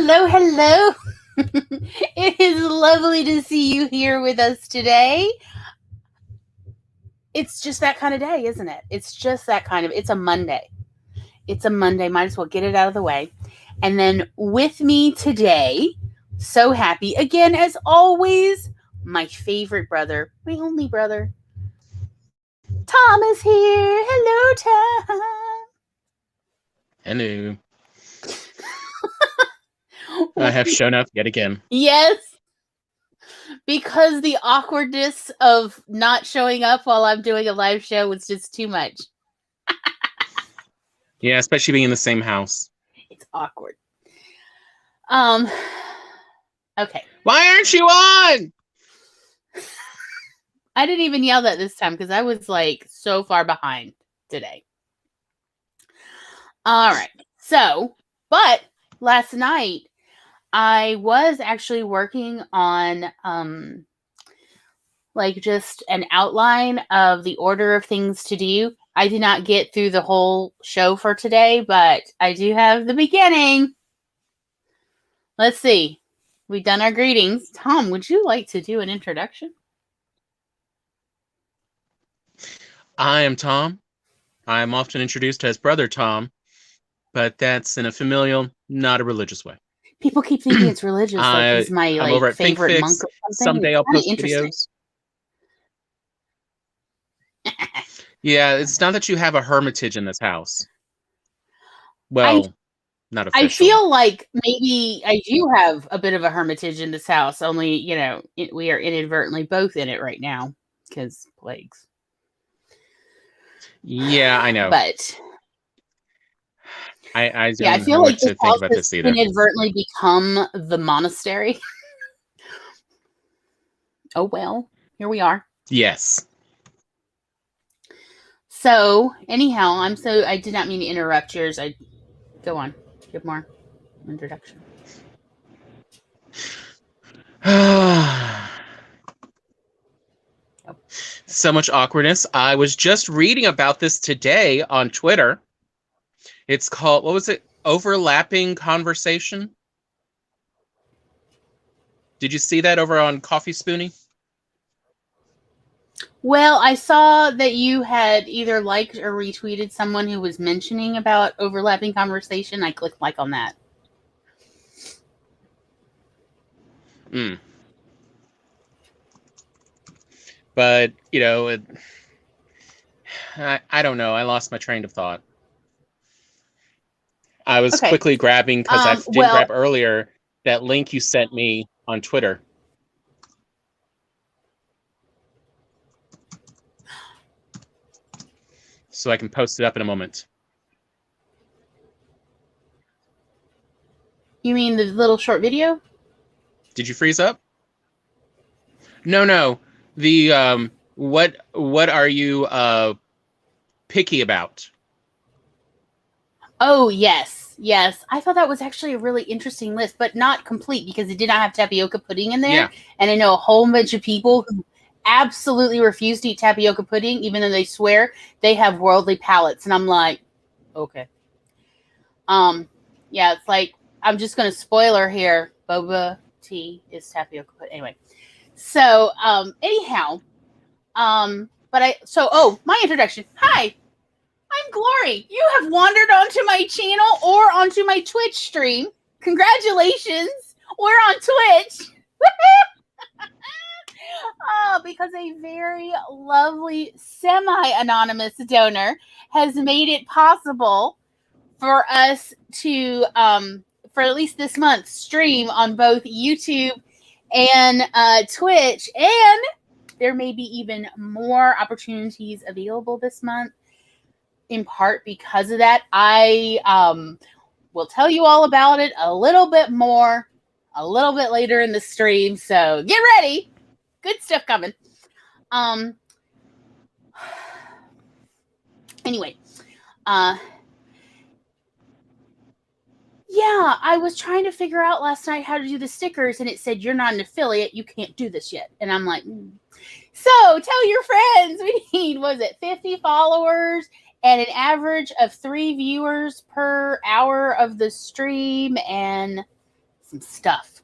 Hello, hello. It is lovely to see you here with us today. It's just that kind of day, isn't it? It's a Monday. It's a Monday. Might as well get it out of the way. And then with me today, so happy, again, as always, my favorite brother, my only brother, Tom is here. Hello, Tom. Hello. I have shown up yet again. Yes. Because the awkwardness of not showing up while I'm doing a live show was just too much. Yeah, especially being in the same house. It's awkward. Okay. Why aren't you on? I didn't even yell that this time because I was like so far behind today. All right. So, but last night I was actually working on like just an outline of the order of things to do. I did not get through the whole show for today, but I do have the beginning. Let's see. We've done our greetings. Tom, would you like to do an introduction? I am Tom. I am often introduced as Brother Tom, but that's in a familial, not a religious way. People keep thinking it's religious. Like he's my I'm over at favorite monk or something. Someday I'll post videos. Yeah, it's not that you have a hermitage in this house. Well, not officially. I feel like maybe I do have a bit of a hermitage in this house, only, we are inadvertently both in it right now because plagues. Yeah, I know. But I feel know like what to think about this either. Inadvertently become the monastery. Oh well, here we are. Yes. So anyhow, I did not mean to interrupt yours. Go on, give more introduction. So much awkwardness. I was just reading about this today on Twitter. It's called, what was it? Overlapping conversation? Did you see that over on Coffee Spoonie? Well, I saw that you had either liked or retweeted someone who was mentioning about overlapping conversation. I clicked like on that. But, I don't know. I lost my train of thought. I was quickly grabbing, because I didn't grab earlier, that link you sent me on Twitter. So I can post it up in a moment. You mean the little short video? Did you freeze up? No. The what are you picky about? Oh, yes. I thought that was actually a really interesting list, but not complete because it did not have tapioca pudding in there. Yeah. And I know a whole bunch of people who absolutely refuse to eat tapioca pudding, even though they swear they have worldly palates. And I'm like, okay. Yeah, it's like, I'm just going to spoiler here. Boba tea is tapioca pudding. Anyway. So, anyhow, my introduction. Hi, I'm Glory. You have wandered onto my channel or onto my Twitch stream. Congratulations. We're on Twitch. Because a very lovely semi-anonymous donor has made it possible for us to, for at least this month, stream on both YouTube and Twitch. And there may be even more opportunities available this month. In part because of that, I will tell you all about it a little bit more a little bit later in the stream. So get ready. Good stuff coming. Anyway, yeah, I was trying to figure out last night how to do the stickers, and it said, you're not an affiliate. You can't do this yet. And I'm like, So tell your friends. We need, 50 followers and an average of 3 viewers per hour of the stream and some stuff.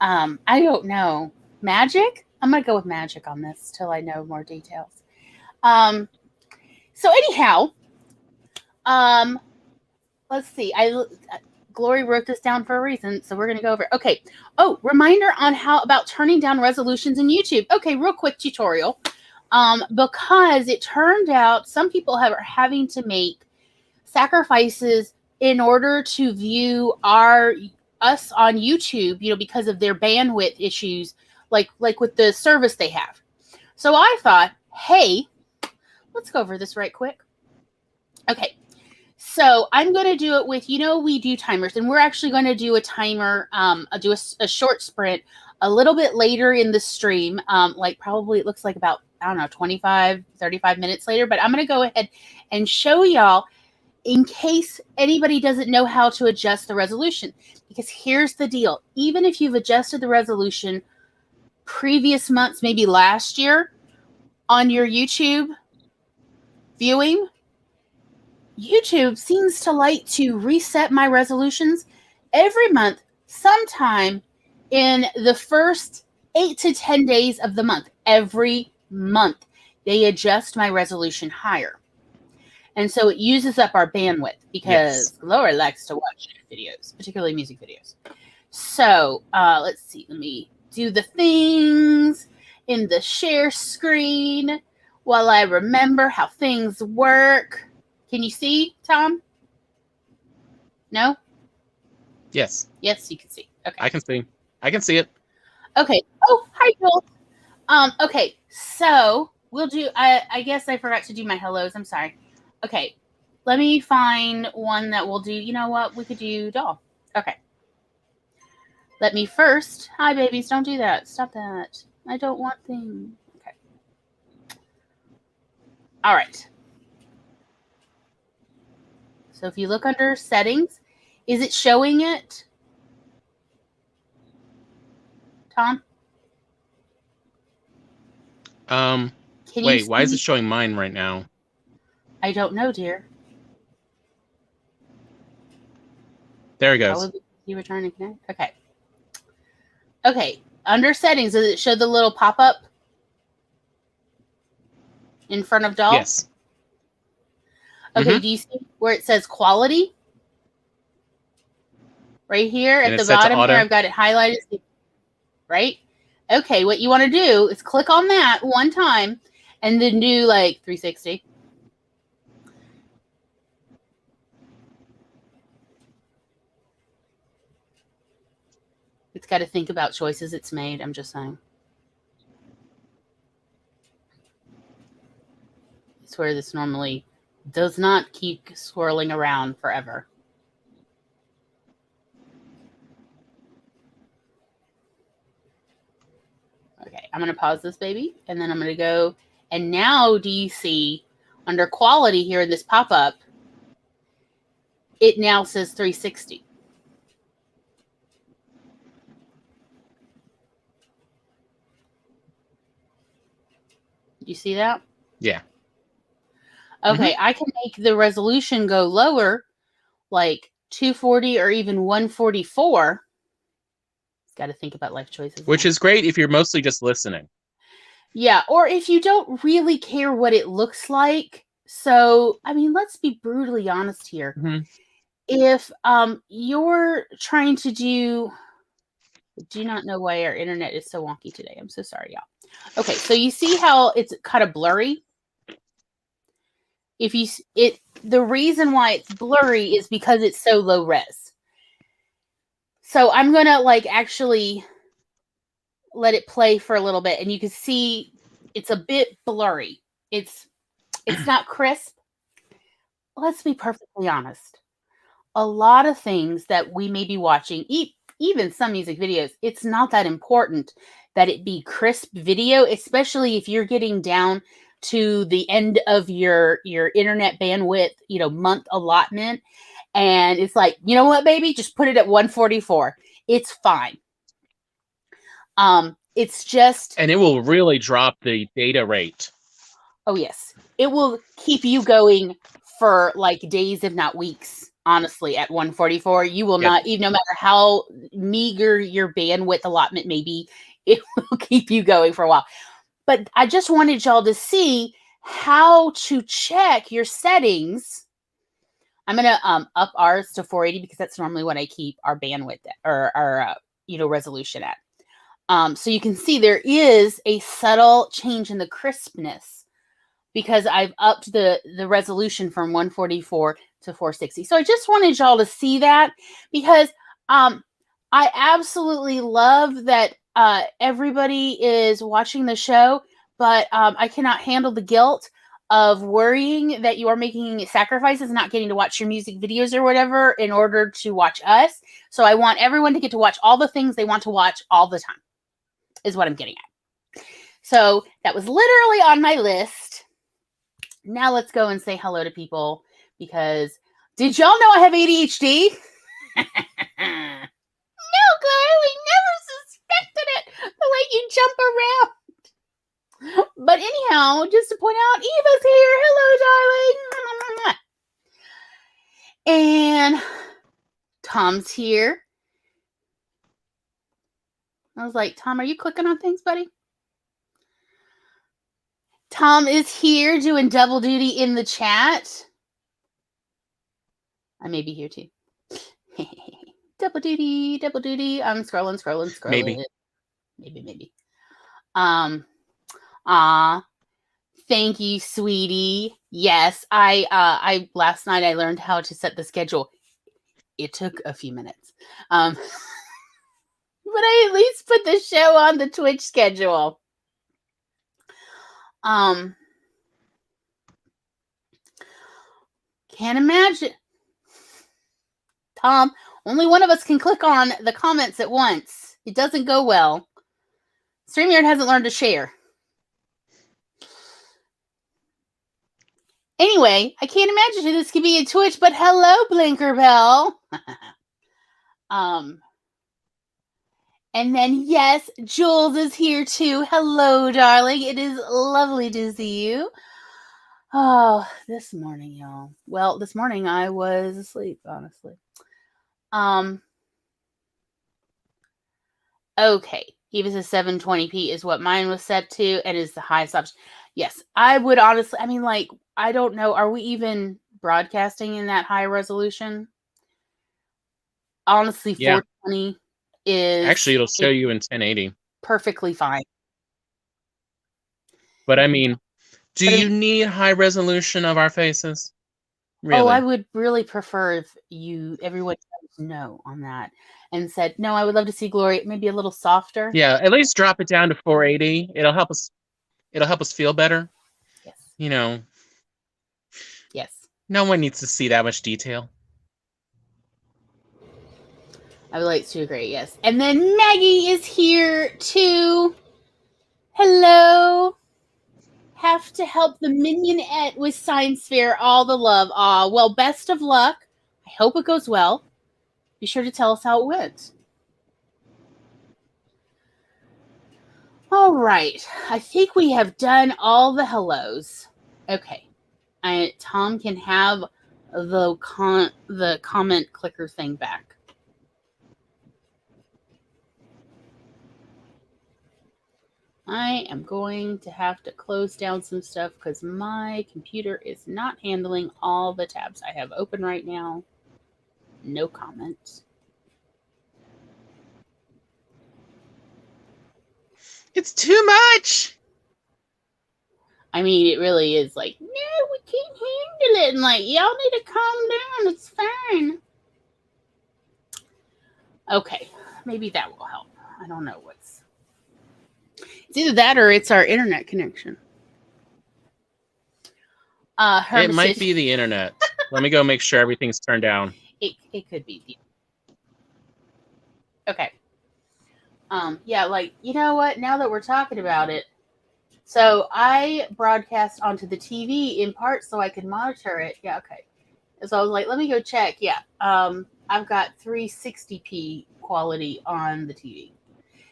I don't know. Magic? I'm going to go with magic on this till I know more details. So anyhow, let's see. Glory wrote this down for a reason, so we're going to go over it. Okay. Oh, reminder on how about turning down resolutions in YouTube. Okay, real quick tutorial. Because it turned out some people are having to make sacrifices in order to view us on YouTube, because of their bandwidth issues, like with the service they have. So I thought, hey, let's go over this right quick. Okay. So I'm going to do it with, we do timers, and we're actually going to do a timer, do a short sprint a little bit later in the stream, like probably it looks like about, 25, 35 minutes later, but I'm going to go ahead and show y'all in case anybody doesn't know how to adjust the resolution, because here's the deal. Even if you've adjusted the resolution previous months, maybe last year on your YouTube viewing, YouTube seems to like to reset my resolutions every month, sometime in the first 8 to 10 days of the month. Every month, they adjust my resolution higher. And so it uses up our bandwidth because Laura likes to watch videos, particularly music videos. So let's see. Let me do the things in the share screen while I remember how things work. Can you see, Tom? No? Yes. Yes, you can see. Okay. I can see it. Okay. Oh, hi, Joel. Okay, so we'll do, I guess I forgot to do my hellos. I'm sorry. Okay, let me find one that will do, you know what? We could do doll. Okay. Let me first, hi, babies, don't do that. Stop that. I don't want things. Okay. All right. So if you look under settings, is it showing it? Tom? Wait, why is it showing mine right now? I don't know, dear. There it goes. Probably you were trying to connect. Okay. Okay. Under settings, does it show the little pop-up in front of doll? Yes. Okay, do you see where it says quality? Right here at the bottom here, I've got it highlighted. Right? Okay, what you want to do is click on that one time and then do like 360. It's got to think about choices it's made, I'm just saying. It's where this normally does not keep swirling around forever. Okay, I'm going to pause this baby, and then I'm going to go, and now do you see under quality here in this pop-up, it now says 360. You see that? Yeah. Okay, I can make the resolution go lower, like 240 or even 144. Got to think about life choices. Which is great if you're mostly just listening. Yeah, or if you don't really care what it looks like. So, I mean, let's be brutally honest here. If you're trying to do not know why our internet is so wonky today. I'm so sorry, y'all. Okay, so you see how it's kind of blurry? The reason why it's blurry is because it's so low res. So I'm going to actually let it play for a little bit, and you can see it's a bit blurry. It's not crisp. Let's be perfectly honest. A lot of things that we may be watching, even some music videos, it's not that important that it be crisp video, especially if you're getting down to the end of your internet bandwidth, month allotment. And it's like, you know what, baby? Just put it at 144. It's fine. It's just... And it will really drop the data rate. Oh, yes. It will keep you going for days, if not weeks, Honestly, at 144, you will not, even no matter how meager your bandwidth allotment may be, it will keep you going for a while. But I just wanted y'all to see how to check your settings. I'm going to up ours to 480 because that's normally what I keep our bandwidth at, or our resolution at. So you can see there is a subtle change in the crispness because I've upped the resolution from 144 to 460. So I just wanted y'all to see that because I absolutely love that everybody is watching the show, but I cannot handle the guilt of worrying that you are making sacrifices, not getting to watch your music videos or whatever in order to watch us. So I want everyone to get to watch all the things they want to watch all the time, is what I'm getting at. So that was literally on my list. Now let's go and say hello to people because did y'all know I have ADHD? No, girl, we never suspected it the way you jump around. But anyhow, just to point out, Eva's here. Hello, darling. And Tom's here. I was like, Tom, are you clicking on things, buddy? Tom is here doing double duty in the chat. I may be here too. Double duty, double duty. I'm scrolling. Maybe. Thank you, sweetie. Yes, I last night I learned how to set the schedule. It took a few minutes. But I at least put the show on the Twitch schedule. Can't imagine. Tom, only one of us can click on the comments at once. It doesn't go well. StreamYard hasn't learned to share. Anyway, I can't imagine who this could be in Twitch, but hello, Blinkerbell. And then, yes, Jules is here too. Hello, darling. It is lovely to see you. Oh, this morning, y'all. Well, this morning I was asleep, honestly. Okay. Eva says 720p is what mine was set to and is the highest option. Yes, I would honestly, I mean, like, I don't know. Are we even broadcasting in that high resolution? Honestly, 420 is... Actually, it'll show you in 1080. Perfectly fine. But I mean, do you need high resolution of our faces? Really? Oh, I would really prefer if everyone said no on that and said, no, I would love to see Glory maybe a little softer. Yeah, at least drop it down to 480. It'll help us feel better. Yes. You know. Yes. No one needs to see that much detail. I would like to agree, yes. And then Maggie is here too. Hello. Have to help the Minionette with Science Fair. All the love. Well, best of luck. I hope it goes well. Be sure to tell us how it went. All right. I think we have done all the hellos. Okay. Tom can have the comment clicker thing back. I am going to have to close down some stuff because my computer is not handling all the tabs I have open right now. No comments. It's too much. I mean, it really is like, no, we can't handle it. And like, y'all need to calm down. It's fine. Okay. Maybe that will help. I don't know what's... It's either that or it's our internet connection. It might be the internet. Let me go make sure everything's turned down. It could be. Okay. Yeah, like, you know what? Now that we're talking about it, so I broadcast onto the TV in part so I could monitor it. Yeah, okay. So I was like, let me go check. Yeah. I've got 360p quality on the TV.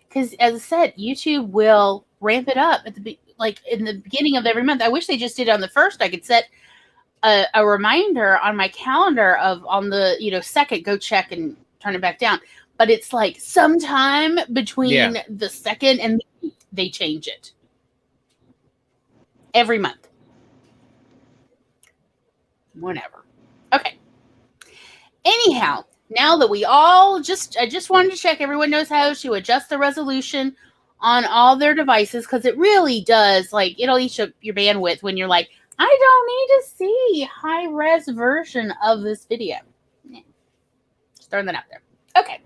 Because as I said, YouTube will ramp it up at in the beginning of every month. I wish they just did it on the first. I could set a reminder on my calendar of on the, second, go check and turn it back down. But it's like sometime between the second and they change it every month. Whatever. Okay. Anyhow, now that we all I just wanted to check everyone knows how to adjust the resolution on all their devices, because it really does, like, it'll eat up your bandwidth when you're like, I don't need to see high-res version of this video. Yeah. Just throwing that out there. Okay.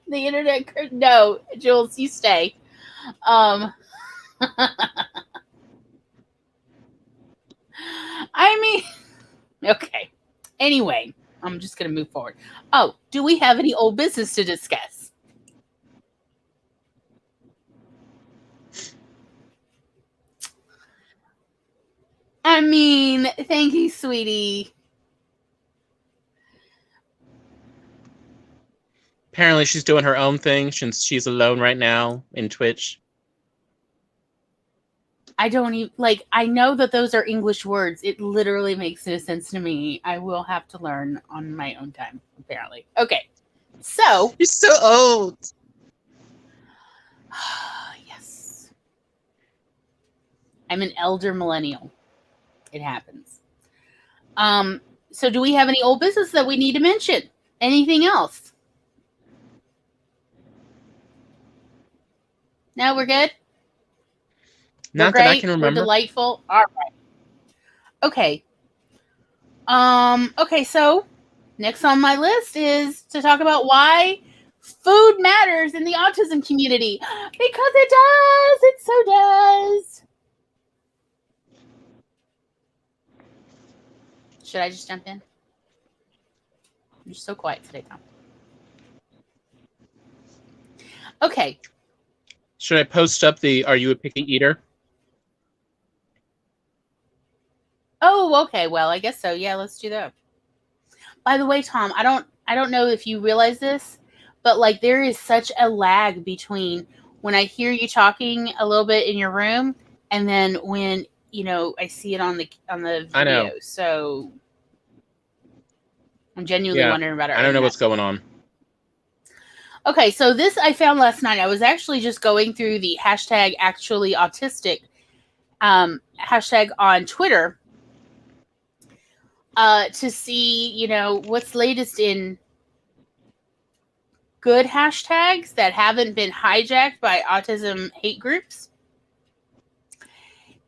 The internet, no, Jules, you stay. I mean, okay. Anyway, I'm just going to move forward. Oh, do we have any old business to discuss? I mean, thank you, sweetie. Apparently she's doing her own thing since she's alone right now in Twitch. I don't even, I know that those are English words. It literally makes no sense to me. I will have to learn on my own time, apparently. Okay. So. You're so old. Yes. I'm an elder millennial. It happens. So do we have any old business that we need to mention? Anything else? No, we're good? Not that I can remember. We're delightful. All right. Okay. Okay, so next on my list is to talk about why food matters in the autism community. Because it does. It so does. Should I just jump in? You're so quiet today, Tom. Okay. Should I post up the "Are you a picky eater"? Oh, okay. Well, I guess so. Yeah, let's do that. By the way, Tom, I don't know if you realize this, but there is such a lag between when I hear you talking a little bit in your room and then when, I see it on the video. I know. So I'm genuinely wondering about it. I don't know what's going on. Okay, so this I found last night. I was actually just going through the hashtag actually autistic hashtag on Twitter to see, what's latest in good hashtags that haven't been hijacked by autism hate groups.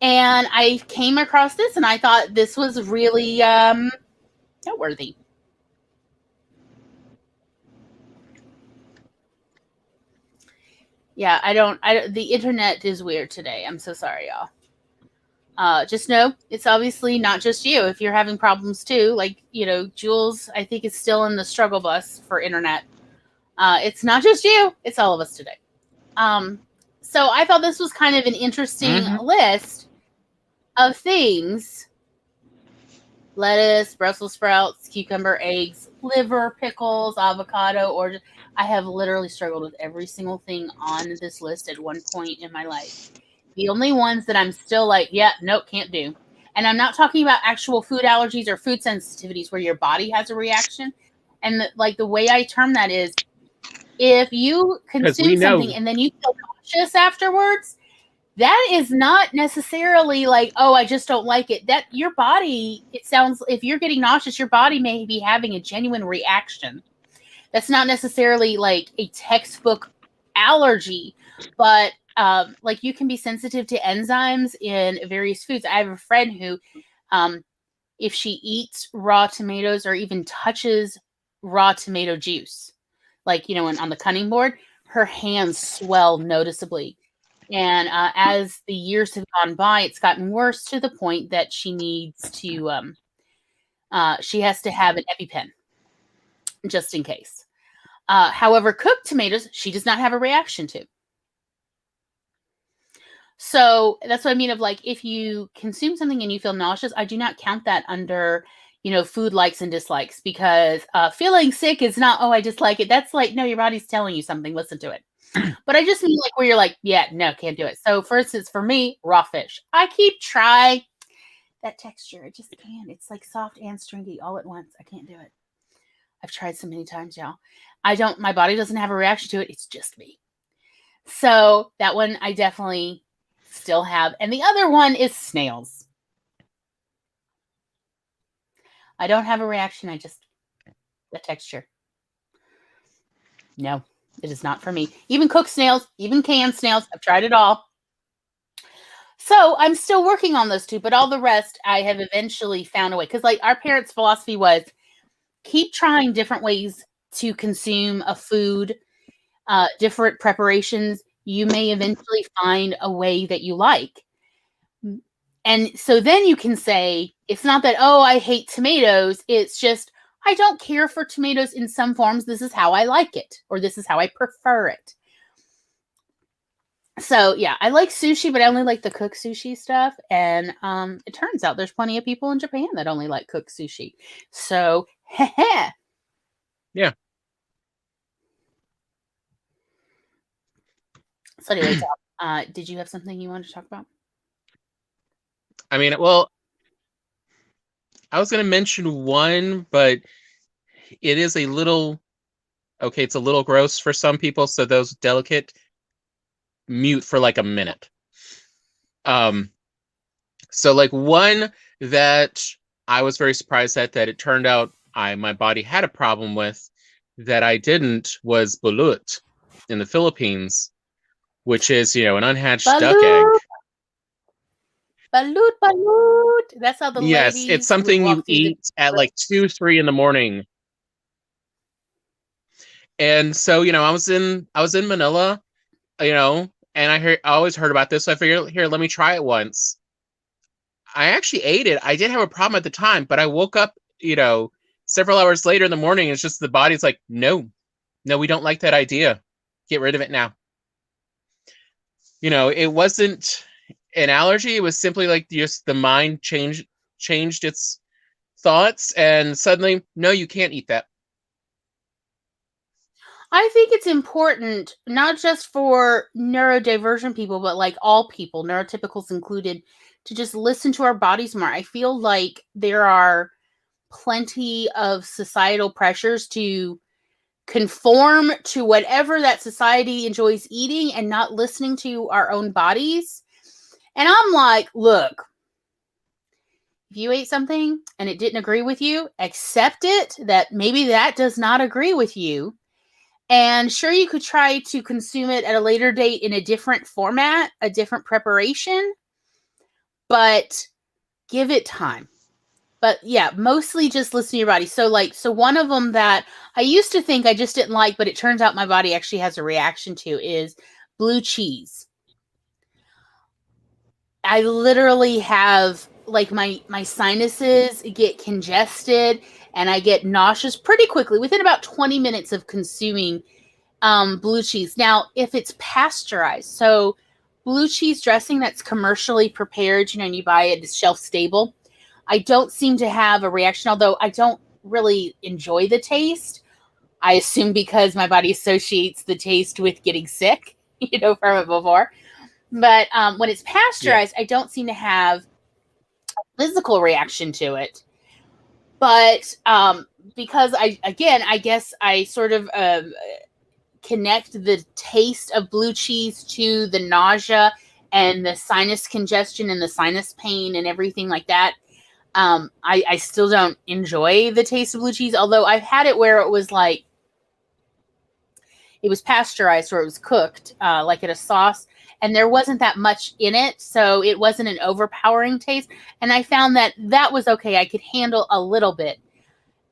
And I came across this and I thought this was really noteworthy. Yeah, I don't, the internet is weird today. I'm so sorry, y'all. Just know it's obviously not just you. If you're having problems too, Jules, I think is still in the struggle bus for internet. It's not just you. It's all of us today. So I thought this was kind of an interesting list of things. Lettuce, Brussels sprouts, cucumber, eggs, liver, pickles, avocado, or I have literally struggled with every single thing on this list at one point in my life. The only ones that I'm still nope, can't do. And I'm not talking about actual food allergies or food sensitivities where your body has a reaction. And the way I term that is if you consume something and then you feel nauseous afterwards, that is not necessarily oh, I just don't like it. That your body, it sounds, if you're getting nauseous, your body may be having a genuine reaction. That's not necessarily a textbook allergy, but you can be sensitive to enzymes in various foods. I have a friend who, if she eats raw tomatoes or even touches raw tomato juice, on the cutting board, her hands swell noticeably. And as the years have gone by, it's gotten worse to the point that she needs to, she has to have an EpiPen just in case. However, cooked tomatoes, she does not have a reaction to. So that's what I mean of if you consume something and you feel nauseous, I do not count that under, food likes and dislikes, because feeling sick is not, oh, I dislike it. That's no, your body's telling you something. Listen to it. But I just mean like where you're like, yeah, no, can't do it. So for instance, for me, raw fish. I keep trying that texture. I just can't. It's like soft and stringy all at once. I can't do it. I've tried so many times, y'all. My body doesn't have a reaction to it. It's just me. So that one I definitely still have. And the other one is snails. I don't have a reaction. The texture. No, it is not for me. Even cooked snails, even canned snails, I've tried it all. So I'm still working on those two, but all the rest I have eventually found a way. Because like our parents' philosophy was keep trying different ways to consume a food, different preparations. You may eventually find a way that you like. And so then you can say, it's not that, oh, I hate tomatoes. It's just, I don't care for tomatoes in some forms. This is how I like it, or this is how I prefer it. So yeah, I like sushi, but I only like the cooked sushi stuff. And it turns out there's plenty of people in Japan that only like cooked sushi. So, yeah. So anyway, did you have something you wanted to talk about? I mean, well, I was going to mention one, but it is a little, okay, it's a little gross for some people. So those delicate, mute for like a minute. So like one that I was very surprised at that it turned out my body had a problem with that I didn't was Balut in the Philippines, which is, an unhatched duck egg. Balut. That's how the yes, ladies it's something you eat at like 2, 3 in the morning. And so, I was in Manila, and I always heard about this. So I figured, here, let me try it once. I actually ate it. I did have a problem at the time, but I woke up, several hours later in the morning. It's just the body's like, no, we don't like that idea. Get rid of it now. It wasn't an allergy. It was simply like just the mind changed its thoughts, and suddenly, no, you can't eat that. I think it's important, not just for neurodivergent people, but like all people, neurotypicals included, to just listen to our bodies more. I feel like there are plenty of societal pressures to conform to whatever that society enjoys eating and not listening to our own bodies. And I'm like, look, if you ate something and it didn't agree with you, accept it that maybe that does not agree with you. And sure, you could try to consume it at a later date in a different format, a different preparation, but give it time. But yeah, mostly just listen to your body. So one of them that I used to think I just didn't like, but it turns out my body actually has a reaction to is blue cheese. I literally have like my sinuses get congested and I get nauseous pretty quickly within about 20 minutes of consuming blue cheese. Now, if it's pasteurized, so blue cheese dressing that's commercially prepared, and you buy it, it's shelf stable, I don't seem to have a reaction, although I don't really enjoy the taste. I assume because my body associates the taste with getting sick, from it before. But when it's pasteurized, I don't seem to have a physical reaction to it. But because I guess I sort of connect the taste of blue cheese to the nausea and the sinus congestion and the sinus pain and everything like that. I still don't enjoy the taste of blue cheese, although I've had it where it was like, it was pasteurized or it was cooked like in a sauce, and there wasn't that much in it, so it wasn't an overpowering taste. And I found that was okay. I could handle a little bit,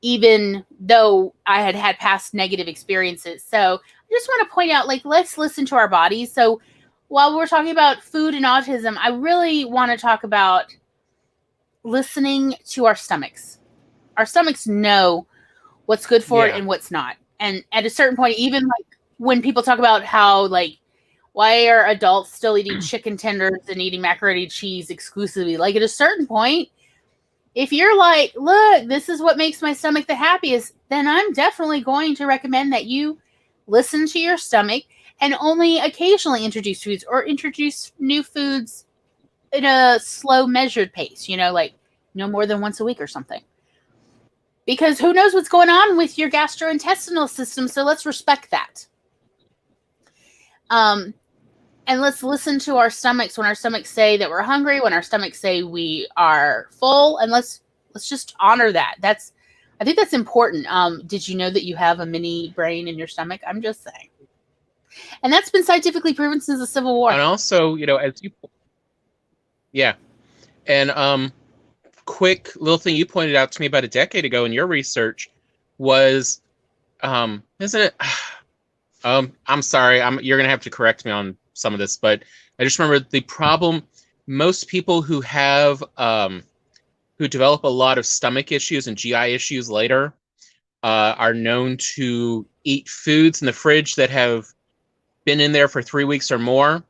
even though I had past negative experiences. So I just want to point out, like, let's listen to our bodies. So while we're talking about food and autism, I really want to talk about listening to our stomachs. Our stomachs know what's good for it and what's not. And at a certain point, even like when people talk about how, like, why are adults still eating chicken tenders and eating macaroni and cheese exclusively? Like, at a certain point, if you're like, look, this is what makes my stomach the happiest, then I'm definitely going to recommend that you listen to your stomach and only occasionally introduce foods or introduce new foods at a slow, measured pace, like no more than once a week or something. Because who knows what's going on with your gastrointestinal system, so let's respect that. And let's listen to our stomachs when our stomachs say that we're hungry, when our stomachs say we are full, and let's just honor that. I think that's important. Did you know that you have a mini brain in your stomach? I'm just saying. And that's been scientifically proven since the Civil War. And also, and quick little thing you pointed out to me about a decade ago in your research was, isn't it? I'm sorry, you're gonna have to correct me on some of this, but I just remember the problem. Most people who have who develop a lot of stomach issues and GI issues later are known to eat foods in the fridge that have been in there for 3 weeks or more,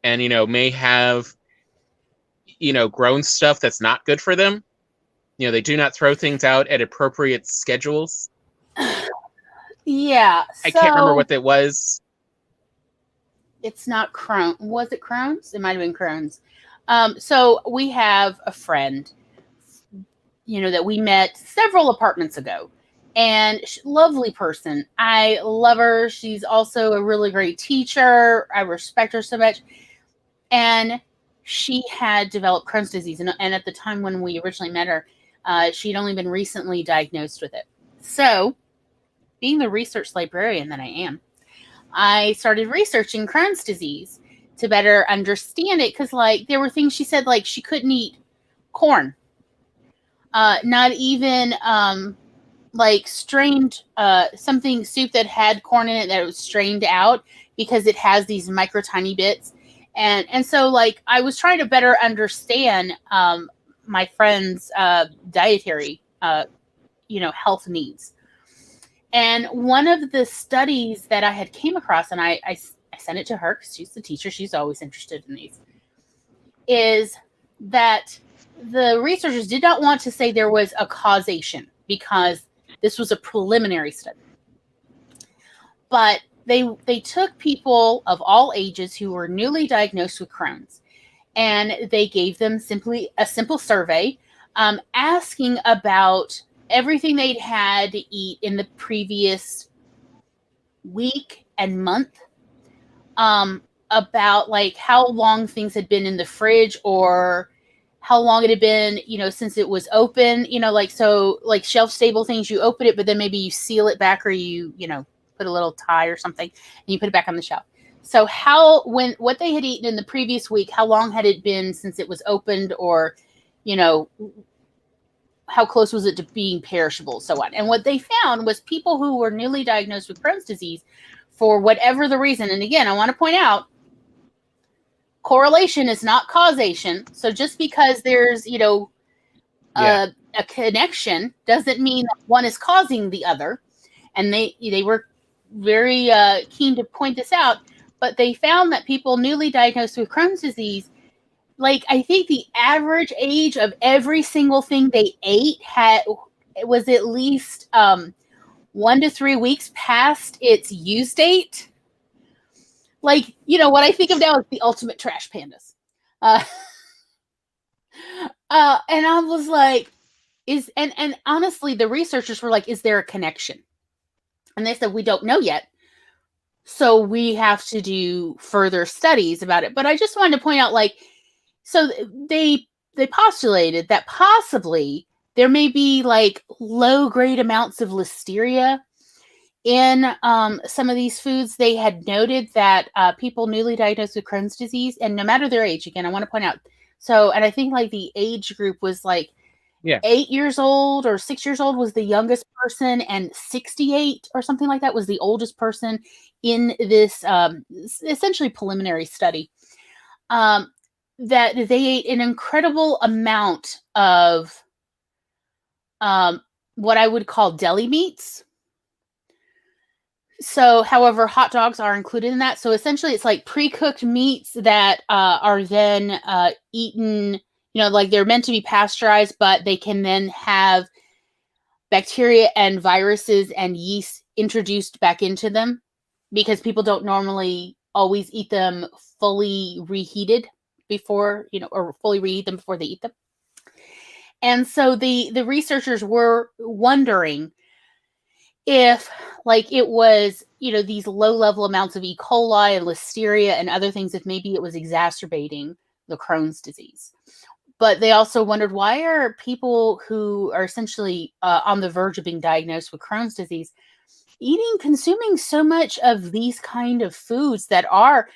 and may have grown stuff that's not good for them. They do not throw things out at appropriate schedules. Yeah, I can't remember what that was. It's not Crohn's. Was it Crohn's? It might have been Crohn's. So we have a friend, that we met several apartments ago, and lovely person. I love her. She's also a really great teacher. I respect her so much. And she had developed Crohn's disease. And at the time when we originally met her, she'd only been recently diagnosed with it. So, being the research librarian that I am, I started researching Crohn's disease to better understand it. Because, there were things she said, she couldn't eat corn. Not even, strained, soup that had corn in it that was strained out because it has these micro tiny bits. And so, I was trying to better understand my friend's dietary, health needs. And one of the studies that I had came across, and I sent it to her because she's the teacher, she's always interested in these, is that the researchers did not want to say there was a causation because this was a preliminary study. But they took people of all ages who were newly diagnosed with Crohn's, and they gave them a simple survey asking about everything they'd had to eat in the previous week and month, about how long things had been in the fridge or how long it had been, since it was open, shelf stable things, you open it, but then maybe you seal it back or you put a little tie or something and you put it back on the shelf. So what they had eaten in the previous week, how long had it been since it was opened, or, how close was it to being perishable, so on. And what they found was people who were newly diagnosed with Crohn's disease, for whatever the reason, and again, I want to point out, correlation is not causation. So just because there's, a connection doesn't mean that one is causing the other. And they were very keen to point this out, but they found that people newly diagnosed with Crohn's disease, I think the average age of every single thing they ate was at least 1 to 3 weeks past its use date. What I think of now is the ultimate trash pandas. And I was like, and honestly, the researchers were like, is there a connection? And they said, we don't know yet. So we have to do further studies about it. But I just wanted to point out, so they postulated that possibly there may be low grade amounts of listeria in some of these foods. They had noted that people newly diagnosed with Crohn's disease, and no matter their age, again, I want to point out, and I think the age group was 8 years old or 6 years old was the youngest person, and 68 or something like that was the oldest person in this essentially preliminary study. That they ate an incredible amount of what I would call deli meats. So, however, hot dogs are included in that. So essentially it's pre-cooked meats that are then eaten, they're meant to be pasteurized, but they can then have bacteria and viruses and yeast introduced back into them because people don't normally always eat them fully reheated before, or fully reheat them before they eat them. And so the researchers were wondering if, like, it was, these low level amounts of E. coli and listeria and other things, if maybe it was exacerbating the Crohn's disease. But they also wondered, why are people who are essentially on the verge of being diagnosed with Crohn's disease consuming so much of these kind of foods that are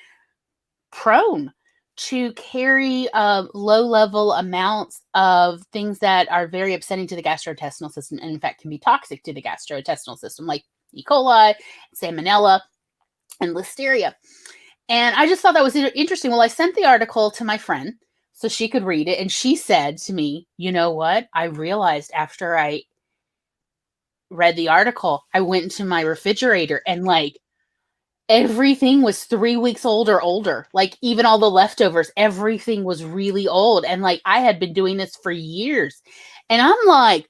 prone to carry low-level amounts of things that are very upsetting to the gastrointestinal system, and in fact can be toxic to the gastrointestinal system, like E. coli, salmonella, and listeria. And I just thought that was interesting. Well, I sent the article to my friend so she could read it, and she said to me, you know what? I realized after I read the article, I went into my refrigerator and, like, everything was 3 weeks old or older. Like, even all the leftovers, everything was really old. And, like, I had been doing this for years. And I'm like,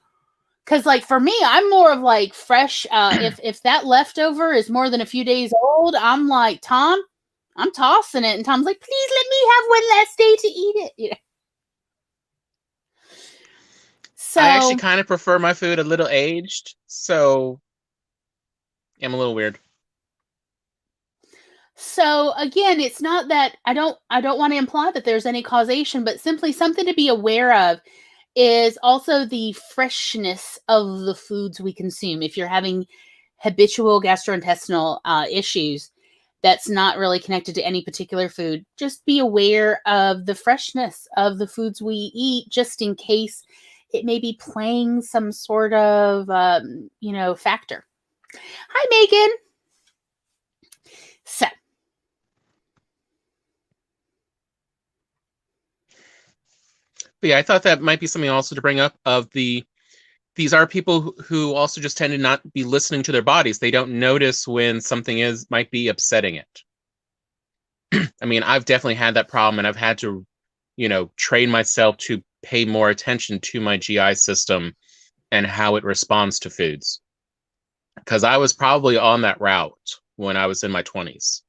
because, like, for me, I'm more of, like, fresh. If that leftover is more than a few days old, I'm like, Tom, I'm tossing it. And Tom's like, please let me have one last day to eat it. So I actually kind of prefer my food a little aged, so I'm a little weird. So again, it's not that I don't want to imply that there's any causation, but simply something to be aware of is also the freshness of the foods we consume. If you're having habitual gastrointestinal issues, that's not really connected to any particular food, just be aware of the freshness of the foods we eat, just in case it may be playing some sort of, factor. Hi, Megan. So, But yeah, I thought that might be something also to bring up these are people who also just tend to not be listening to their bodies. They don't notice when something might be upsetting it. I mean, I've definitely had that problem, and I've had to, train myself to pay more attention to my GI system and how it responds to foods. Because I was probably on that route when I was in my 20s.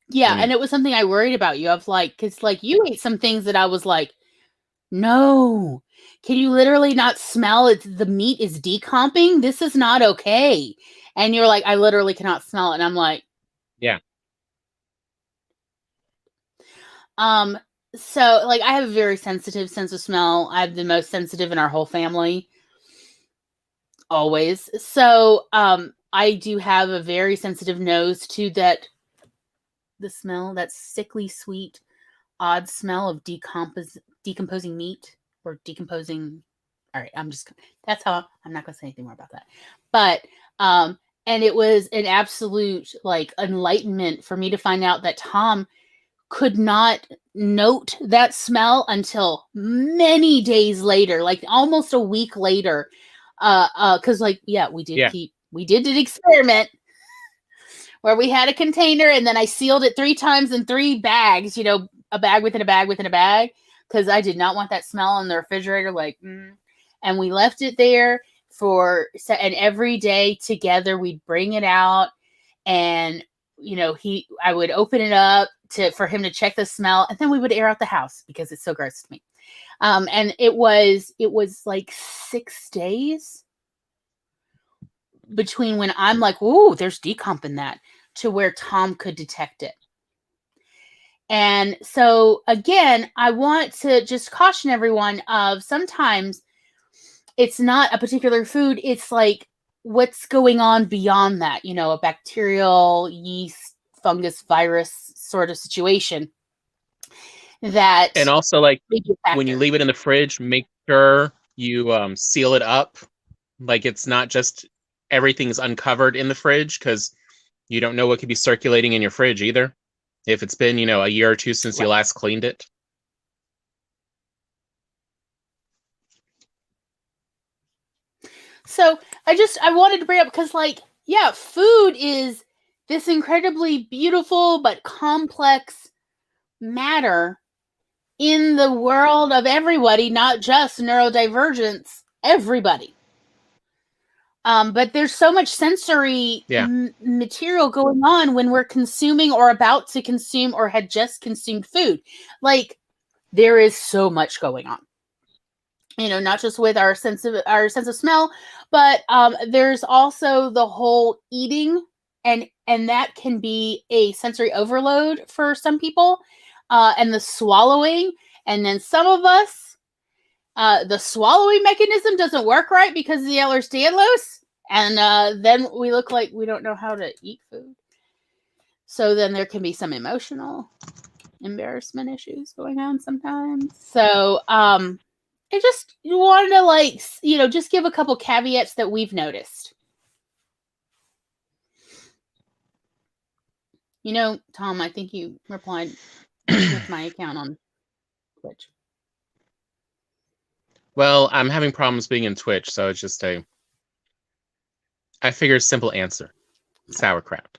yeah, and it was something I worried about you. Of like, because like you ate some things that I was like, no, can you literally not smell it? The meat is decomping. This is not okay. And you're like, I literally cannot smell it. And I'm like, yeah. So like I have a very sensitive sense of smell. I have the most sensitive in our whole family. Always. So I do have a very sensitive nose to the smell, that sickly sweet, odd smell of decomposing meat or decomposing. All right, that's how I'm not going to say anything more about that. But and it was an absolute like enlightenment for me to find out that Tom could not note that smell until many days later, like almost a week later. Because like, yeah, we did an experiment where we had a container and then I sealed it 3 times in 3 bags, a bag within a bag within a bag, because I did not want that smell in the refrigerator. Like, and we left it there and every day together we'd bring it out, and I would open it up for him to check the smell, and then we would air out the house because it's so gross to me. And it was like 6 days between when I'm like, "Ooh, there's decomp in that," to where Tom could detect it. And so again, I want to just caution everyone of sometimes it's not a particular food. It's like what's going on beyond that, a bacterial, yeast, fungus, virus sort of situation. That and also, like, when you leave it in the fridge, make sure you seal it up. Like, it's not just everything's uncovered in the fridge, because you don't know what could be circulating in your fridge either. If it's been, a year or 2 since you last cleaned it. So I wanted to bring up, because like, yeah, food is this incredibly beautiful but complex matter in the world of everybody, not just neurodivergents, everybody. But there's so much sensory Yeah. material going on when we're consuming or about to consume or had just consumed food. Like, there is so much going on. Not just with our sense of smell, but there's also the whole eating, and that can be a sensory overload for some people, and the swallowing, and then some of us, the swallowing mechanism doesn't work right because of the Ehlers-Danlos, and then we look like we don't know how to eat food. So then there can be some emotional embarrassment issues going on sometimes. So I just wanted to just give a couple caveats that we've noticed. Tom, I think you replied with my account on Twitch. Well, I'm having problems being in Twitch, so it's just I figure simple answer. Sauerkraut.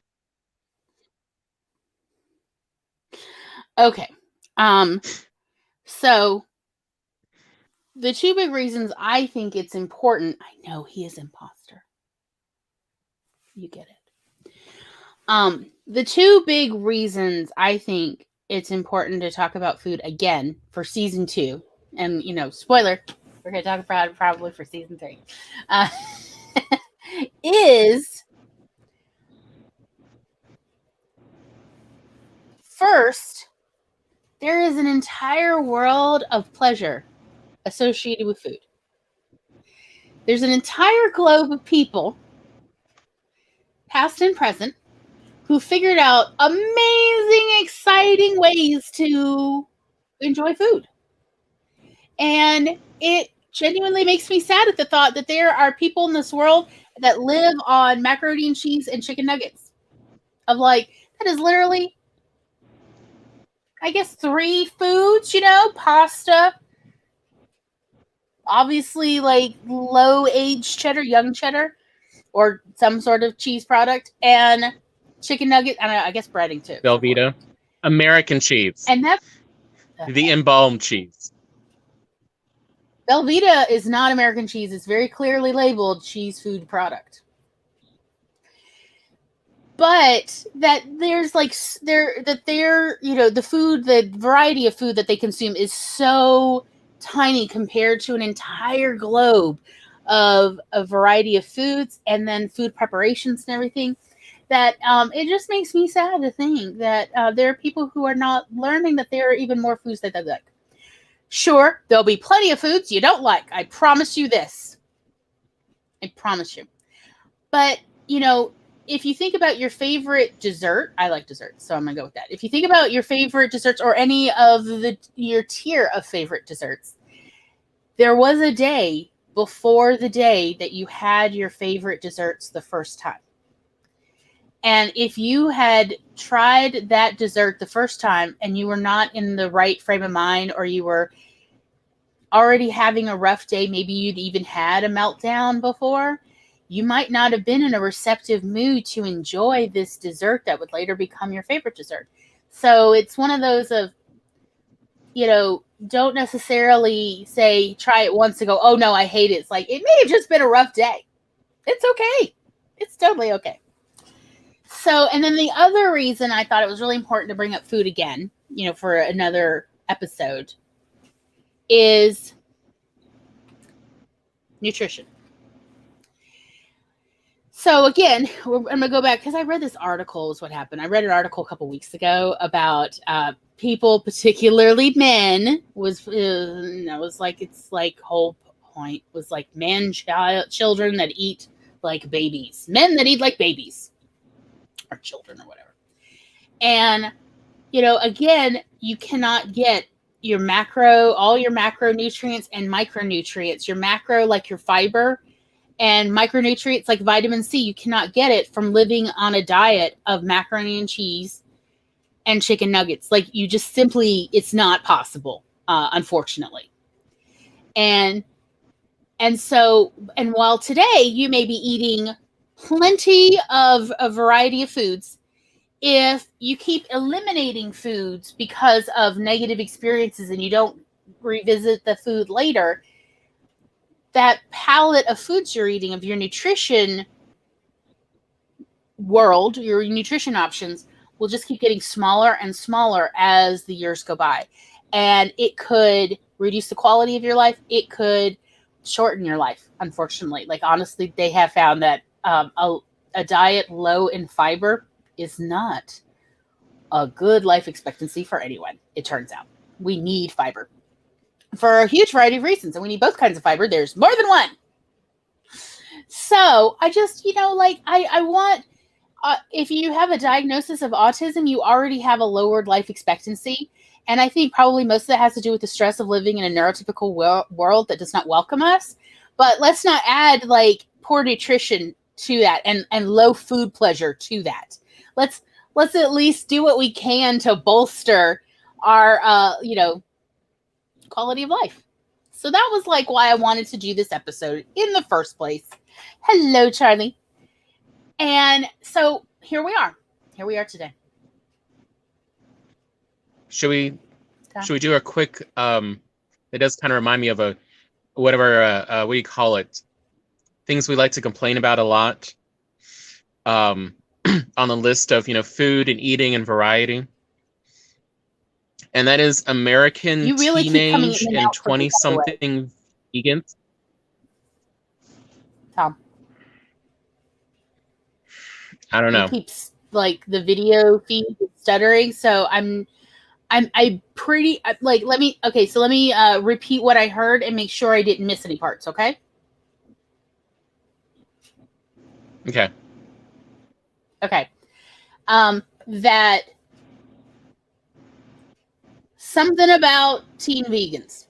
Okay. So the two big reasons I think it's important, I know he is imposter. You get it. The two big reasons I think it's important to talk about food again for season 2, and spoiler, we're going to talk about it probably for season 3, is first, there is an entire world of pleasure associated with food. There's an entire globe of people, past and present, who figured out amazing, exciting ways to enjoy food. And it genuinely makes me sad at the thought that there are people in this world that live on macaroni and cheese and chicken nuggets. That is literally, I guess, 3 foods, pasta, obviously low-aged cheddar, young cheddar, or some sort of cheese product, and chicken nugget, and I guess breading too. Velveeta. American cheese. And that's the embalmed cheese. Velveeta is not American cheese. It's very clearly labeled cheese food product. But that there's the food, the variety of food that they consume is so tiny compared to an entire globe of a variety of foods and then food preparations and everything, that it just makes me sad to think that there are people who are not learning that there are even more foods that they like. Sure, there'll be plenty of foods you don't like. I promise you this. I promise you. But, if you think about your favorite dessert, I like desserts, so I'm going to go with that. If you think about your favorite desserts or any of your tier of favorite desserts, there was a day before the day that you had your favorite desserts the first time. And if you had tried that dessert the first time and you were not in the right frame of mind, or you were already having a rough day, maybe you'd even had a meltdown before, you might not have been in a receptive mood to enjoy this dessert that would later become your favorite dessert. So it's one of those of, don't necessarily say, try it once and go, oh no, I hate it. It's like, it may have just been a rough day. It's okay. It's totally okay. So, and then the other reason I thought it was really important to bring up food again, for another episode, is nutrition. So again, I'm going to go back because I read this article is what happened. I read an article a couple weeks ago about people, particularly men, it's like whole point was like children that eat like babies, men that eat like babies, or children or whatever. And, again, you cannot get all your macronutrients and micronutrients. Your macro, like your fiber, and micronutrients like vitamin C, you cannot get it from living on a diet of macaroni and cheese and chicken nuggets. Like, you just simply, it's not possible, unfortunately. And while today you may be eating plenty of a variety of foods, if you keep eliminating foods because of negative experiences and you don't revisit the food later, that palette of foods you're eating, of your nutrition world, your nutrition options will just keep getting smaller and smaller as the years go by. And it could reduce the quality of your life. It could shorten your life, unfortunately. Like, honestly, they have found that a diet low in fiber is not a good life expectancy for anyone, it turns out. We need fiber for a huge variety of reasons, and we need both kinds of fiber. There's more than one. So I just, I want, if you have a diagnosis of autism, you already have a lowered life expectancy. And I think probably most of that has to do with the stress of living in a neurotypical world that does not welcome us. But let's not add like poor nutrition to that and low food pleasure to that. Let's at least do what we can to bolster our, quality of life. So that was like why I wanted to do this episode in the first place. Hello, Charlie. And so here we are. Here we are today. Should we do a quick it does kind of remind me of a whatever what do you call it? Things we like to complain about a lot. On the list of, food and eating and variety. And that is American teenage and 20-something vegans. Tom. I don't know. It keeps like the video feed stuttering, so I'm pretty like let me repeat what I heard and make sure I didn't miss any parts, okay? Okay. That something about teen vegans.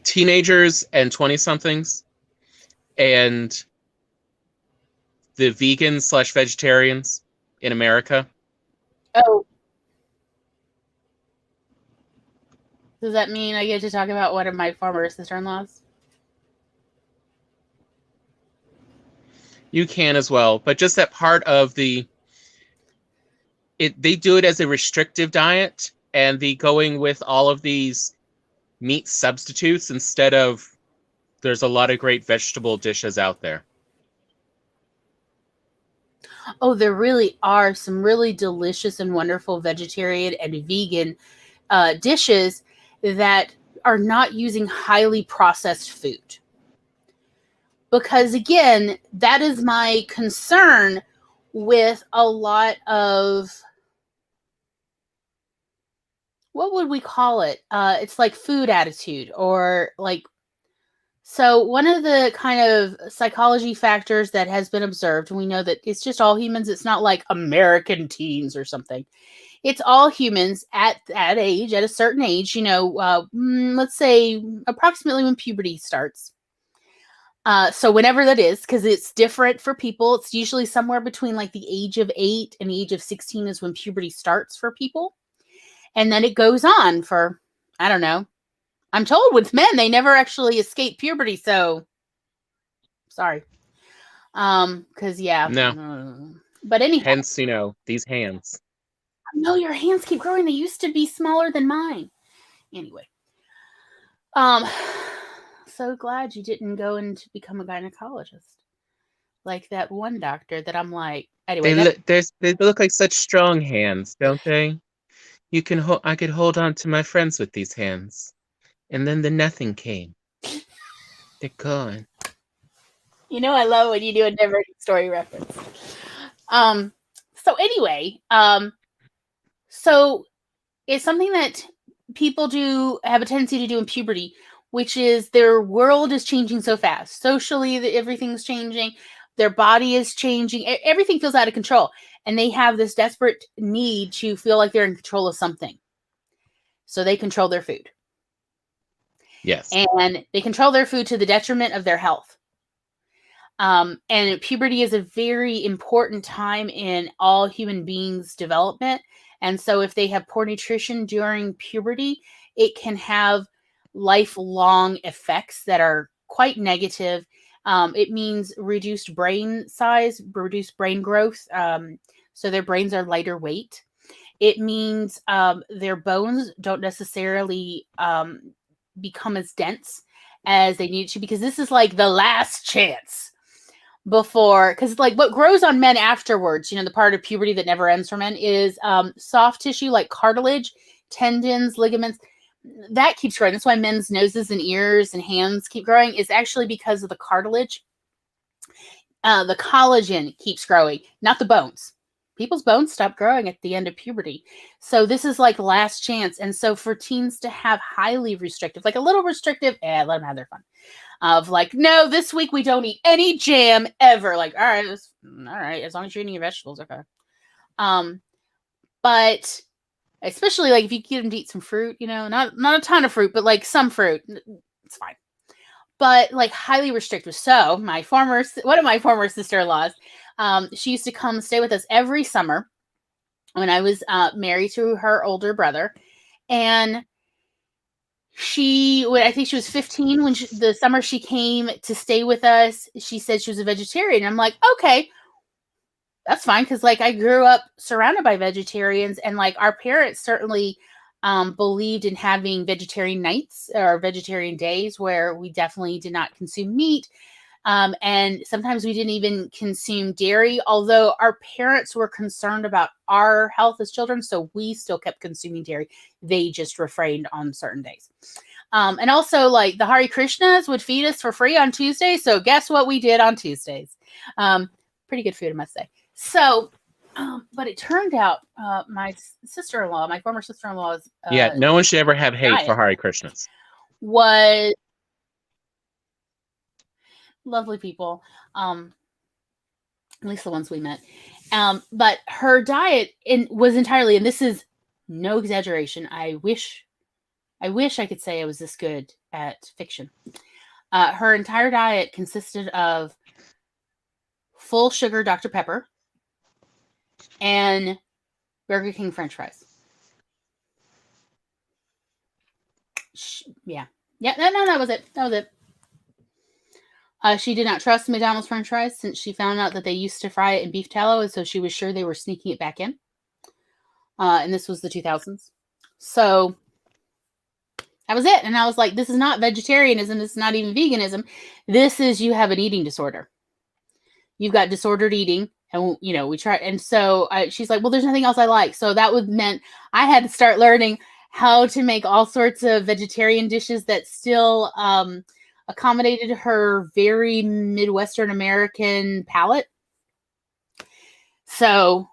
Teenagers and 20-somethings and the vegans/vegetarians in America. Oh. Does that mean I get to talk about one of my former sister-in-laws? You can as well, but just that part of they do it as a restrictive diet, and the going with all of these meat substitutes instead of there's a lot of great vegetable dishes out there. Oh, there really are some really delicious and wonderful vegetarian and vegan dishes that are not using highly processed food. Because again, that is my concern with a lot of, what would we call it? It's like food attitude or like, so one of the kind of psychology factors that has been observed, and we know that it's just all humans. It's not like American teens or something. It's all humans at that age, at a certain age, let's say approximately when puberty starts. So whenever that is, because it's different for people, it's usually somewhere between like the age of 8 and the age of 16 is when puberty starts for people. And then it goes on for, I don't know. I'm told with men, they never actually escape puberty. So sorry. Cause yeah. No. But anyhow. Hence, these hands. No, your hands keep growing. They used to be smaller than mine. Anyway. So glad you didn't go in to become a gynecologist. Like that one doctor that I'm like, anyway. They look like such strong hands, don't they? I could hold on to my friends with these hands. And then the nothing came. They're gone. I love when you do a never story reference. So anyway, so it's something that people do have a tendency to do in puberty, which is their world is changing so fast. Socially, everything's changing. Their body is changing. Everything feels out of control. And they have this desperate need to feel like they're in control of something. So they control their food. Yes. And they control their food to the detriment of their health. And puberty is a very important time in all human beings' development. And so if they have poor nutrition during puberty, it can have lifelong effects that are quite negative. It means reduced brain size, reduced brain growth. So their brains are lighter weight. It means their bones don't necessarily become as dense as they need to, because this is like the last chance before, because like what grows on men afterwards, the part of puberty that never ends for men is soft tissue like cartilage, tendons, ligaments. That keeps growing. That's why men's noses and ears and hands keep growing, is actually because of the cartilage. The collagen keeps growing, not the bones. People's bones stop growing at the end of puberty. So this is like last chance. And so for teens to have highly restrictive, like a little restrictive, let them have their fun. Of like, no, this week we don't eat any jam ever. Like, all right, as long as you're eating your vegetables, okay. But especially like if you get them to eat some fruit, not a ton of fruit, but like some fruit, it's fine. But like highly restrictive. So one of my former sister-in-laws, she used to come stay with us every summer when I was married to her older brother. And I think she was 15 when the summer she came to stay with us. She said she was a vegetarian. And I'm like, okay, that's fine. Cause like I grew up surrounded by vegetarians, and like our parents certainly believed in having vegetarian nights or vegetarian days where we definitely did not consume meat. And sometimes we didn't even consume dairy, although our parents were concerned about our health as children. So we still kept consuming dairy. They just refrained on certain days. And also like the Hare Krishnas would feed us for free on Tuesdays. So guess what we did on Tuesdays? Pretty good food, I must say. So, but it turned out my former sister-in-law's no one should ever have hate diet for Hare Krishnas. Was lovely people, at least the ones we met. But her diet was entirely, and this is no exaggeration, I wish I could say I was this good at fiction. Her entire diet consisted of full sugar Dr. Pepper and Burger King French fries. Yeah. No, that was it. She did not trust McDonald's French fries since she found out that they used to fry it in beef tallow, and so she was sure they were sneaking it back in. And this was the 2000s. So that was it. And I was like, this is not vegetarianism. This is not even veganism. This is, you have an eating disorder. You've got disordered eating. And, we tried. And so she's like, well, there's nothing else I like. So that meant I had to start learning how to make all sorts of vegetarian dishes that still accommodated her very Midwestern American palate. So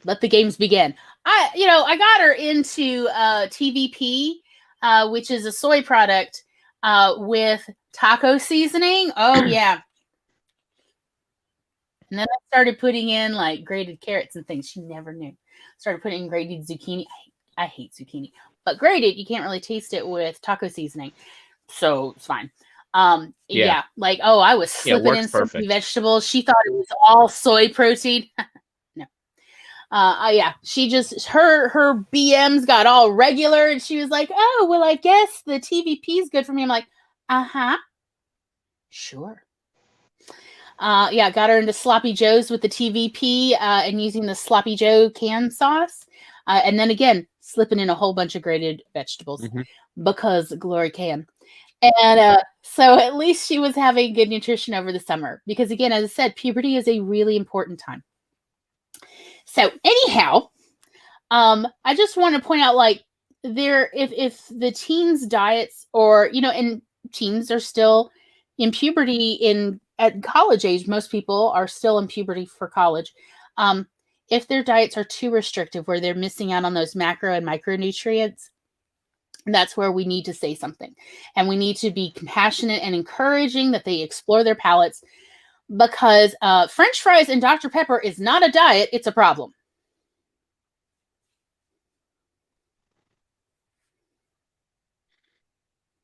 let the games begin. I got her into TVP, which is a soy product with taco seasoning. Oh, yeah. And then I started putting in like grated carrots and things. She never knew. Started putting in grated zucchini. I hate zucchini, but grated, you can't really taste it with taco seasoning. So it's fine. Yeah. Like, I was slipping in some vegetables. She thought it was all soy protein. No. Yeah. She just, her BMs got all regular, and she was like, oh, well, I guess the TVP is good for me. I'm like, sure. Got her into Sloppy Joes with the TVP and using the Sloppy Joe can sauce. And then again, slipping in a whole bunch of grated vegetables because glory can. And so at least she was having good nutrition over the summer. Because again, as I said, puberty is a really important time. So anyhow, I just want to point out, like, if the teens' diets, or, and teens are still in puberty at college age, most people are still in puberty for college. If their diets are too restrictive, where they're missing out on those macro and micronutrients, that's where we need to say something. And we need to be compassionate and encouraging that they explore their palates, because French fries and Dr. Pepper is not a diet, it's a problem.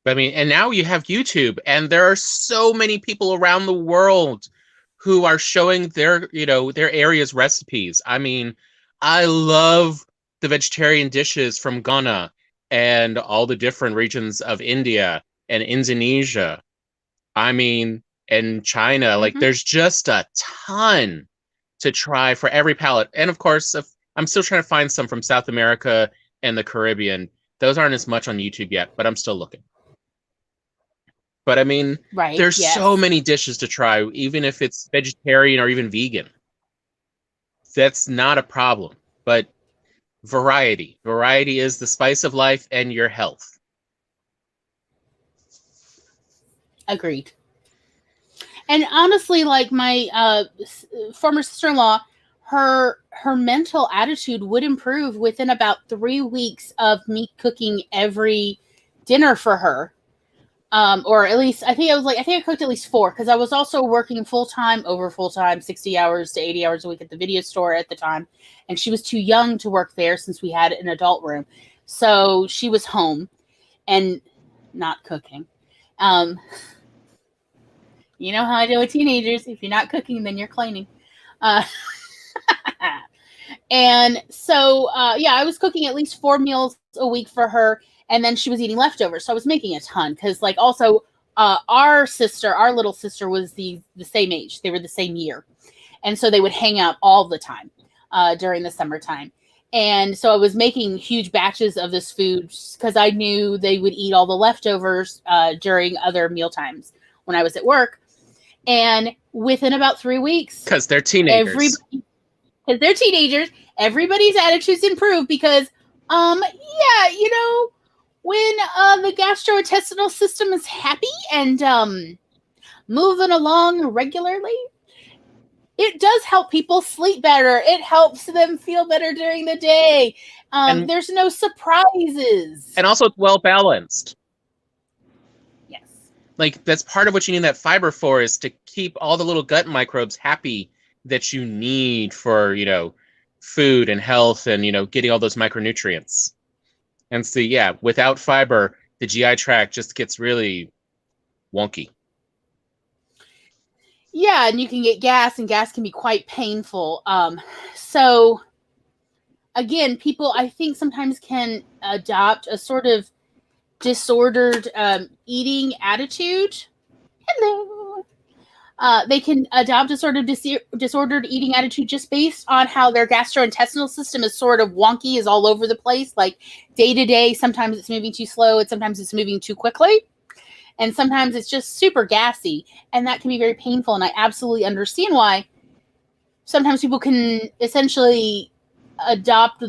I mean, and now you have YouTube, and there are so many people around the world who are showing their area's recipes. I mean, I love the vegetarian dishes from Ghana and all the different regions of India and Indonesia. I mean, and China. Like, there's just a ton to try for every palate. And of course, I'm still trying to find some from South America and the Caribbean. Those aren't as much on YouTube yet, but I'm still looking. But I mean, Right. there's Yes. so many dishes to try, even if it's vegetarian or even vegan. That's not a problem. But variety. Variety is the spice of life and your health. Agreed. And honestly, like my former sister-in-law, her mental attitude would improve within about 3 weeks of me cooking every dinner for her. Or at least I think I cooked at least 4 because I was also working full time, 60 hours to 80 hours a week at the video store at the time, and she was too young to work there since we had an adult room, so she was home and not cooking. You know how I do with teenagers. If you're not cooking, then you're cleaning. Uh, and so, yeah, I was cooking at least 4 meals a week for her. And then she was eating leftovers. So I was making a ton. Because, like, also, our little sister was the same age. They were the same year. And so they would hang out all the time during the summertime. And so I was making huge batches of this food because I knew they would eat all the leftovers during other meal times when I was at work. And within about 3 weeks, because they're teenagers. Everybody's attitudes improve because, yeah, you know, when the gastrointestinal system is happy and moving along regularly, it does help people sleep better. It helps them feel better during the day. There's no surprises. And also, it's well balanced. Yes. Like, that's part of what you need that fiber for, is to keep all the little gut microbes happy that you need for, you know, food and health and, you know, getting all those micronutrients. And so, yeah, without fiber, the GI tract just gets really wonky. Yeah, and you can get gas, and gas can be quite painful. So, again, people, I think, sometimes can adopt a sort of disordered eating attitude. Hello. They can adopt a sort of disordered eating attitude just based on how their gastrointestinal system is sort of wonky, is all over the place. Like day to day, sometimes it's moving too slow, and sometimes it's moving too quickly. And sometimes it's just super gassy, and that can be very painful. And I absolutely understand why sometimes people can essentially adopt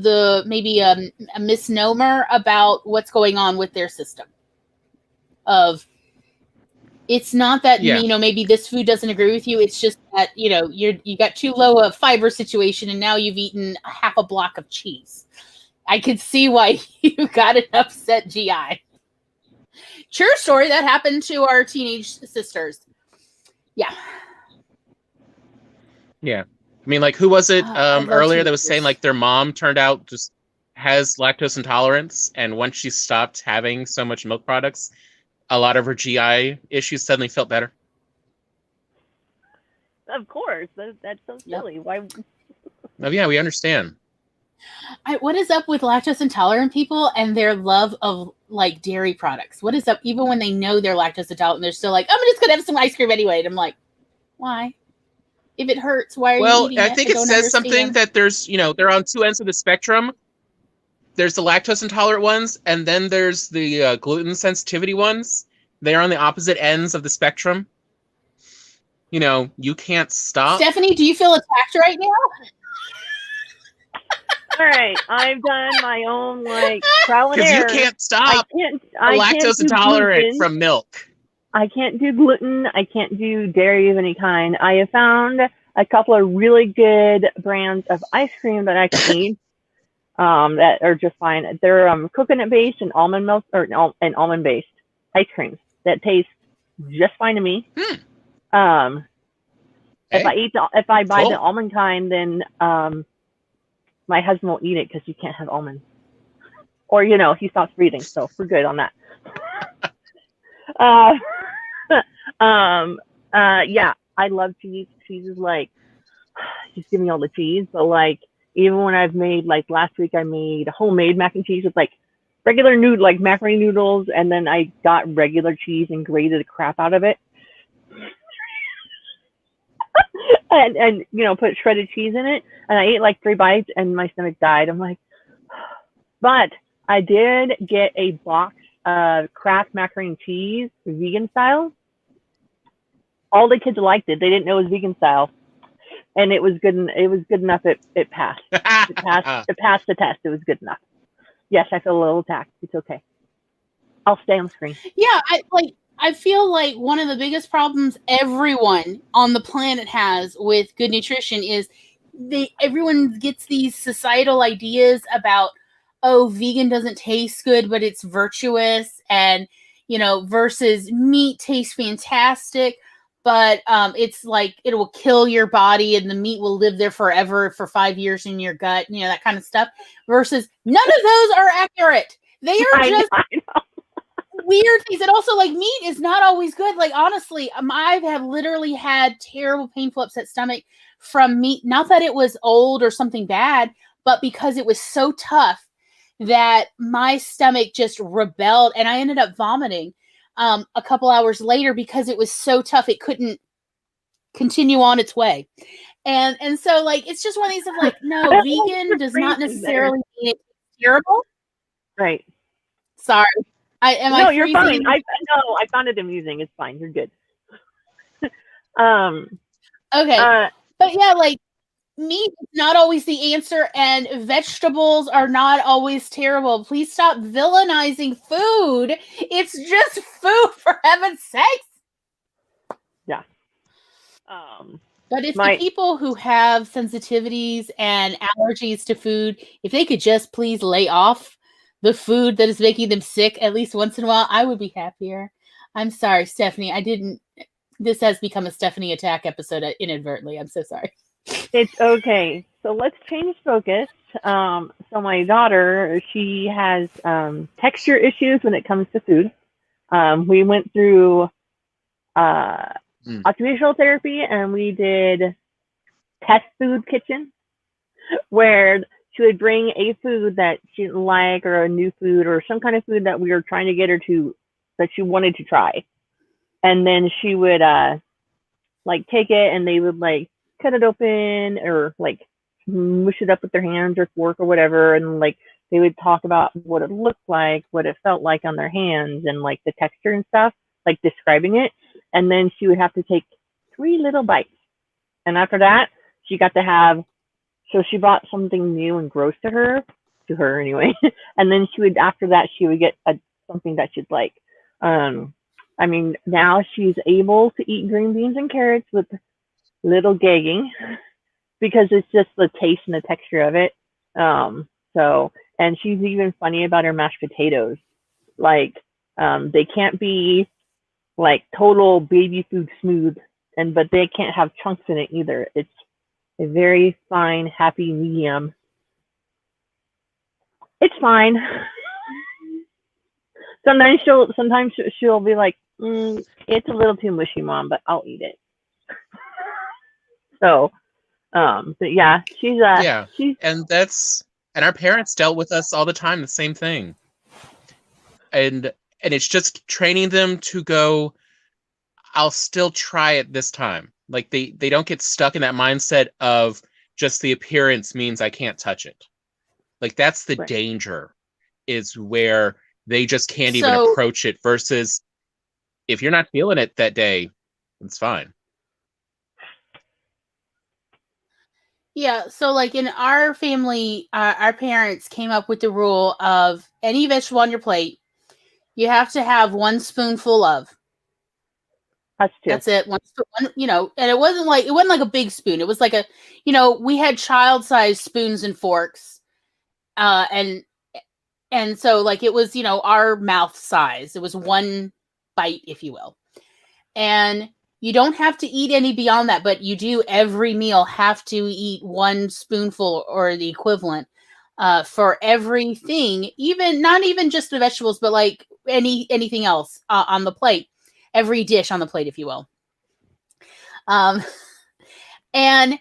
maybe a misnomer about what's going on with their system. It's not that, you know, maybe this food doesn't agree with you. It's just that, you know, you got too low a fiber situation, and now you've eaten half a block of cheese. I could see why you got an upset GI. True story. That happened to our teenage sisters. Yeah. Yeah. I mean, like, who was it earlier that was saying, like, their mom turned out just has lactose intolerance, and once she stopped having so much milk products, a lot of her GI issues suddenly felt better? Of course. That's so silly. Yep. Why? Oh, yeah, we understand. What is up with lactose intolerant people and their love of, like, dairy products? What is up? Even when they know they're lactose intolerant, they're still like, I'm just going to have some ice cream anyway. And I'm like, why? If it hurts, why are you eating it? Well, I think it says something that there's, you know, they're on two ends of the spectrum. There's the lactose intolerant ones, and then there's the gluten sensitivity ones. They're on the opposite ends of the spectrum. You know, you can't stop. Stephanie, do you feel attacked right now? All right, I've done my own, like, trial and error. Because you can't stop lactose intolerant from milk. I can't do gluten. I can't do dairy of any kind. I have found a couple of really good brands of ice cream that I can eat that are just fine. They're coconut-based and almond milk, and almond-based ice creams that taste just fine to me. If I buy the almond kind, then my husband will eat it because you can't have almonds. Or, you know, he stops breathing, so we're good on that. Yeah, I love cheese. Cheese is like, just give me all the cheese. But, like, even when I've made, like, last week I made homemade mac and cheese with, like, regular noodle, like macaroni noodles, and then I got regular cheese and grated the crap out of it. and you know, put shredded cheese in it, and I ate like 3 bites and my stomach died. I'm like, but I did get a box Kraft macaroni and cheese, vegan style. All the kids liked it. They didn't know it was vegan style, and it was good. It was good enough. It passed. It passed the test. It was good enough. Yes, I feel a little attacked. It's okay. I'll stay on the screen. Yeah, I feel like one of the biggest problems everyone on the planet has with good nutrition is everyone gets these societal ideas about, oh, vegan doesn't taste good, but it's virtuous, and versus meat tastes fantastic, but it's like it will kill your body and the meat will live there forever for 5 years in your gut, that kind of stuff. Versus none of those are accurate. They are just weird things. And also, like, meat is not always good. Like, honestly, I have literally had terrible, painful, upset stomach from meat. Not that it was old or something bad, but because it was so tough that my stomach just rebelled, and I ended up vomiting a couple hours later because it was so tough it couldn't continue on its way. And so, like, it's just one of these of like, no, vegan does not necessarily mean it's terrible. Right. Sorry. No, you're fine. I found it amusing. It's fine. You're good. Okay. But yeah, like, meat is not always the answer, and vegetables are not always terrible. Please stop villainizing food. It's just food, for heaven's sakes. Yeah. But if the people who have sensitivities and allergies to food, if they could just please lay off the food that is making them sick at least once in a while, I would be happier. I'm sorry, Stephanie. This has become a Stephanie attack episode inadvertently. I'm so sorry. It's okay. So let's change focus. So my daughter, she has texture issues when it comes to food. We went through occupational therapy, and we did test food kitchen, where she would bring a food that she didn't like, or a new food, or some kind of food that we were trying to get her to, that she wanted to try. And then she would like take it, and they would like cut it open, or like mush it up with their hands or fork or whatever, and like they would talk about what it looked like, what it felt like on their hands, and like the texture and stuff, like describing it. And then she would have to take 3 little bites, and after that she got to have, so she brought something new and gross to her anyway, and then she would, after that, she would get something that she'd like. I mean, now she's able to eat green beans and carrots with little gagging, because it's just the taste and the texture of it. So, and she's even funny about her mashed potatoes. Like, they can't be like total baby food smooth, but they can't have chunks in it either. It's a very fine, happy medium. It's fine. Sometimes she'll be like, it's a little too mushy, Mom, but I'll eat it. So, but yeah, she's and our parents dealt with us all the time, the same thing. And it's just training them to go, I'll still try it this time. Like, they don't get stuck in that mindset of just the appearance means I can't touch it. Like, that's the danger, is where they just can't even approach it, versus if you're not feeling it that day, it's fine. Yeah, so like in our family, our parents came up with the rule of any vegetable on your plate, you have to have 1 spoonful of. That's it. One, and it wasn't like a big spoon. It was like we had child-sized spoons and forks, and so like it was our mouth size. It was 1 bite, if you will, and you don't have to eat any beyond that, but you do every meal have to eat 1 spoonful or the equivalent for everything, not even just the vegetables, but like anything else on the plate, every dish on the plate, if you will. And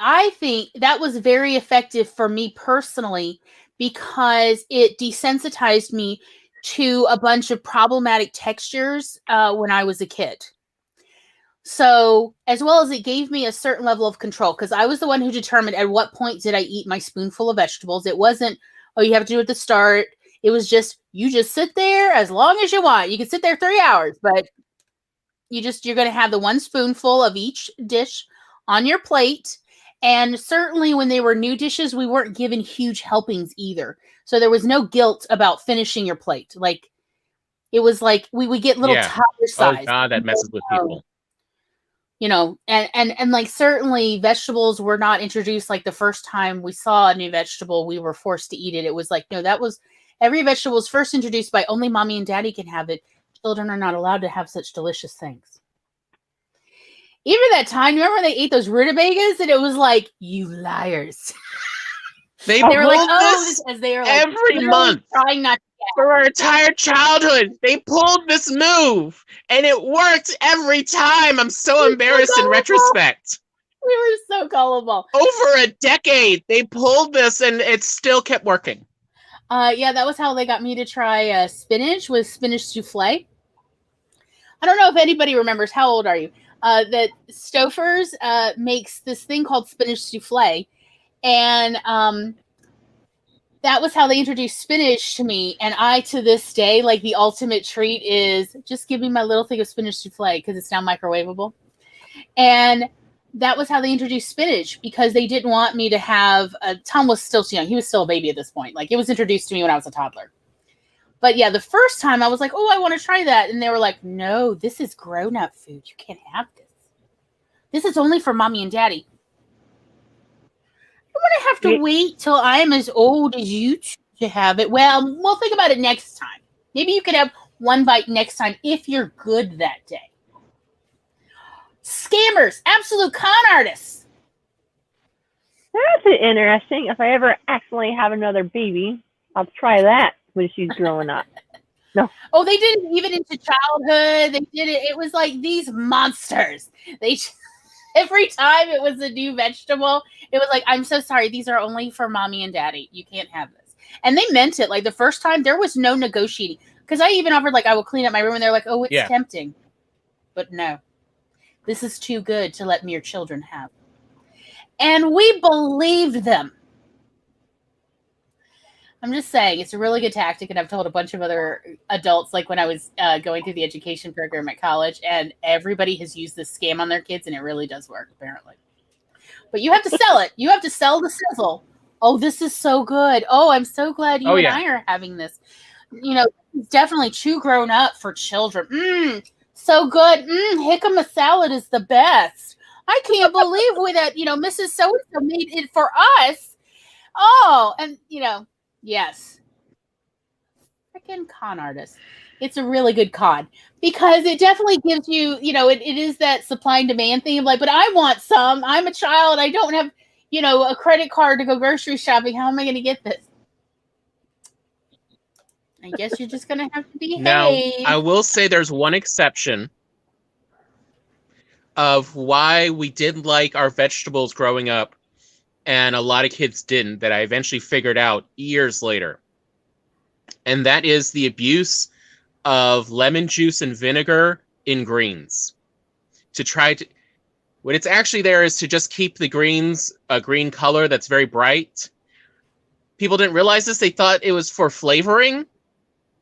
I think that was very effective for me personally, because it desensitized me to a bunch of problematic textures when I was a kid. So, as well as it gave me a certain level of control, because I was the one who determined at what point did I eat my spoonful of vegetables. It wasn't, oh, you have to do it at the start. It was just, you just sit there as long as you want. You can sit there 3 hours, but you're going to have the one spoonful of each dish on your plate. And certainly when they were new dishes, we weren't given huge helpings either. So there was no guilt about finishing your plate. Like, it was like we would get little toddler size. Oh God, that messes with people. You know, and like, certainly vegetables were not introduced. Like, the first time we saw a new vegetable, we were forced to eat it. It was like, no, that was, every vegetable was first introduced by only mommy and daddy can have it. Children are not allowed to have such delicious things. Even that time, remember when they ate those rutabagas and it was like, you liars. They were like, this as they were like, every month trying not to. For our entire childhood. They pulled this move and it worked every time. I'm so embarrassed in retrospect. We were so gullible. Over a decade, they pulled this and it still kept working. Yeah, that was how they got me to try spinach with spinach souffle. I don't know if anybody remembers. How old are you? That Stouffer's makes this thing called spinach souffle. And that was how they introduced spinach to me. And I, to this day, like, the ultimate treat is just give me my little thing of spinach souffle because it's now microwavable. And that was how they introduced spinach, because they didn't want me to have Tom was still too young. He was still a baby at this point. Like, it was introduced to me when I was a toddler. But yeah, the first time I was like, oh, I want to try that. And they were like, no, this is grown-up food. You can't have this. This is only for mommy and daddy. I'm going to have to wait till I'm as old as you to have it. Well, we'll think about it next time. Maybe you could have one bite next time if you're good that day. Scammers, absolute con artists. That's interesting. If I ever accidentally have another baby, I'll try that when she's growing up. No. Oh, they did it even into childhood. They did it. It was like these monsters. Every time it was a new vegetable, it was like, I'm so sorry. These are only for mommy and daddy. You can't have this. And they meant it. Like, the first time, there was no negotiating. Because I even offered, like, I will clean up my room. And they're like, oh, it's tempting. But no. This is too good to let mere children have. And we believed them. I'm just saying, it's a really good tactic, and I've told a bunch of other adults, like when I was going through the education program at college, and everybody has used this scam on their kids, and it really does work, apparently. But you have to sell it. You have to sell the sizzle. Oh, this is so good. Oh, I'm so glad you and I are having this. You know, it's definitely too grown up for children. So good. Jicama salad is the best. I can't believe that, Mrs. So-and-so made it for us. Oh, and, yes. Freaking con artist. It's a really good con because it definitely gives you, it is that supply and demand thing of like, but I want some. I'm a child. I don't have, a credit card to go grocery shopping. How am I going to get this? I guess you're just going to have to behave. Now, I will say there's one exception of why we didn't like our vegetables growing up. And a lot of kids didn't, that I eventually figured out years later. And that is the abuse of lemon juice and vinegar in greens. What it's actually there is to just keep the greens a green color that's very bright. People didn't realize this. They thought it was for flavoring.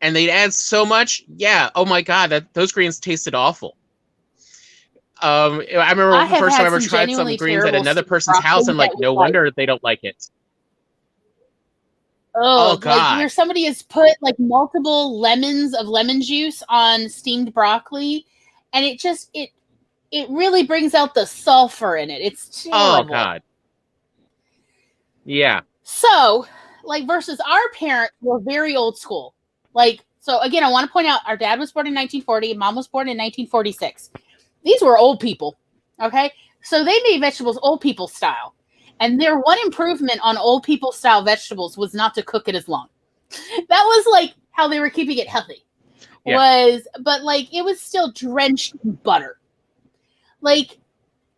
And they'd add so much. Yeah, oh my God, those greens tasted awful. I remember the first time I ever tried some greens at another person's house, and like, no wonder they don't like it. Oh God! Like where somebody has put like multiple lemons of lemon juice on steamed broccoli, and it really brings out the sulfur in it. It's terrible. Oh God! Yeah. So, like, versus our parents were very old school. Like, so again, I want to point out our dad was born in 1940, mom was born in 1946. These were old people, okay? So they made vegetables old people style. And their one improvement on old people style vegetables was not to cook it as long. That was like how they were keeping it healthy. But like it was still drenched in butter. Like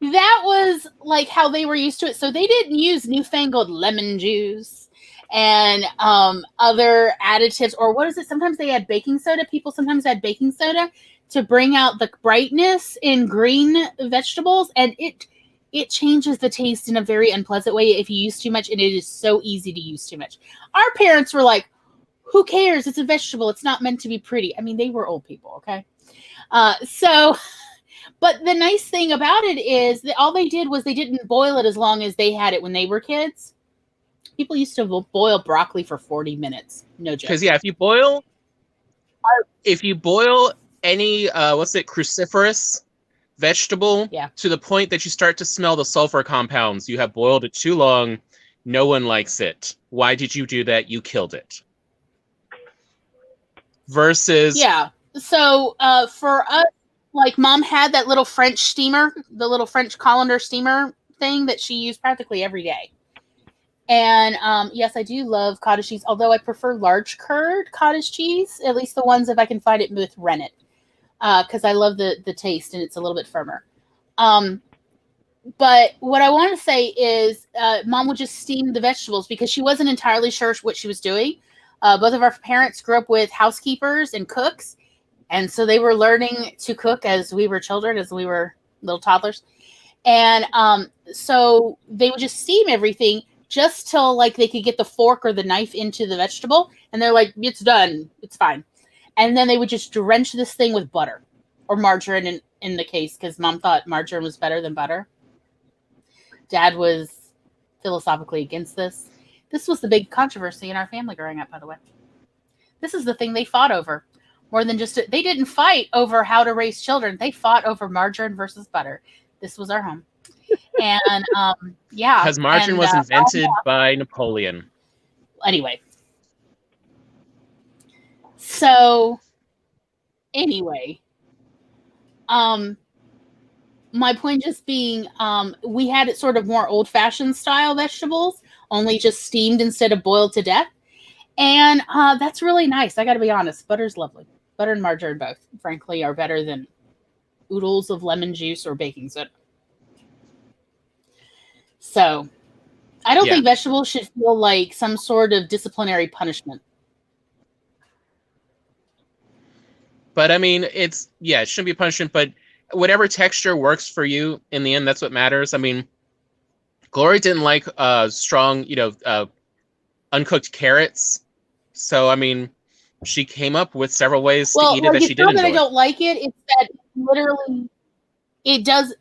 that was like how they were used to it. So they didn't use newfangled lemon juice and other additives, or what is it? Sometimes they add baking soda. People sometimes add baking soda to bring out the brightness in green vegetables, and it changes the taste in a very unpleasant way if you use too much, and it is so easy to use too much. Our parents were like, who cares? It's a vegetable. It's not meant to be pretty. I mean, they were old people, okay? But the nice thing about it is that all they did was they didn't boil it as long as they had it when they were kids. People used to boil broccoli for 40 minutes. No joke. Because if you boil any cruciferous vegetable to the point that you start to smell the sulfur compounds, you have boiled it too long. No one likes it. Why did you do that? You killed it. Versus So for us, like Mom had that little French steamer, the little French colander steamer thing that she used practically every day. And yes, I do love cottage cheese, although I prefer large curd cottage cheese, at least the ones if I can find it with rennet, because I love the taste and it's a little bit firmer. But what I want to say is Mom would just steam the vegetables because she wasn't entirely sure what she was doing. Both of our parents grew up with housekeepers and cooks, and so they were learning to cook as we were children, as we were little toddlers. And so they would just steam everything just till like they could get the fork or the knife into the vegetable, and they're like, it's done, it's fine. And then they would just drench this thing with butter or margarine in the case, because Mom thought margarine was better than butter. Dad was philosophically against this. This was the big controversy in our family growing up, by the way. This is the thing they fought over. More than just, they didn't fight over how to raise children. They fought over margarine versus butter. This was our home. And yeah. Because margarine was invented by Napoleon. Anyway. So, anyway. My point just being, we had it sort of more old-fashioned style vegetables, only just steamed instead of boiled to death. And that's really nice. I got to be honest. Butter's lovely. Butter and margarine both, frankly, are better than oodles of lemon juice or baking soda. So, I don't think vegetables should feel like some sort of disciplinary punishment. But I mean, it shouldn't be punishment, but whatever texture works for you in the end, that's what matters. I mean, Glory didn't like strong, uncooked carrots. So, I mean, she came up with several ways to eat it that she did enjoy. I don't like it. It's that literally it does.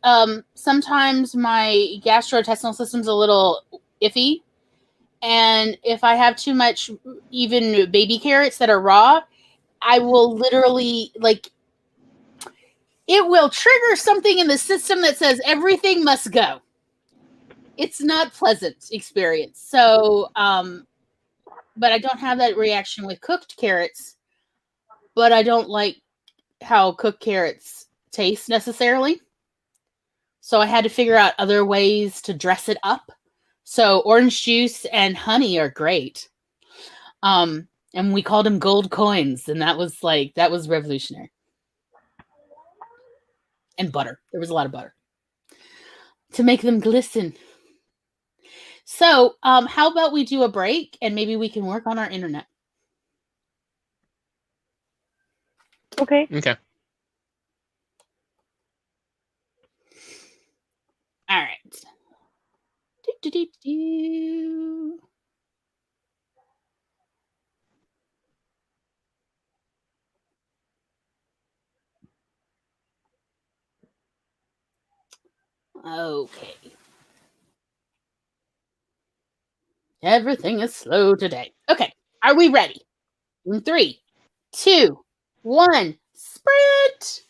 Sometimes my gastrointestinal system's a little iffy, and if I have too much, even baby carrots that are raw, I will literally it will trigger something in the system that says everything must go. It's not pleasant experience. So, but I don't have that reaction with cooked carrots. But I don't like how cooked carrots taste necessarily. So I had to figure out other ways to dress it up. So orange juice and honey are great. And we called them gold coins, and that was revolutionary. And butter. There was a lot of butter to make them glisten. So, how about we do a break and maybe we can work on our internet? Okay. Okay. All right. Do. Okay. Everything is slow today. Okay. Are we ready? In 3, 2, 1, sprint!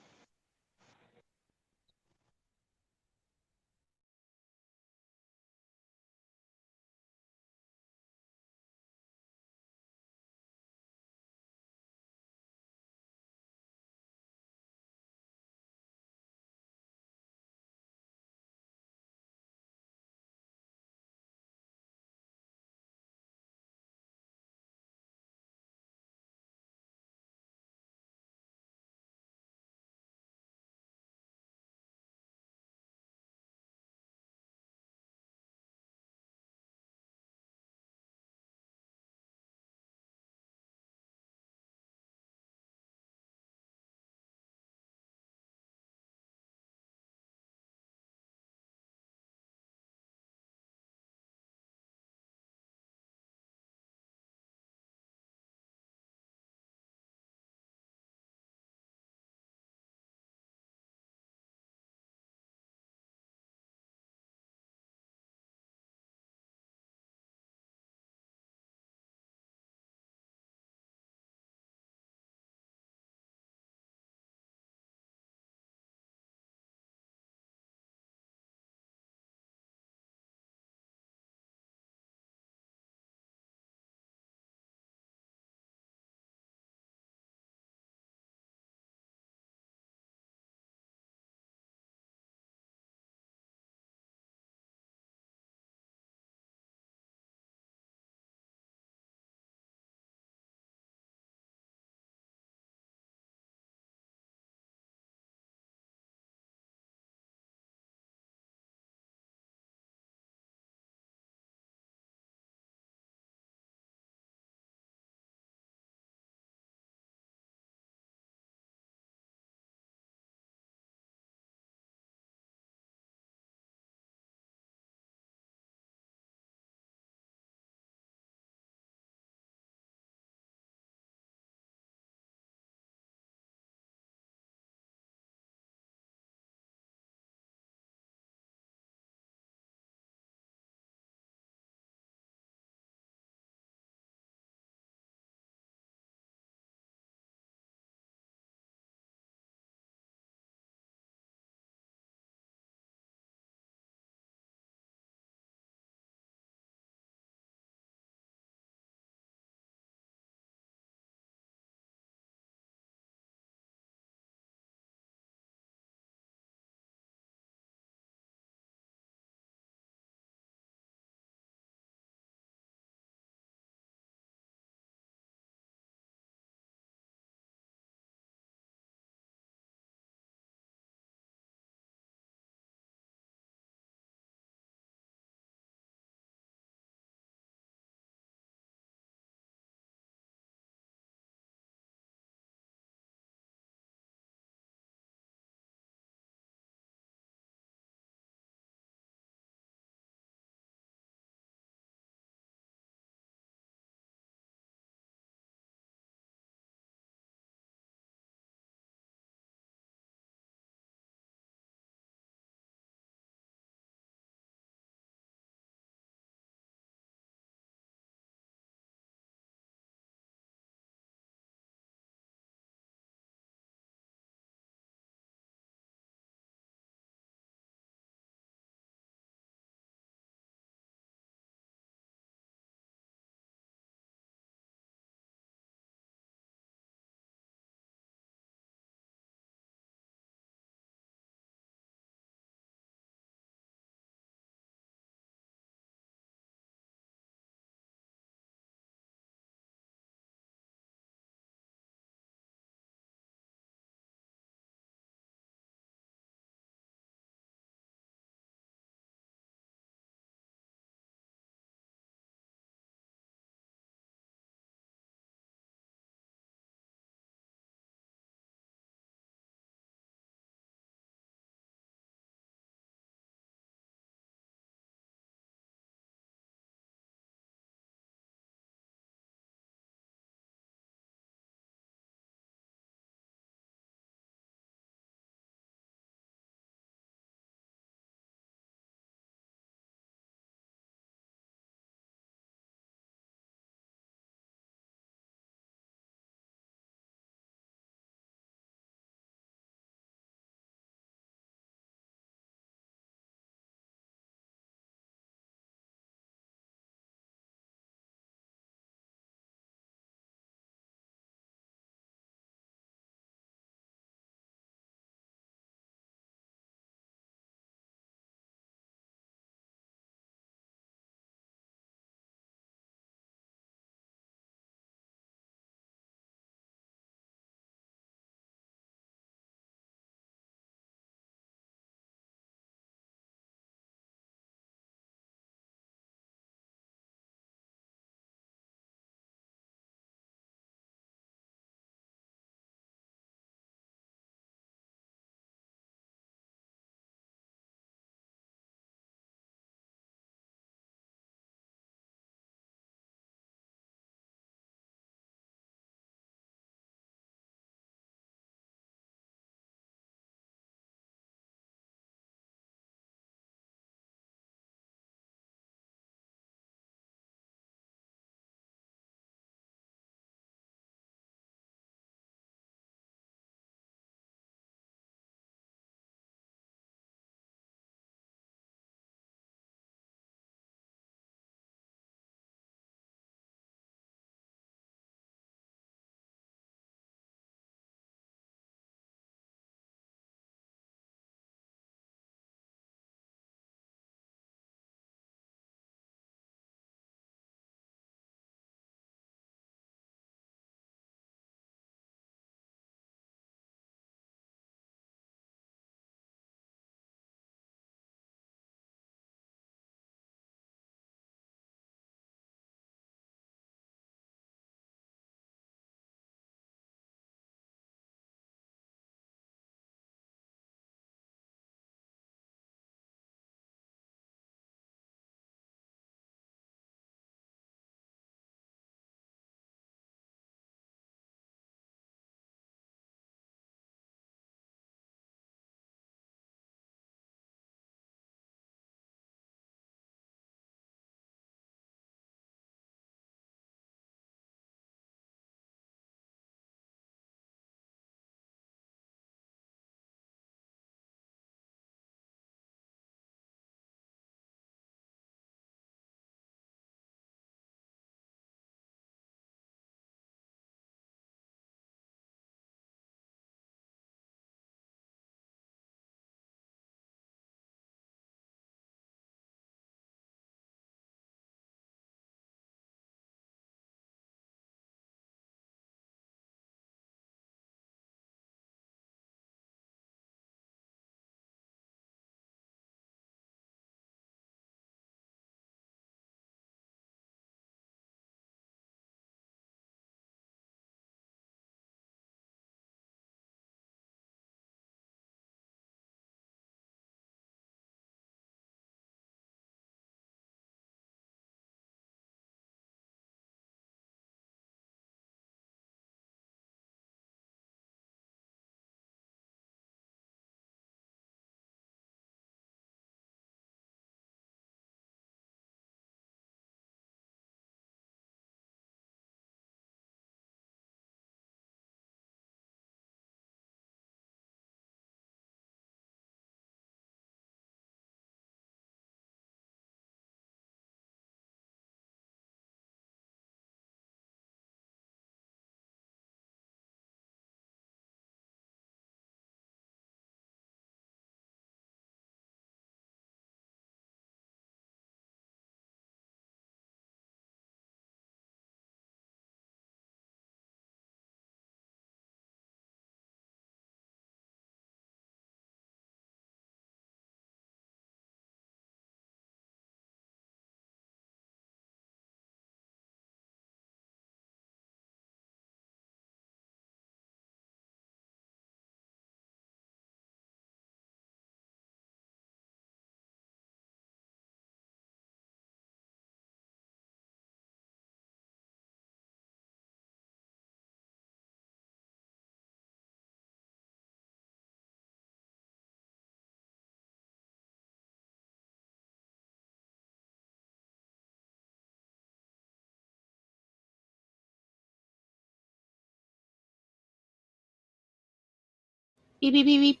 Beep beep beep beep.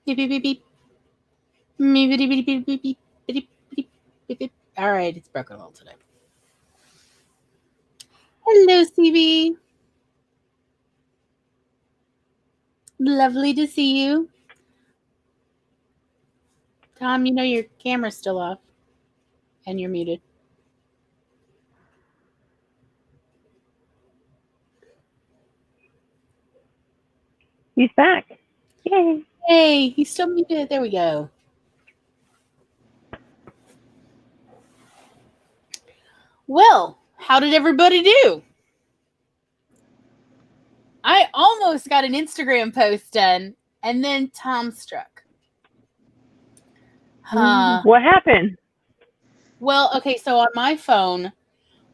Beep beep beep beep. Beep beep beep beep beep beep beep beep beep beep. All right, it's broken a little today. Hello, CB. Lovely to see you. Tom, you know your camera's still off and you're muted. He's back. Yay. Hey, he's still muted. There we go. Well, how did everybody do? I almost got an Instagram post done, and then Tom struck. What happened? Well, okay, so on my phone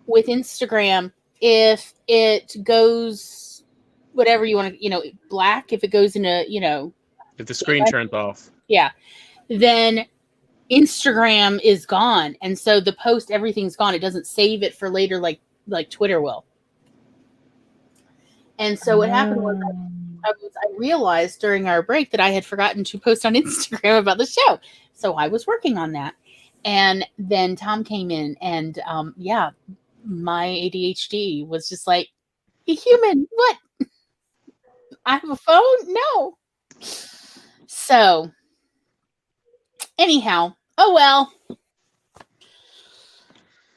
with Instagram, if it goes whatever you want to, black, if it goes into, If the screen turns off. Yeah, then Instagram is gone, and so the post, everything's gone. It doesn't save it for later, like Twitter will. And so what happened was I realized during our break that I had forgotten to post on Instagram about the show. So I was working on that. And then Tom came in and, my ADHD was just like, a human, what? I have a phone? No. So anyhow, oh well.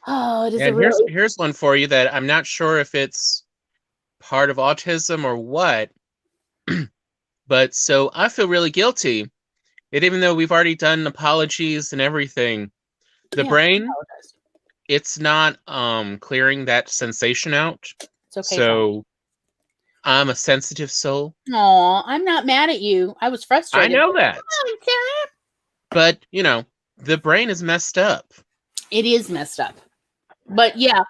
Oh, it is here's one for you that I'm not sure if it's part of autism or what. But so I feel really guilty. And even though we've already done apologies and everything, the brain, it's not clearing that sensation out. It's okay. So I'm a sensitive soul. Aw, I'm not mad at you. I was frustrated. I know that. But, the brain is messed up. It is messed up. But yeah,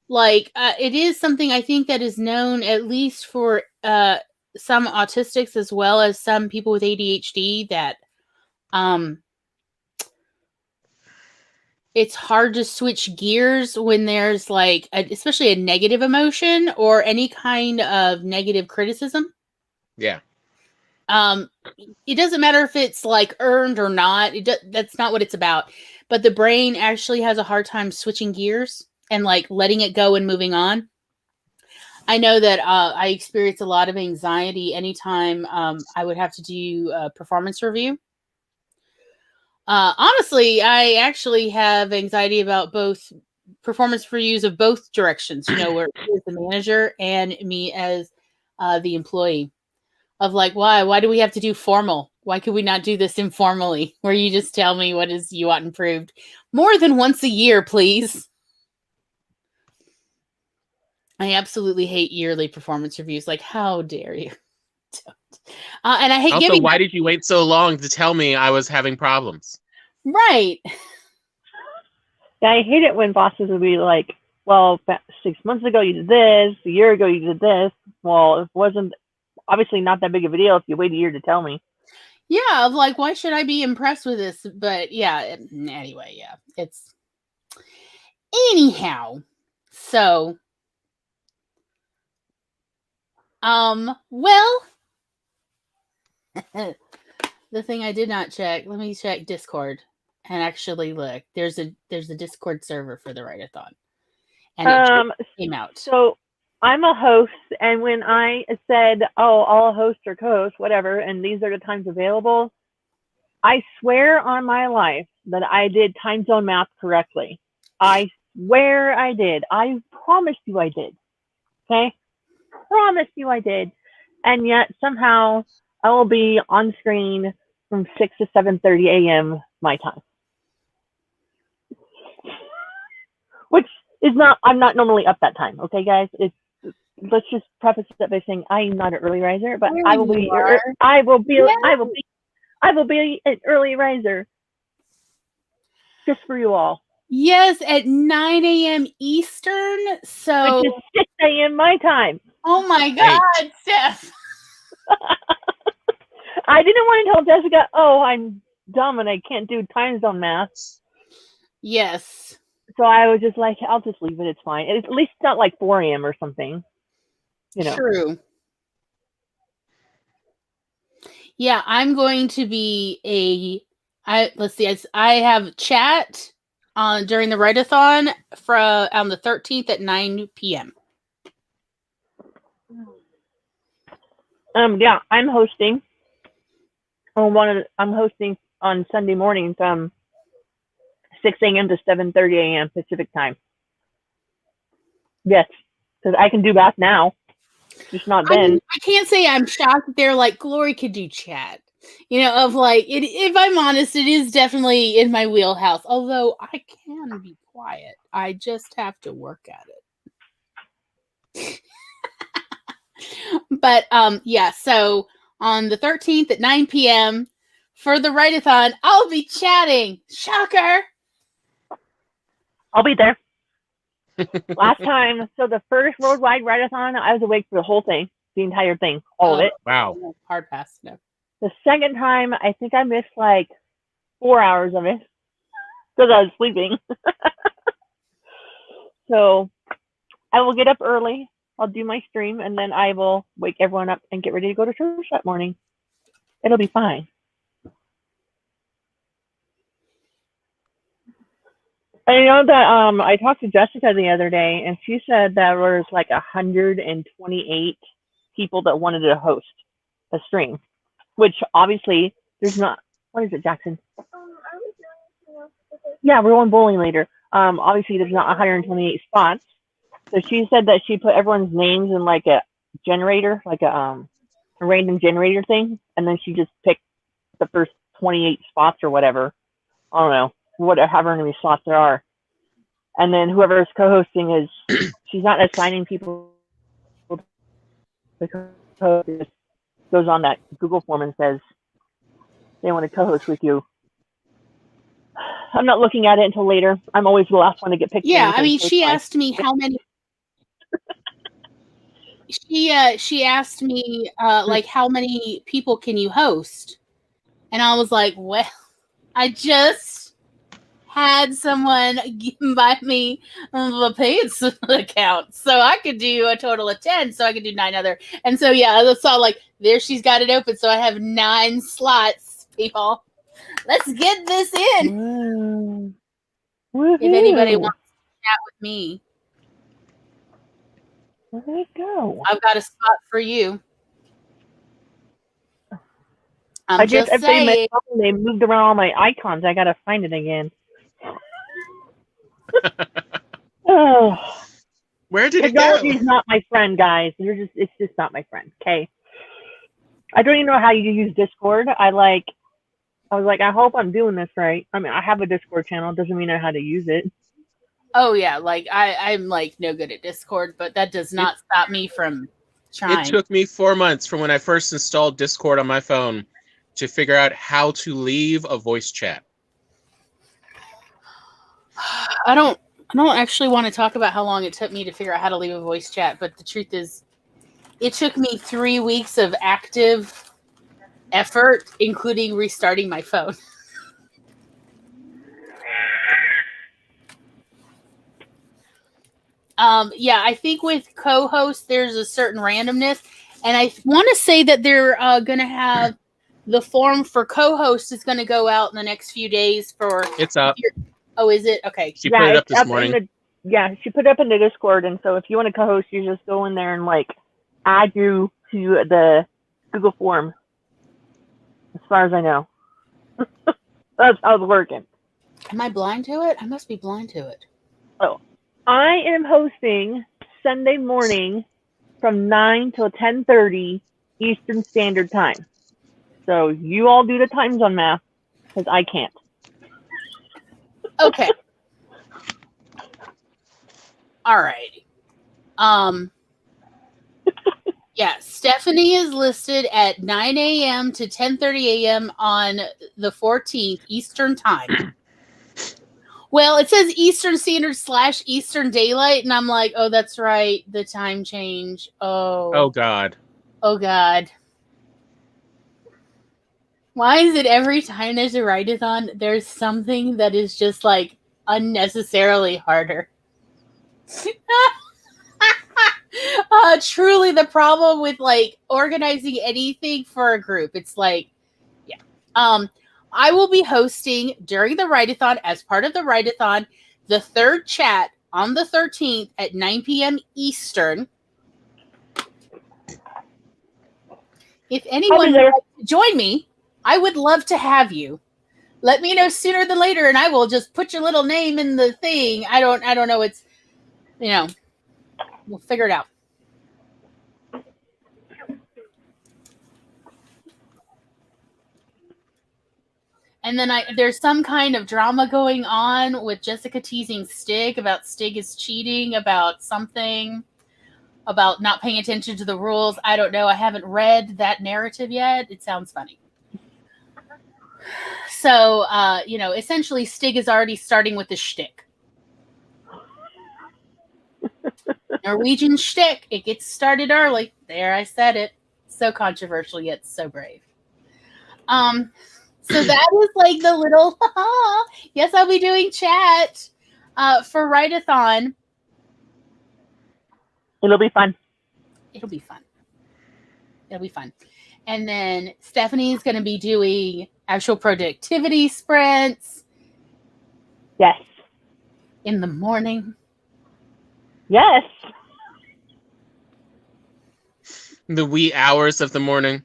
it is something I think that is known at least for some autistics as well as some people with ADHD that it's hard to switch gears when there's especially a negative emotion or any kind of negative criticism. Yeah. It doesn't matter if it's earned or not. That's not what it's about. But the brain actually has a hard time switching gears and letting it go and moving on. I know that I experience a lot of anxiety anytime I would have to do a performance review. Honestly, I actually have anxiety about both performance reviews of both directions, where he is the manager and me as the employee. Of why do we have to do formal? Why could we not do this informally, where you just tell me what is you want improved more than once a year, please? I absolutely hate yearly performance reviews. How dare you? And I hate also, giving. Why did you wait so long to tell me I was having problems? Right. Yeah, I hate it when bosses will be like, well, 6 months ago you did this, a year ago you did this. Well, it wasn't obviously not that big of a deal if you wait a year to tell me. Yeah, of why should I be impressed with this? But yeah, anyway, yeah, it's anyhow. So, well, the thing I did not check. Let me check Discord and actually look. There's a Discord server for the write-a-thon, and it came out. So I'm a host, and when I said, "Oh, I'll host or co-host, whatever," and these are the times available, I swear on my life that I did time zone math correctly. I swear I did. I promise you I did. Okay? Promise you I did. And yet somehow I will be on screen from 6 to 7:30 a.m. my time. Which is not, I'm not normally up that time. Okay, guys? Let's just preface that by saying I am not an early riser, but I will be an early riser just for you all. Yes, at 9 a.m. Eastern. So which is 6 a.m. my time. Oh my God, Steph. I didn't want to tell Jessica, oh, I'm dumb and I can't do time zone math. Yes. So I was just like, I'll just leave it. It's fine. At least it's not 4 a.m. or something. True. Yeah, I'm going to be let's see, I have chat on during the write-a-thon on the 13th at 9 p.m. Yeah, I'm hosting I'm hosting on Sunday morning from 6 a.m. to 7:30 a.m. Pacific time. Yes, because I can do that now, just not then. I mean, I can't say I'm shocked that they're like, Glory could do chat. You know, of like, if I'm honest, it is definitely in my wheelhouse. Although I can be quiet. I just have to work at it. But yeah, so on the 13th at 9 p.m. for the write-a-thon, I'll be chatting. Shocker! I'll be there. Last time, so the first worldwide write-a-thon, I was awake for the whole thing, the entire thing, all of it. Wow. Hard pass. No. The second time, I think I missed like 4 hours of it because I was sleeping. So I will get up early. I'll do my stream, and then I will wake everyone up and get ready to go to church that morning. It'll be fine. I know that I talked to Jessica the other day, and she said there was like 128 people that wanted to host a stream, which obviously there's not. What is it, Jackson? Yeah, we're going bowling later. Obviously there's not 128 spots. So she said that she put everyone's names in like a generator, like a random generator thing, and then she just picked the first 28 spots or whatever. I don't know, however many slots there are. And then whoever's co-hosting is, she's not assigning people to co-host. It goes on that Google form and says they want to co-host with you. I'm not looking at it until later. I'm always the last one to get picked. Yeah, I mean, she asked me how many. She asked me like how many people can you host, and I was like, well, I just had someone buy me a paid account, so I could do a total of 10, so I could do 9 other. And so yeah, I saw like there she's got it open, so I have 9 slots, people. Let's get this in. Woohoo. If anybody wants to chat with me, where did it go? I've got a spot for you. I just saying. They moved around all my icons. I gotta find it again. Oh, Where did it go? Technology is not my friend, guys. It's just not my friend. Okay. I don't even know how you use Discord. I was like, I hope I'm doing this right. I mean, I have a Discord channel. It doesn't mean I know how to use it. Oh yeah, like I'm like no good at Discord, but that does not stop me from trying. It took me 4 months from when I first installed Discord on my phone to figure out how to leave a voice chat. I don't actually want to talk about how long it took me to figure out how to leave a voice chat, but the truth is, it took me 3 weeks of active effort, including restarting my phone. Yeah, I think with co-hosts, there's a certain randomness, and I want to say that they're going to have the form for co-host is going to go out in the next few days. It's up. Oh, is it? Okay. She put it up this morning. She put it up in the Discord, and so if you want to co-host, you just go in there and like add you to the Google form. As far as I know, that's how it's working. Am I blind to it? I must be blind to it. Oh, I am hosting Sunday morning from 9 till 10:30 Eastern Standard Time. So you all do the time zone math, because I can't. Okay. All righty. Yeah, Stephanie is listed at 9 a.m. to 10:30 a.m. on the 14th Eastern Time. Well, it says Eastern Standard / Eastern Daylight, and I'm like, oh, that's right, the time change. Oh, God. Oh, God. Why is it every time there's a write-a-thon, there's something that is just, like, unnecessarily harder? Truly the problem with like organizing anything for a group. It's like, yeah. I will be hosting during the write-a-thon, as part of the write-a-thon, the third chat on the 13th at 9 p.m. Eastern. If anyone would like to join me, I would love to have you. Let me know sooner than later, and I will just put your little name in the thing. I don't know. It's, we'll figure it out. And then there's some kind of drama going on with Jessica teasing Stig about Stig is cheating, about something, about not paying attention to the rules. I don't know. I haven't read that narrative yet. It sounds funny. So, essentially Stig is already starting with the shtick. Norwegian shtick. It gets started early. There, I said it. So controversial, yet so brave. So that was like the little, yes, I'll be doing chat for Write-a-thon. It'll be fun. It'll be fun. And then Stephanie's going to be doing actual productivity sprints. Yes. In the morning. Yes. The wee hours of the morning.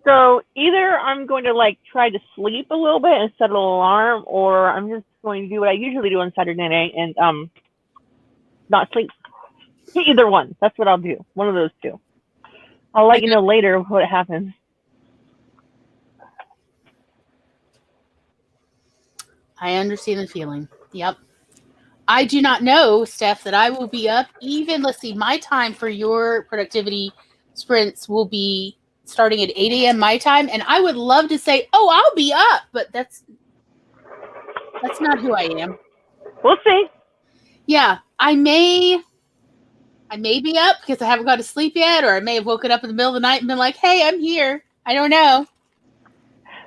So either I'm going to like try to sleep a little bit and set an alarm, or I'm just going to do what I usually do on Saturday night and not sleep. Either one. That's what I'll do. One of those two. I'll let you know later what happens. I understand the feeling. Yep. I do not know, Steph, that I will be up even, let's see, my time for your productivity sprints will be starting at 8 a.m. my time, and I would love to say, oh, I'll be up, but that's not who I am. We'll see. Yeah, I may be up because I haven't gone to sleep yet, or I may have woken up in the middle of the night and been like, hey, I'm here. I don't know.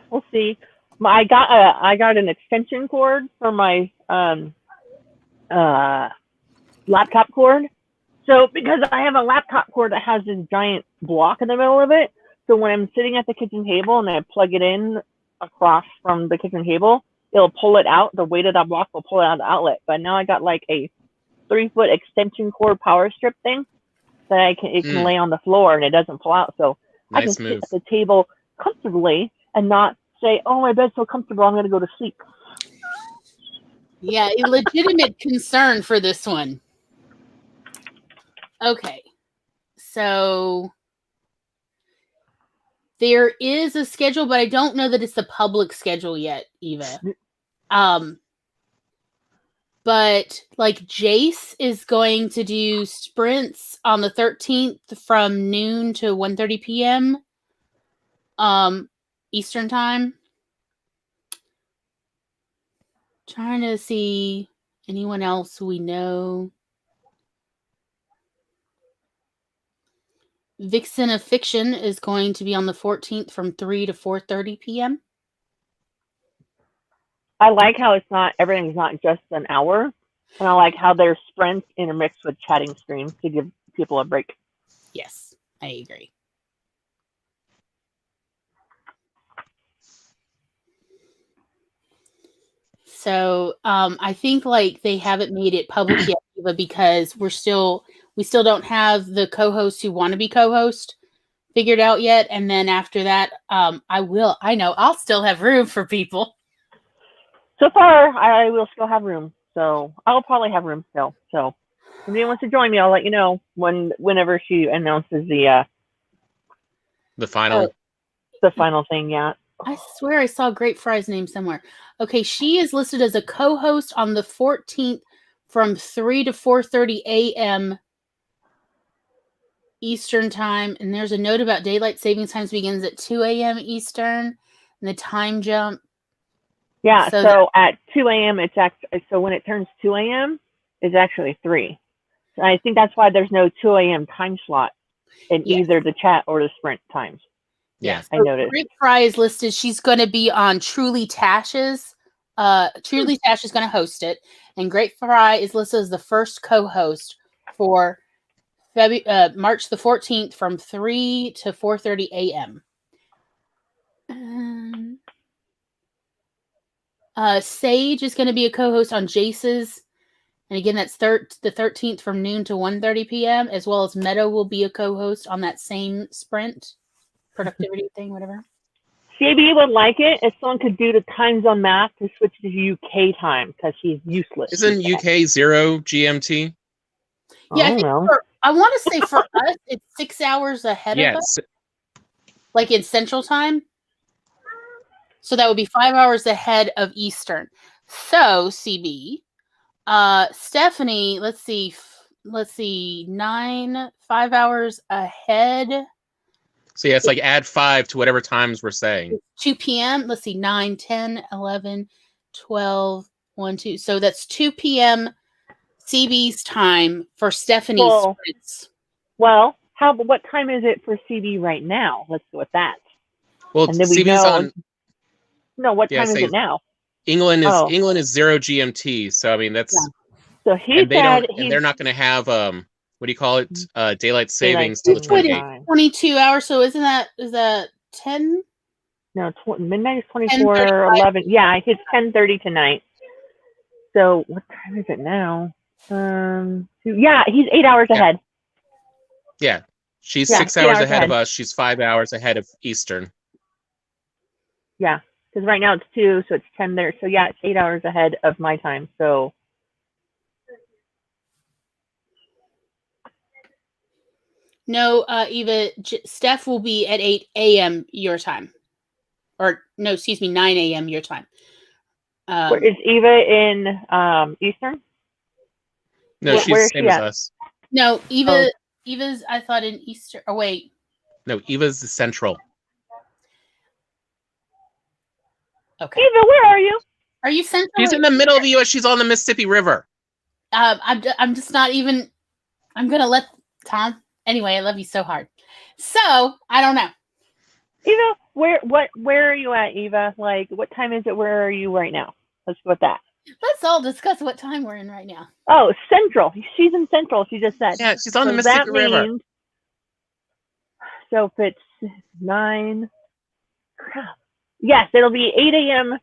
We'll see. I got an extension cord for my laptop cord. So because I have a laptop cord that has this giant block in the middle of it, so when I'm sitting at the kitchen table and I plug it in across from the kitchen table, it'll pull it out. The weight of that block will pull it out of the outlet. But now I got like a 3-foot extension cord power strip thing that it can lay on the floor and it doesn't pull out. So I can sit at the table comfortably and not say, oh, my bed's so comfortable, I'm going to go to sleep. Yeah, a legitimate concern for this one. Okay. So there is a schedule, but I don't know that it's the public schedule yet, Eva. But like Jace is going to do sprints on the 13th from noon to 1:30 p.m. Eastern time. Trying to see anyone else we know. Vixen of Fiction is going to be on the 14th from 3 to 4:30 p.m. I like how everything's not just an hour. And I like how there's sprints intermixed with chatting streams to give people a break. Yes, I agree. So I think like they haven't made it public yet, Eva, because we still don't have the co-hosts who want to be co-host figured out yet. And then after that, I'll still have room for people. So far, I will still have room. So I'll probably have room still. So if anyone wants to join me, I'll let you know whenever she announces the final thing. Yeah. I swear I saw Great Fry's name somewhere. Okay, she is listed as a co-host on the 14th from 3 to 4:30 a.m. Eastern time. And there's a note about daylight savings times begins at 2 a.m. Eastern and the time jump. Yeah, so at 2 a.m. it's actually, so when it turns 2 a.m. it's actually 3. So I think that's why there's no 2 a.m. time slot in either the chat or the sprint times. Yeah, I noticed. Great Fry is listed. She's going to be on Truly Tash's. Truly Tash is going to host it, and Great Fry is listed as the first co-host for March the 14th from 3 to 4:30 a.m. Sage is going to be a co-host on Jace's. And again, that's the 13th from noon to 1:30 p.m., as well as Meadow will be a co-host on that same sprint productivity thing, whatever. CB would like it if someone could do the time zone math to switch to UK time because he's useless. Isn't UK 0 GMT? Yeah, I think I want to say for us, it's 6 hours ahead of us. Like in Central Time. So that would be 5 hours ahead of Eastern. So, CB, Stephanie, let's see, 5 hours ahead. So yeah, it's like add 5 to whatever times we're saying. 2 p.m. Let's see, 9, 10, 11, 12, 1, 2. So that's 2 p.m. CB's time for Stephanie's sprints. Well, what time is it for CB right now? Let's go with that. Well, and then CB's on. No, what time is it now? England is 0 GMT. So I mean that's. Yeah. So they're not going to have what do you call it? Daylight savings till the 28th. 22 hours. So is that 10? No, midnight is 24, 11. Yeah, it's 10:30 tonight. So what time is it now? Yeah, he's 8 hours ahead. Yeah, she's 6 hours ahead of us. She's 5 hours ahead of Eastern. Yeah, because right now it's 2, so it's 10 there. So yeah, it's 8 hours ahead of my time. So. No, Eva, Steph will be at 8 a.m. your time. Or, no, excuse me, 9 a.m. your time. Is Eva in Eastern? No, she's same as us. No, Eva's, I thought, in Eastern. Oh, wait. No, Eva's the Central. Okay. Eva, where are you? Are you Central? She's in the middle of the U.S. She's on the Mississippi River. I'm just not even... I'm going to let Tom... Anyway, I love you so hard. So, I don't know. Eva, where are you at, Eva? Like, what time is it? Where are you right now? Let's go with that. Let's all discuss what time we're in right now. Oh, Central. She's in Central, she just said. Yeah, she's on the Mississippi River. So if it's 9... Crap. Yes, it'll be 8 a.m.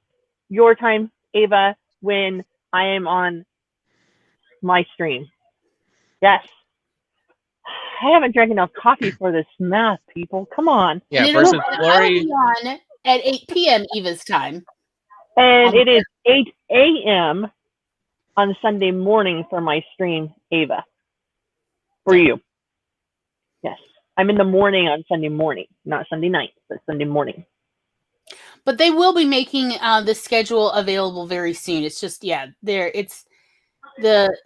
your time, Ava, when I am on my stream. Yes. I haven't drank enough coffee for this math, people. Come on. Yeah, versus Lori. On at 8 p.m. Eva's time. And it is 8 a.m. on Sunday morning for my stream, Ava. For you. Yes. I'm in the morning on Sunday morning. Not Sunday night, but Sunday morning. But they will be making the schedule available very soon. It's just, it's... The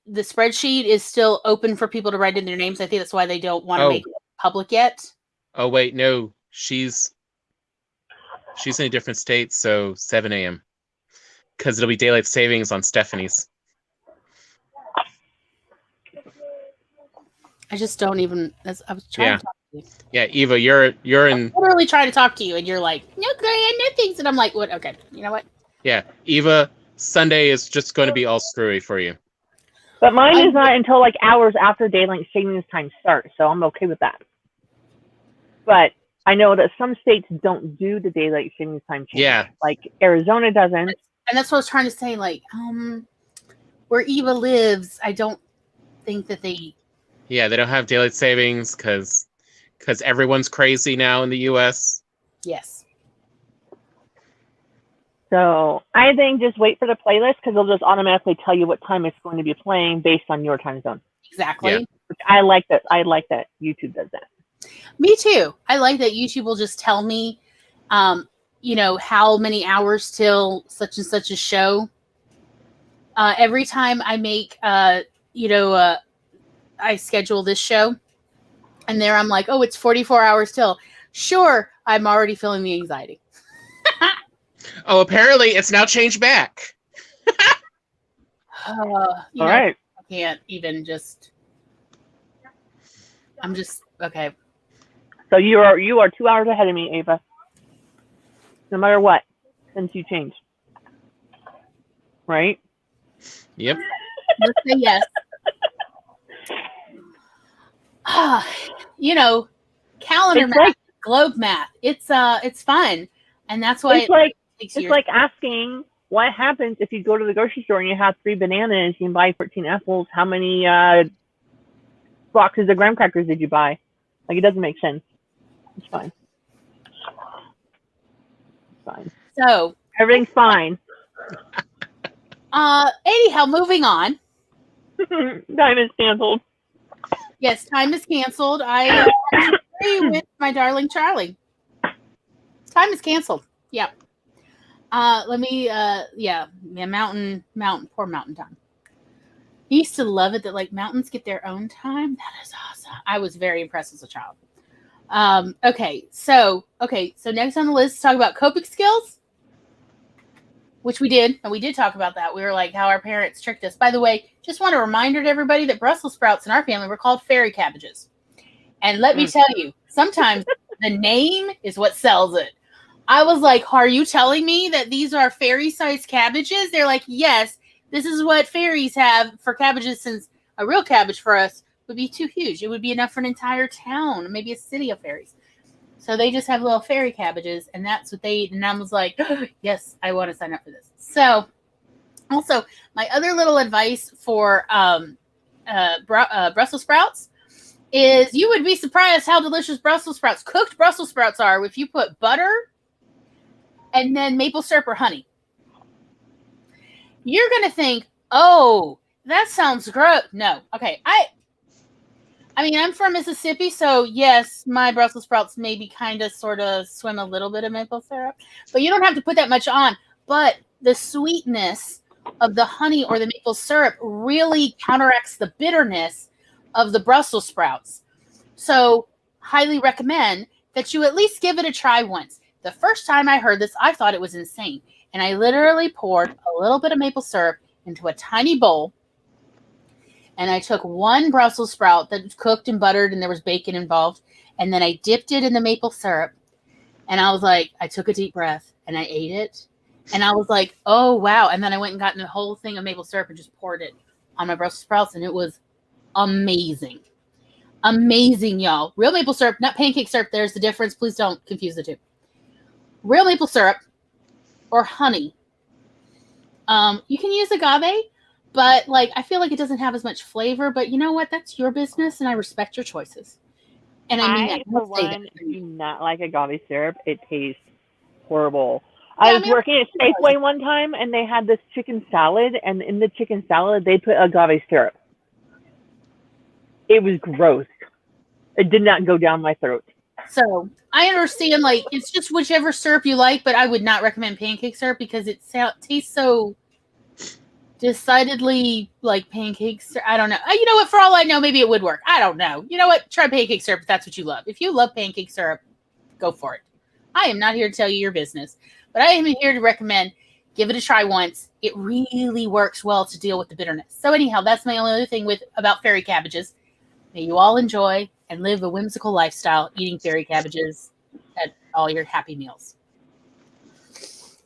spreadsheet is still open for people to write in their names. I think that's why they don't want to make it public yet. Oh wait, no, she's in a different state, so 7 a.m. because it'll be daylight savings on Stephanie's. I just don't even. I was trying to talk to you. Yeah, Eva, you're in. I'm literally trying to talk to you, and you're like, no, things, and I'm like, what? Okay, you know what? Yeah, Eva. Sunday is just going to be all screwy for you. But mine is not until like hours after daylight savings time starts, so I'm okay with that. But I know that some states don't do the daylight savings time change. Yeah. Like Arizona doesn't. And that's what I was trying to say. Like, where Eva lives, I don't think that they. Yeah, they don't have daylight savings because everyone's crazy now in the U.S. Yes. So I think just wait for the playlist because they'll just automatically tell you what time it's going to be playing based on your time zone. Exactly. Yeah. Which I like that. I like that YouTube does that. Me too. I like that YouTube will just tell me, how many hours till such and such a show. Every time I make, I schedule this show, and there I'm like, oh, it's 44 hours till. Sure, I'm already feeling the anxiety. Oh, apparently it's now changed back. All right. I can't even just. I'm just okay. So you are 2 hours ahead of me, Ava. No matter what, since you changed. Right? Yep. Let's say yes. you know, calendar It's math, like globe math. It's fun, and that's why takes it's years. like asking what happens if you go to the grocery store and you have 3 bananas, you buy 14 apples. How many boxes of graham crackers did you buy? Like, it doesn't make sense. It's fine. It's fine. So Everything's fine. anyhow, moving on. Time is canceled. Yes, time is canceled. I agree with my darling Charlie. Time is canceled. Yeah. Let me. Mountain. Poor Mountain Time. I used to love it that like mountains get their own time. That is awesome. I was very impressed as a child. Okay, so next on the list, talk about coping skills, which we did, and we did talk about that. We were like how our parents tricked us. By the way, just want a reminder to everybody that Brussels sprouts in our family were called fairy cabbages. And let me tell you, sometimes the name is what sells it. I was like, are you telling me that these are fairy-sized cabbages? They're like, yes, this is what fairies have for cabbages, since a real cabbage for us would be too huge. It would be enough for an entire town, maybe a city of fairies. So they just have little fairy cabbages, and that's what they eat. And I was like, yes, I want to sign up for this. So also, my other little advice for Brussels sprouts is you would be surprised how delicious cooked Brussels sprouts are if you put butter and then maple syrup or honey. You're going to think, oh, that sounds gross. No. Okay. I mean, I'm from Mississippi, so yes, my Brussels sprouts maybe kind of sort of swim a little bit of maple syrup, but you don't have to put that much on. But the sweetness of the honey or the maple syrup really counteracts the bitterness of the Brussels sprouts. So highly recommend that you at least give it a try once. The first time I heard this, I thought it was insane. And I literally poured a little bit of maple syrup into a tiny bowl. And I took one Brussels sprout that was cooked and buttered and there was bacon involved. And then I dipped it in the maple syrup. And I was like, I took a deep breath and I ate it. And I was like, oh, wow. And then I went and got the whole thing of maple syrup and just poured it on my Brussels sprouts. And it was amazing. Amazing, y'all. Real maple syrup, not pancake syrup. There's the difference. Please don't confuse the two. Real maple syrup or honey. You can use agave, but like I feel like it doesn't have as much flavor. But you know what? That's your business, and I respect your choices. And I mean, for one, do not like agave syrup. It tastes horrible. I was working at Safeway one time, and they had this chicken salad, and in the chicken salad, they put agave syrup. It was gross. It did not go down my throat. So I understand, like, it's just whichever syrup you like, but I would not recommend pancake syrup because it tastes so decidedly like pancakes. I don't know. You know what? For all I know, maybe it would work. I don't know. You know what? Try pancake syrup if that's what you love. If you love pancake syrup, go for it. I am not here to tell you your business, but I am here to recommend give it a try once. It really works well to deal with the bitterness. So anyhow, that's my only other thing about fairy cabbages. May you all enjoy and live a whimsical lifestyle eating fairy cabbages at all your happy meals.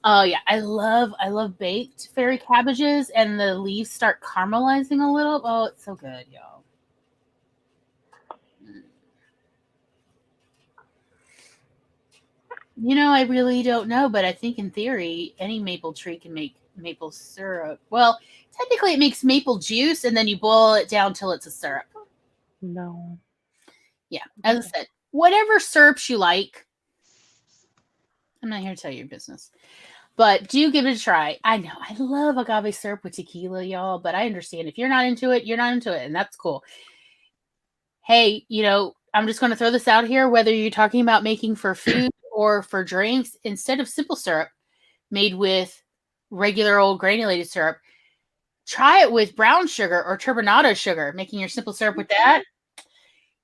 Oh yeah, I love baked fairy cabbages, and the leaves start caramelizing a little. Oh, it's so good, y'all. You know, I really don't know, but I think in theory, any maple tree can make maple syrup. Well, technically it makes maple juice, and then you boil it down till it's a syrup. No. Yeah, as I said, whatever syrups you like. I'm not here to tell you your business. But do give it a try. I know. I love agave syrup with tequila, y'all. But I understand if you're not into it, you're not into it. And that's cool. Hey, you know, I'm just going to throw this out here. Whether you're talking about making for food or for drinks, instead of simple syrup made with regular old granulated syrup, try it with brown sugar or turbinado sugar, making your simple syrup with that.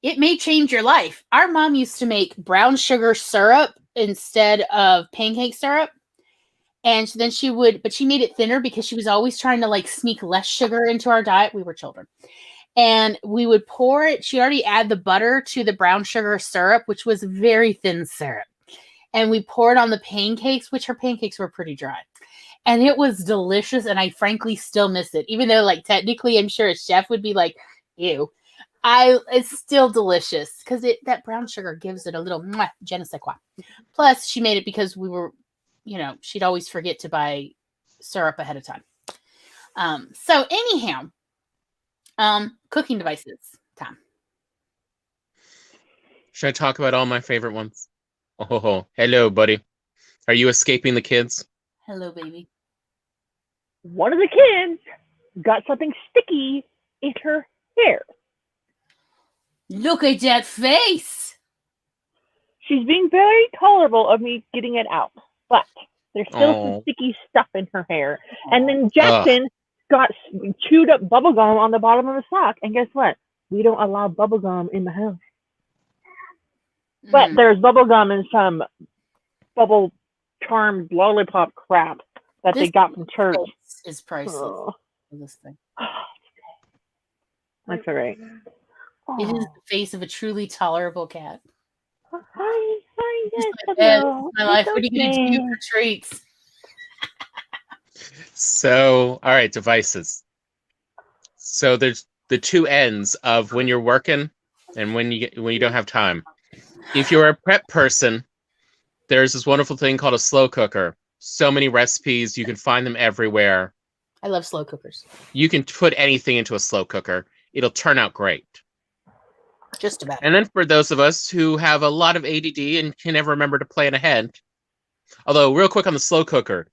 It may change your life. Our mom used to make brown sugar syrup instead of pancake syrup. And then she made it thinner because she was always trying to like sneak less sugar into our diet. We were children. And we would pour it. She already added the butter to the brown sugar syrup, which was very thin syrup. And we poured on the pancakes, which her pancakes were pretty dry. And it was delicious. And I frankly still miss it. Even though like technically I'm sure a chef would be like, ew. It's still delicious because that brown sugar gives it a little je ne sais quoi. Plus, she made it because we were, she'd always forget to buy syrup ahead of time. So anyhow, cooking devices time. Should I talk about all my favorite ones? Oh, hello, buddy. Are you escaping the kids? Hello, baby. One of the kids got something sticky in her hair. Look at that face. She's being very tolerable of me getting it out, but there's still some sticky stuff in her hair. And then Jackson got chewed up bubblegum on the bottom of his sock. And guess what? We don't allow bubblegum in the house. But there's bubblegum and some bubble charmed lollipop crap that they got from church. Is priceless. Oh. This thing. That's all right. It is the face of a truly tolerable cat. Hi, yes, hello. My life. What are you going to do for treats? So, all right, devices. So there's the two ends of when you're working and when you don't have time. If you're a prep person, there's this wonderful thing called a slow cooker. So many recipes, you can find them everywhere. I love slow cookers. You can put anything into a slow cooker. It'll turn out great. Just about. And then for those of us who have a lot of ADD and can never remember to plan ahead, although real quick on the slow cooker,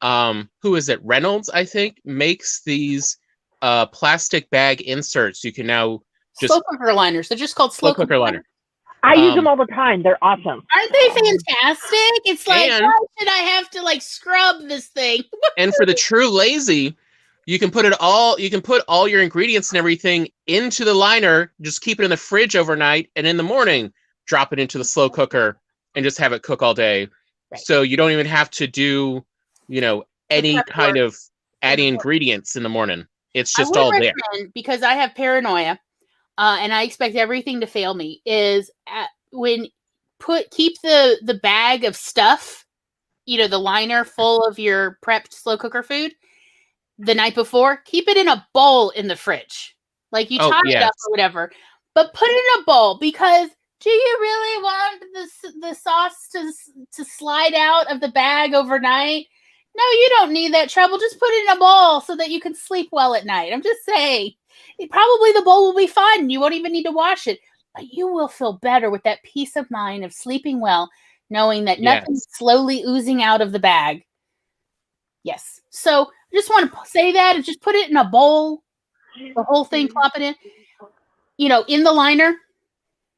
who is it? Reynolds, I think, makes these plastic bag inserts. You can now just slow cooker liners. They're just called slow cooker liners. I use them all the time. They're awesome. Aren't they fantastic? It's like, why should I have to scrub this thing? And for the true lazy, you can put all your ingredients and everything into the liner, just keep it in the fridge overnight, and in the morning, drop it into the slow cooker and just have it cook all day. Right. So you don't even have to do, any kind of adding ingredients in the morning. It's just all there. Because I have paranoia, and I expect everything to fail me, is keep the bag of stuff, the liner full of your prepped slow cooker food the night before, keep it in a bowl in the fridge. You tie it up or whatever, but put it in a bowl, because do you really want the sauce to slide out of the bag overnight? No, you don't need that trouble. Just put it in a bowl so that you can sleep well at night. I'm just saying. Probably the bowl will be fine. You won't even need to wash it. But you will feel better with that peace of mind of sleeping well, knowing that nothing's slowly oozing out of the bag. Yes. So I just want to say that and just put it in a bowl. The whole thing, plop it in. In the liner.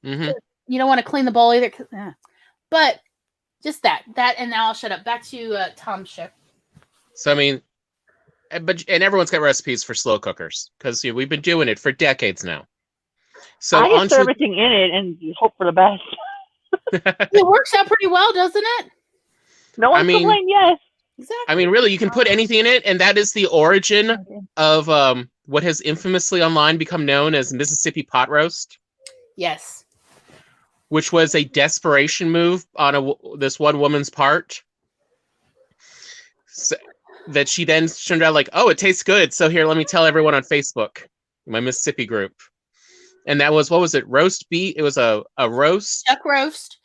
Mm-hmm. You don't want to clean the bowl either. But just that, and now I'll shut up. Back to Tom's show. So, and everyone's got recipes for slow cookers because we've been doing it for decades now. So I just throw everything in it and hope for the best. It works out pretty well, doesn't it? No one's complained yet. Exactly. Really, you can put anything in it, and that is the origin of what has infamously online become known as Mississippi pot roast. Yes. Which was a desperation move on this one woman's part. So, that she then turned out it tastes good. So here, let me tell everyone on Facebook, my Mississippi group. And that was, what was it? Roast beef. It was a roast. Duck roast.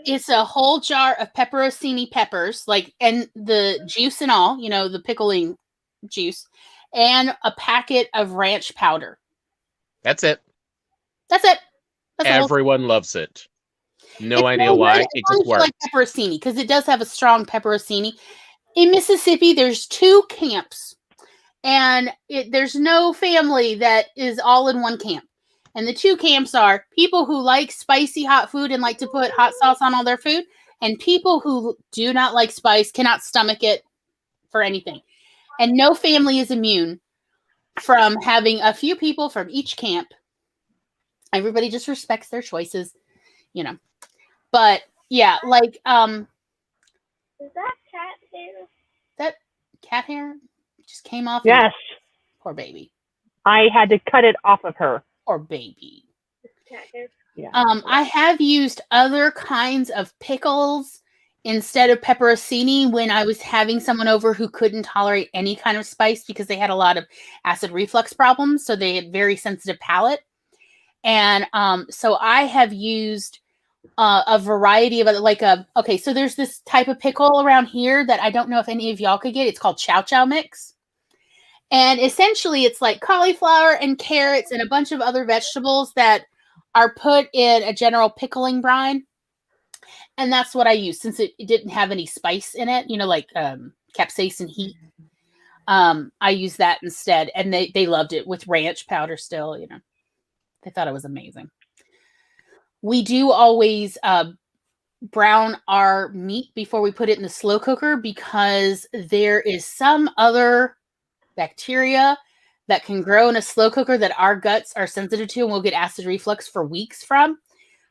It's a whole jar of pepperoncini peppers, and the juice and all, the pickling juice, and a packet of ranch powder. That's it. That's it. Everyone loves it. No idea why. It just works. Like pepperoncini, because it does have a strong pepperoncini. In Mississippi, there's 2 camps, and there's no family that is all in one camp. And the 2 camps are people who like spicy hot food and like to put hot sauce on all their food, and people who do not like spice, cannot stomach it for anything. And no family is immune from having a few people from each camp. Everybody just respects their choices, But yeah, Is that cat hair? That cat hair just came off. Yes. Poor baby. I had to cut it off of her. Poor baby. Cat hair. Yeah. I have used other kinds of pickles instead of pepperoncini when I was having someone over who couldn't tolerate any kind of spice because they had a lot of acid reflux problems. So they had very sensitive palate. And so I have used a variety of other, so there's this type of pickle around here that I don't know if any of y'all could get. It's called Chow Chow Mix. And essentially it's like cauliflower and carrots and a bunch of other vegetables that are put in a general pickling brine. And that's what I use since it didn't have any spice in it, like capsaicin heat. I use that instead. And they loved it with ranch powder still, They thought it was amazing. We do always brown our meat before we put it in the slow cooker because there is some other bacteria that can grow in a slow cooker that our guts are sensitive to and we'll get acid reflux for weeks from.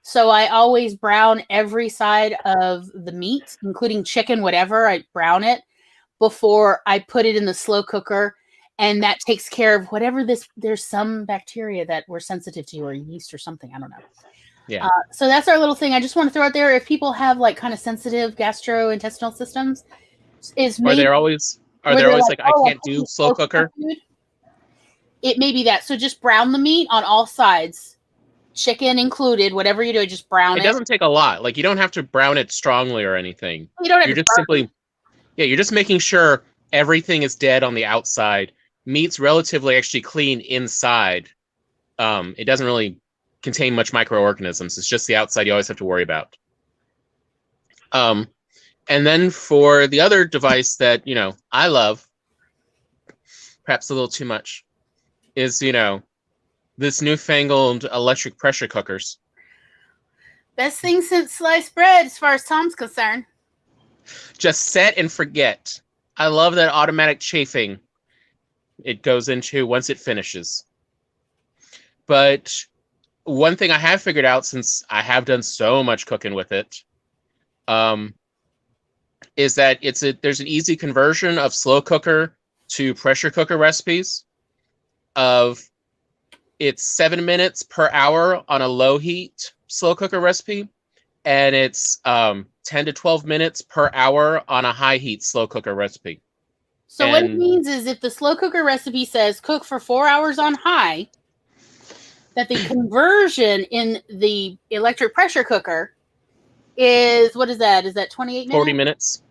So I always brown every side of the meat, including chicken, whatever. I brown it before I put it in the slow cooker. And that takes care of whatever there's some bacteria that we're sensitive to or yeast or something. I don't know. Yeah. So that's our little thing. I just want to throw out there. If people have like kind of sensitive gastrointestinal systems, they're always like, I can't do slow cooker. Food. It may be that. So just brown the meat on all sides, chicken included, whatever you do, just brown it. It doesn't take a lot. Like you don't have to brown it strongly or anything. You're just making sure everything is dead on the outside. Meat's relatively actually clean inside. It doesn't really contain much microorganisms. It's just the outside you always have to worry about. And then for the other device that, I love, perhaps a little too much, is, this newfangled electric pressure cookers. Best thing since sliced bread as far as Tom's concerned. Just set and forget. I love that automatic chafing it goes into once it finishes. But one thing I have figured out, since I have done so much cooking with it, is that there's an easy conversion of slow cooker to pressure cooker recipes. It's 7 minutes per hour on a low heat slow cooker recipe, and it's 10 to 12 minutes per hour on a high heat slow cooker recipe. So what it means is if the slow cooker recipe says cook for 4 hours on high, that the conversion in the electric pressure cooker is, what is that? Is that 28 minutes? 40 minutes.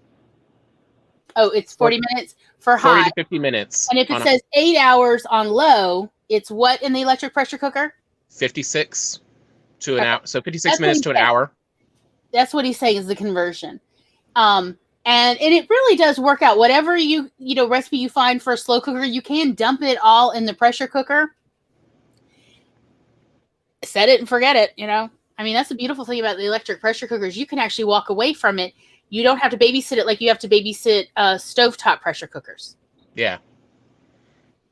Oh, it's 40 minutes for high. 40 to 50 minutes. And if it says 8 hours on low, it's what in the electric pressure cooker? 56 to an hour. So 56 minutes to an hour. That's what he's saying is the conversion. And it really does work out. Whatever recipe you find for a slow cooker, you can dump it all in the pressure cooker. Set it and forget it, I mean, that's the beautiful thing about the electric pressure cookers. You can actually walk away from it. You don't have to babysit it like you have to babysit stovetop pressure cookers. Yeah.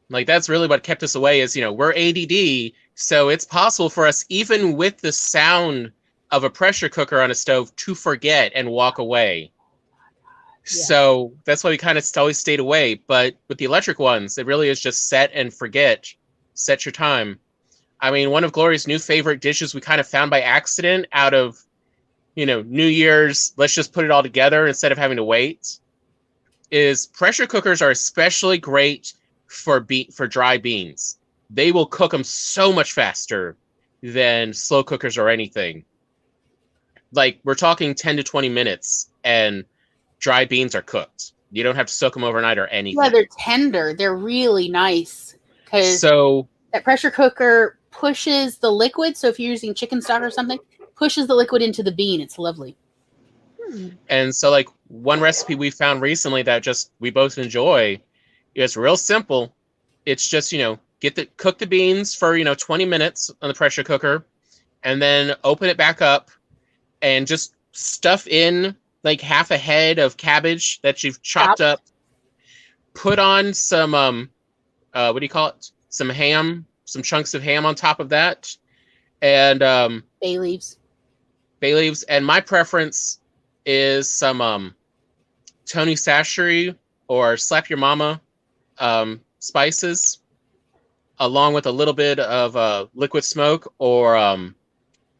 Like, that's really what kept us away is, we're ADD, so it's possible for us, even with the sound of a pressure cooker on a stove, to forget and walk away. Yeah. So that's why we kind of always stayed away. But with the electric ones, it really is just set and forget. Set your time. I mean, one of Gloria's new favorite dishes we kind of found by accident out of, New Year's, let's just put it all together instead of having to wait, is pressure cookers are especially great for dry beans. They will cook them so much faster than slow cookers or anything. Like, we're talking 10 to 20 minutes, and dry beans are cooked. You don't have to soak them overnight or anything. Yeah, they're tender. They're really nice. Because so that pressure cooker pushes the liquid. So if you're using chicken stock or something, pushes the liquid into the bean. It's lovely. And so, like, one recipe we found recently that we both enjoy, it's real simple. It's just, cook the beans for, 20 minutes on the pressure cooker, and then open it back up and just stuff in like half a head of cabbage that you've chopped up. Put on some, what do you call it? Some ham, some chunks of ham on top of that. And bay leaves. And my preference is some Tony Sachery or Slap Your Mama spices, along with a little bit of liquid smoke or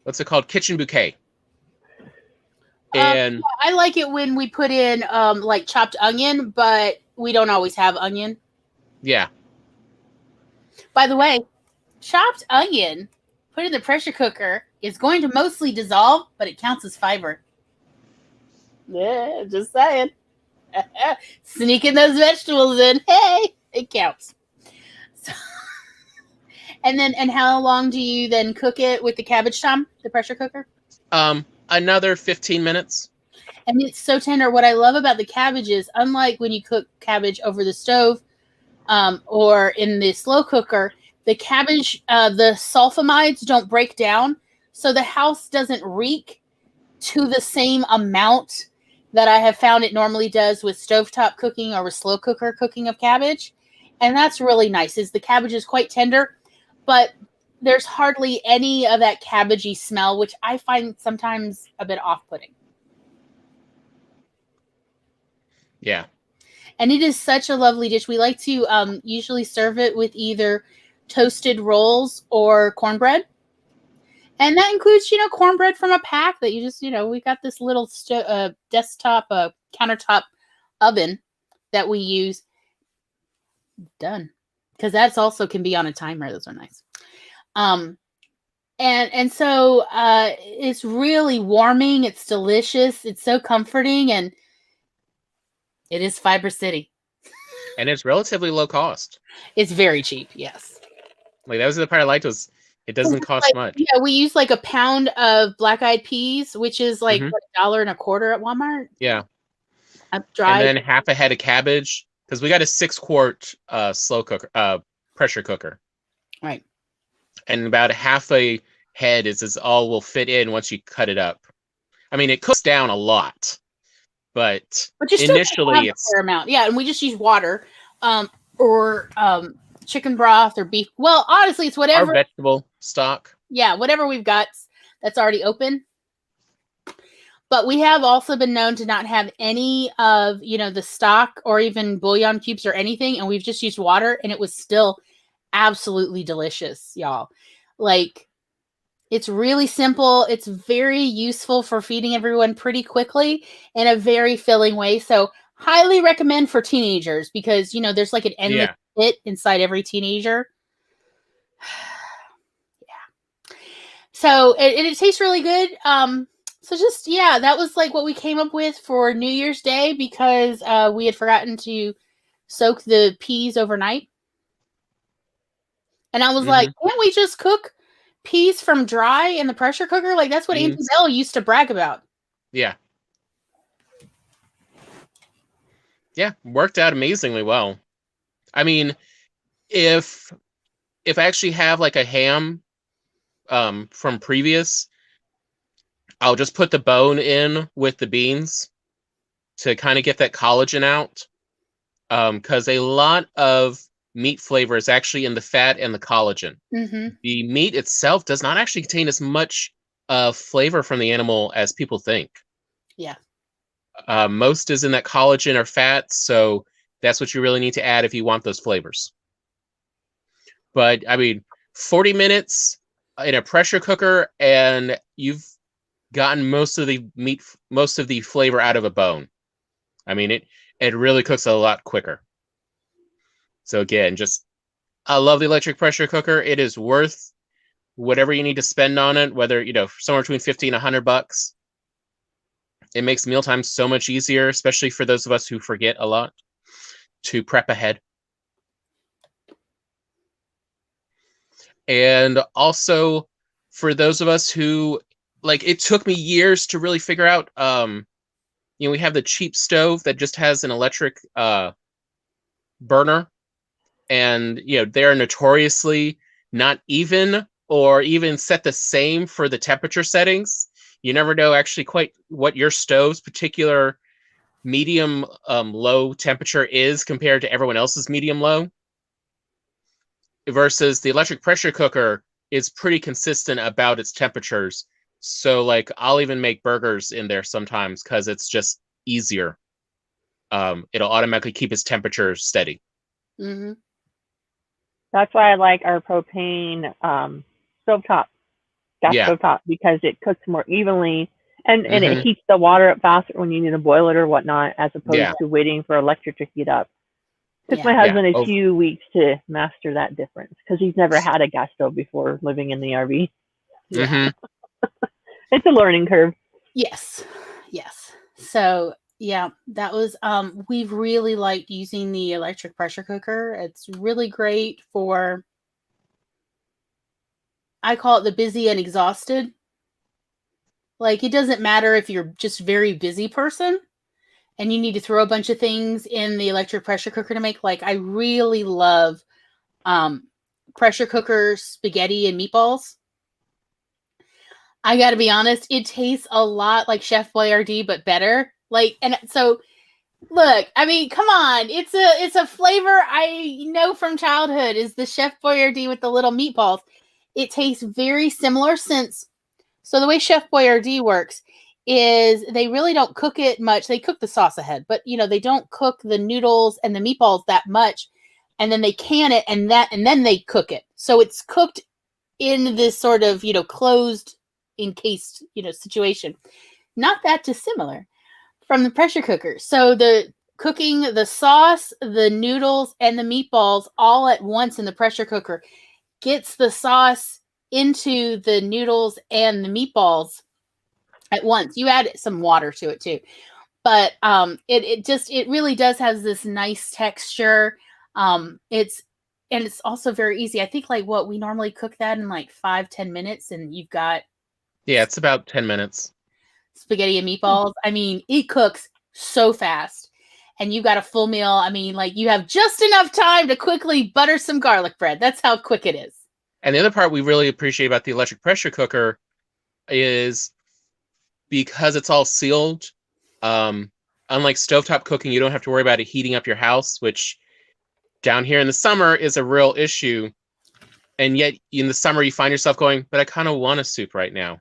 what's it called? Kitchen Bouquet. And I like it when we put in like chopped onion, but we don't always have onion. Yeah. By the way, chopped onion put it in the pressure cooker, it's going to mostly dissolve, but it counts as fiber. Yeah, just saying. Sneaking those vegetables in. Hey, it counts. So, and how long do you then cook it with the cabbage tom, the pressure cooker? Another 15 minutes. And it's so tender. What I love about the cabbage is, unlike when you cook cabbage over the stove or in the slow cooker, the cabbage, the sulfamides don't break down, so the house doesn't reek to the same amount that I have found it normally does with stovetop cooking or with slow cooker cooking of cabbage. And that's really nice. Is the cabbage is quite tender, but there's hardly any of that cabbagey smell, which I find sometimes a bit off-putting. Yeah. And it is such a lovely dish. We like to usually serve it with either toasted rolls or cornbread. And that includes, cornbread from a pack that you just, we got this little desktop, countertop oven that we use. Done. Because that's also can be on a timer. Those are nice. And so it's really warming. It's delicious. It's so comforting. And it is Fiber City. And it's relatively low cost. It's very cheap. Yes. Like, that was the part I liked, was it doesn't cost much. Yeah, we use like a pound of black-eyed peas, which is like $1.25 at Walmart. Yeah. Dry. And then half a head of cabbage, because we got a 6-quart slow cooker, pressure cooker. Right. And about half a head is all will fit in once you cut it up. I mean, it cooks down a lot, but initially it's a fair amount. Yeah, and we just use water, or chicken broth or beef. Well, honestly, it's whatever. Our vegetable stock. Yeah, whatever we've got that's already open. But we have also been known to not have any of, the stock or even bouillon cubes or anything. And we've just used water, and it was still absolutely delicious, y'all. Like, it's really simple. It's very useful for feeding everyone pretty quickly in a very filling way. So highly recommend for teenagers, because, there's like an endless pit inside every teenager. Yeah. So it tastes really good. So just, that was like what we came up with for New Year's Day, because we had forgotten to soak the peas overnight. And I was like, can't we just cook peas from dry in the pressure cooker? Like, that's what Auntie Belle used to brag about. Yeah. Yeah, worked out amazingly well. I mean, if I actually have like a ham from previous, I'll just put the bone in with the beans to kind of get that collagen out. Because a lot of meat flavor is actually in the fat and the collagen. The meat itself does not actually contain as much flavor from the animal as people think. Yeah. Most is in that collagen or fat, so that's what you really need to add if you want those flavors. But I mean, 40 minutes in a pressure cooker, and you've gotten most of the flavor out of a bone. I mean, it really cooks a lot quicker. So again, I love the electric pressure cooker. It is worth whatever you need to spend on it, whether, somewhere between $50 and $100. It makes mealtime so much easier, especially for those of us who forget a lot to prep ahead. And also for those of us who, like, it took me years to really figure out, we have the cheap stove that just has an electric burner. And, they're notoriously not even or even set the same for the temperature settings. You never know actually quite what your stove's particular medium low temperature is compared to everyone else's medium low. Versus the electric pressure cooker is pretty consistent about its temperatures. So, like, I'll even make burgers in there sometimes because it's just easier. It'll automatically keep its temperature steady. That's why I like our propane stovetop, stovetop, because it cooks more evenly, and it heats the water up faster when you need to boil it or whatnot, as opposed to waiting for electric to heat up. Took my husband a few weeks to master that difference, because he's never had a gas stove before living in the RV. Yeah. Mm-hmm. It's a learning curve. Yes. So yeah, that was we've really liked using the electric pressure cooker. It's really great for, I call it the busy and exhausted. Like, it doesn't matter if you're just very busy person and you need to throw a bunch of things in the electric pressure cooker to make. Like, I really love pressure cooker spaghetti and meatballs. I gotta be honest, it tastes a lot like Chef Boyardee, but better. Like, and so look, I mean, come on, it's a flavor I know from childhood, is the Chef Boyardee with the little meatballs. It tastes very similar, since, so the way Chef Boyardee works is they really don't cook it much. They cook the sauce ahead, but they don't cook the noodles and the meatballs that much, and then they can it, and then they cook it. So it's cooked in this sort of closed, encased situation. Not that dissimilar from the pressure cooker. So the cooking the sauce, the noodles, and the meatballs all at once in the pressure cooker gets the sauce into the noodles and the meatballs at once. You add some water to it too, but it really does has this nice texture. It's also very easy. I think like what we normally cook that in like 5-10 minutes, and you've got It's about 10 minutes. Spaghetti and meatballs. I mean, it cooks so fast, and you've got a full meal. I mean, like, you have just enough time to quickly butter some garlic bread. That's how quick it is. And the other part we really appreciate about the electric pressure cooker is because it's all sealed. Unlike stovetop cooking, you don't have to worry about it heating up your house, which down here in the summer is a real issue. And yet in the summer you find yourself going, but I kind of want a soup right now.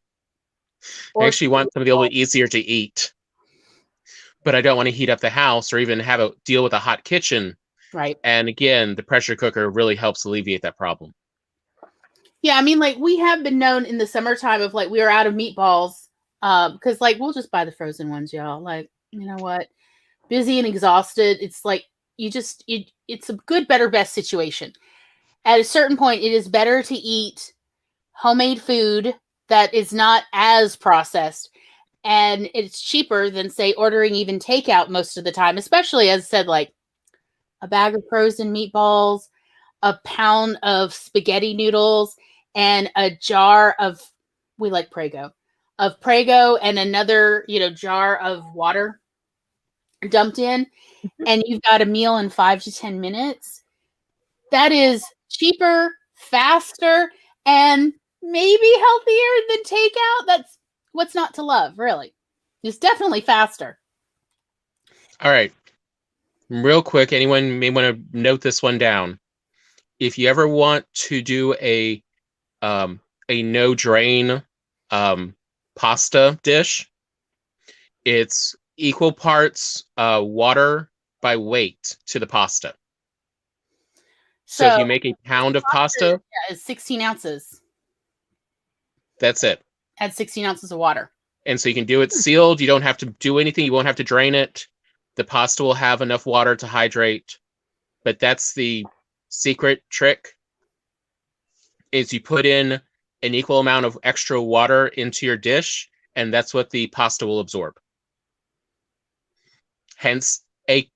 I actually want something a little bit easier to eat, but I don't want to heat up the house or even have a deal with a hot kitchen. Right. And again, the pressure cooker really helps alleviate that problem. Yeah, I mean, like, we have been known in the summertime of, like, we were out of meatballs, because, like, we'll just buy the frozen ones, y'all. Like, you know what? Busy and exhausted. It's like, it's a good, better, best situation. At a certain point, it is better to eat homemade food that is not as processed, and it's cheaper than, say, ordering even takeout most of the time, especially, as I said, like a bag of frozen meatballs, a pound of spaghetti noodles, and a jar of, we like Prego, and another, jar of water dumped in, and you've got a meal in 5 to 10 minutes. That is cheaper, faster, and maybe healthier than takeout. That's what's not to love, really. It's definitely faster. All right. Real quick, anyone may want to note this one down. If you ever want to do a no drain pasta dish, it's equal parts water by weight to the pasta. So if you make a pound of pasta, it's 16 ounces. That's it. Add 16 ounces of water. And so you can do it sealed. You don't have to do anything. You won't have to drain it. The pasta will have enough water to hydrate. But that's the secret trick, is you put in an equal amount of extra water into your dish, and that's what the pasta will absorb. Hence, not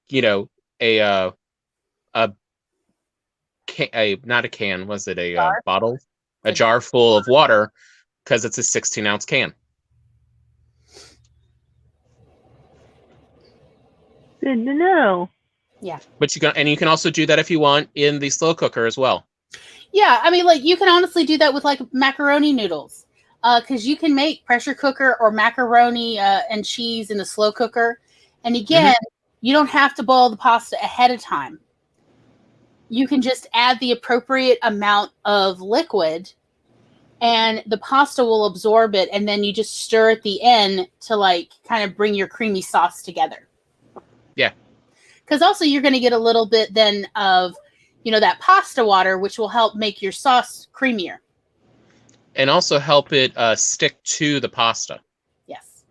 a can, was it a bottle? A jar full of water, because it's a 16-ounce can. Good to know. Yeah. But you can also do that if you want in the slow cooker as well. Yeah, I mean, like, you can honestly do that with, like, macaroni noodles, because you can make pressure cooker or macaroni and cheese in the slow cooker. And again, you don't have to boil the pasta ahead of time. You can just add the appropriate amount of liquid, and the pasta will absorb it, and then you just stir at the end to, like, kind of bring your creamy sauce together. Yeah. Because also you're going to get a little bit then of, that pasta water, which will help make your sauce creamier. And also help it stick to the pasta. Yes.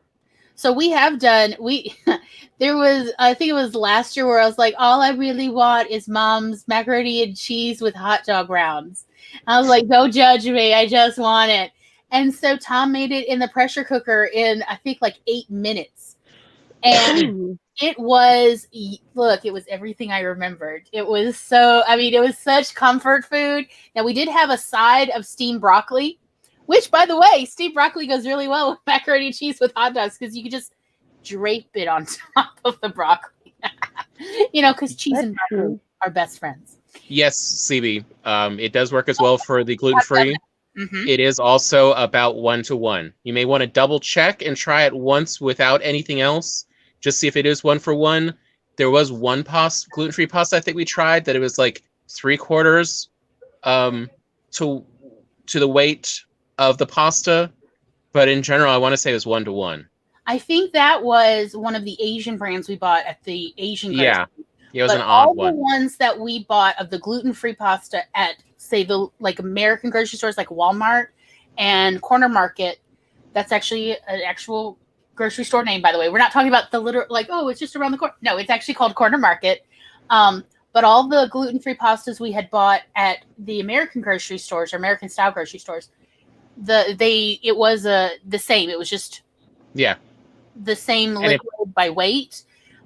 So we have done, there was, I think it was last year, where I was like, all I really want is Mom's macaroni and cheese with hot dog rounds. I was like, don't judge me. I just want it. And so Tom made it in the pressure cooker in, I think, like 8 minutes. And it was, look, it was everything I remembered. It was so, I mean, it was such comfort food. Now, we did have a side of steamed broccoli, which, by the way, steamed broccoli goes really well with macaroni and cheese with hot dogs because you can just drape it on top of the broccoli. Because cheese and broccoli are best friends. Yes, CB. It does work as well for the gluten-free. Mm-hmm. It is also about 1-to-1. You may want to double check and try it once without anything else. Just see if it is 1-for-1. There was one gluten-free pasta I think we tried that it was like 3/4 to the weight of the pasta, but in general I want to say it was 1-to-1. I think that was one of the Asian brands we bought at the Asian grocery. Yeah, it was but an odd all one. the ones that we bought of the gluten-free pasta at, say, the like American grocery stores like Walmart and Corner Market, that's actually an actual grocery store name, by the way. We're not talking about the literal, like, oh, it's just around the corner. No, it's actually called Corner Market. But all the gluten-free pastas we had bought at the American grocery stores or American style grocery stores, it was the same. It was just the same liquid by weight.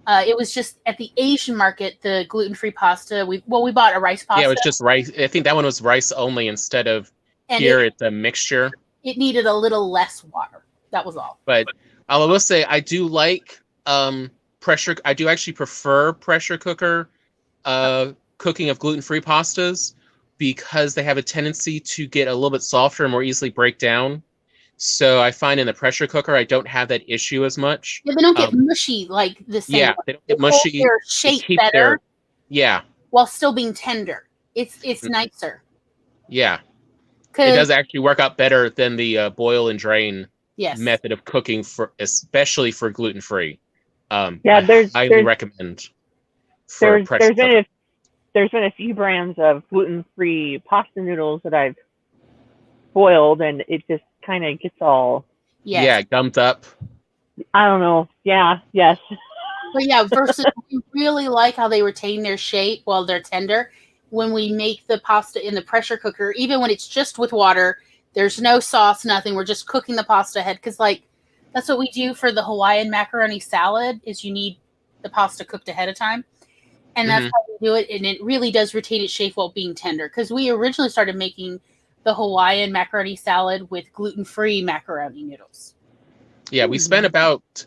It was just at the Asian market, the gluten-free pasta. We bought a rice pasta. Yeah, it was just rice. I think that one was rice only instead of it's a mixture. It needed a little less water. That was all. But I will say I do like pressure. I do actually prefer pressure cooker cooking of gluten-free pastas because they have a tendency to get a little bit softer and more easily break down. So I find in the pressure cooker I don't have that issue as much. Yeah, they don't get mushy like the same. Yeah, they don't get mushy. Their shape better. Yeah. While still being tender. It's nicer. Yeah. It does actually work out better than the boil and drain method of cooking especially for gluten-free. I highly recommend for pressure cooker. There's been a few brands of gluten-free pasta noodles that I've boiled, and it just kind of gets all gummed up. I don't know. Yeah, yes. But yeah, versus we really like how they retain their shape while they're tender. When we make the pasta in the pressure cooker, even when it's just with water, there's no sauce, nothing. We're just cooking the pasta ahead because, like, that's what we do for the Hawaiian macaroni salad. Is you need the pasta cooked ahead of time, and that's how we do it. And it really does retain its shape while being tender. Because we originally started making the Hawaiian macaroni salad with gluten-free macaroni noodles. Yeah, we spent about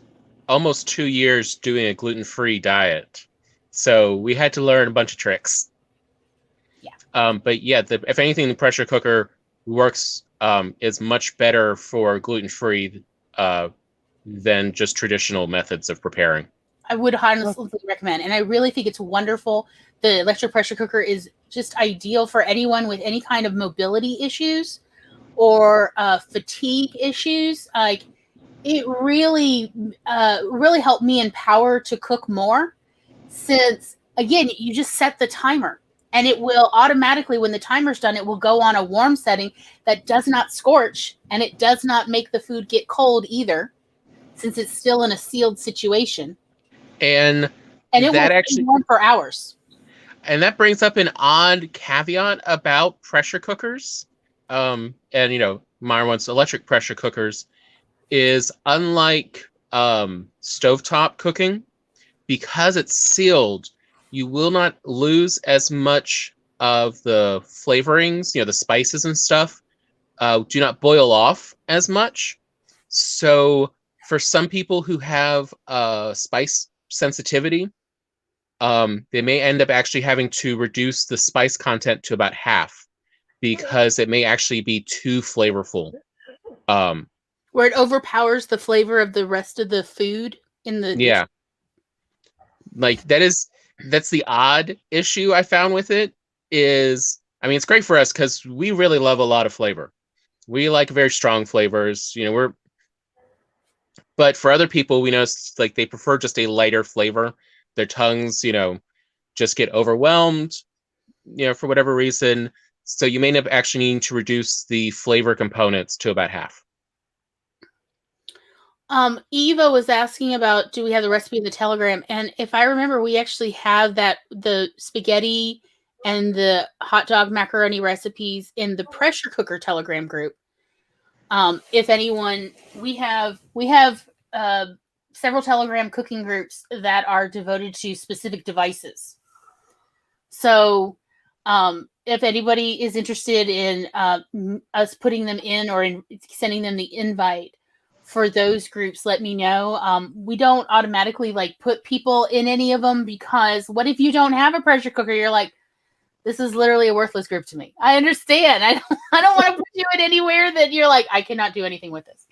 almost 2 years doing a gluten-free diet, so we had to learn a bunch of tricks. Yeah. But yeah, if anything, the pressure cooker works is much better for gluten-free than just traditional methods of preparing. I would honestly recommend, and I really think it's wonderful. The electric pressure cooker is just ideal for anyone with any kind of mobility issues or fatigue issues. Like, it really helped me empower to cook more, since again, you just set the timer and it will automatically, when the timer's done, it will go on a warm setting that does not scorch, and it does not make the food get cold either, since it's still in a sealed situation. And it will actually warm for hours. And that brings up an odd caveat about pressure cookers. And Myra wants electric pressure cookers is unlike stovetop cooking, because it's sealed, you will not lose as much of the flavorings, the spices and stuff do not boil off as much. So for some people who have spice sensitivity, they may end up actually having to reduce the spice content to about half, because it may actually be too flavorful. Where it overpowers the flavor of the rest of the food in the dish. Like that's the odd issue I found with it. Is, I mean, it's great for us because we really love a lot of flavor. We like very strong flavors. But for other people, we know like they prefer just a lighter flavor. Their tongues, just get overwhelmed, for whatever reason. So you may end up actually needing to reduce the flavor components to about half. Eva was asking about, do we have the recipe in the Telegram? And if I remember, we actually have the spaghetti and the hot dog macaroni recipes in the pressure cooker Telegram group. If anyone, we have several Telegram cooking groups that are devoted to specific devices. So if anybody is interested in us putting them in or in sending them the invite for those groups, let me know. We don't automatically like put people in any of them, because what if you don't have a pressure cooker? You're like, this is literally a worthless group to me. I understand. I don't want to put you in anywhere that you're like, I cannot do anything with this.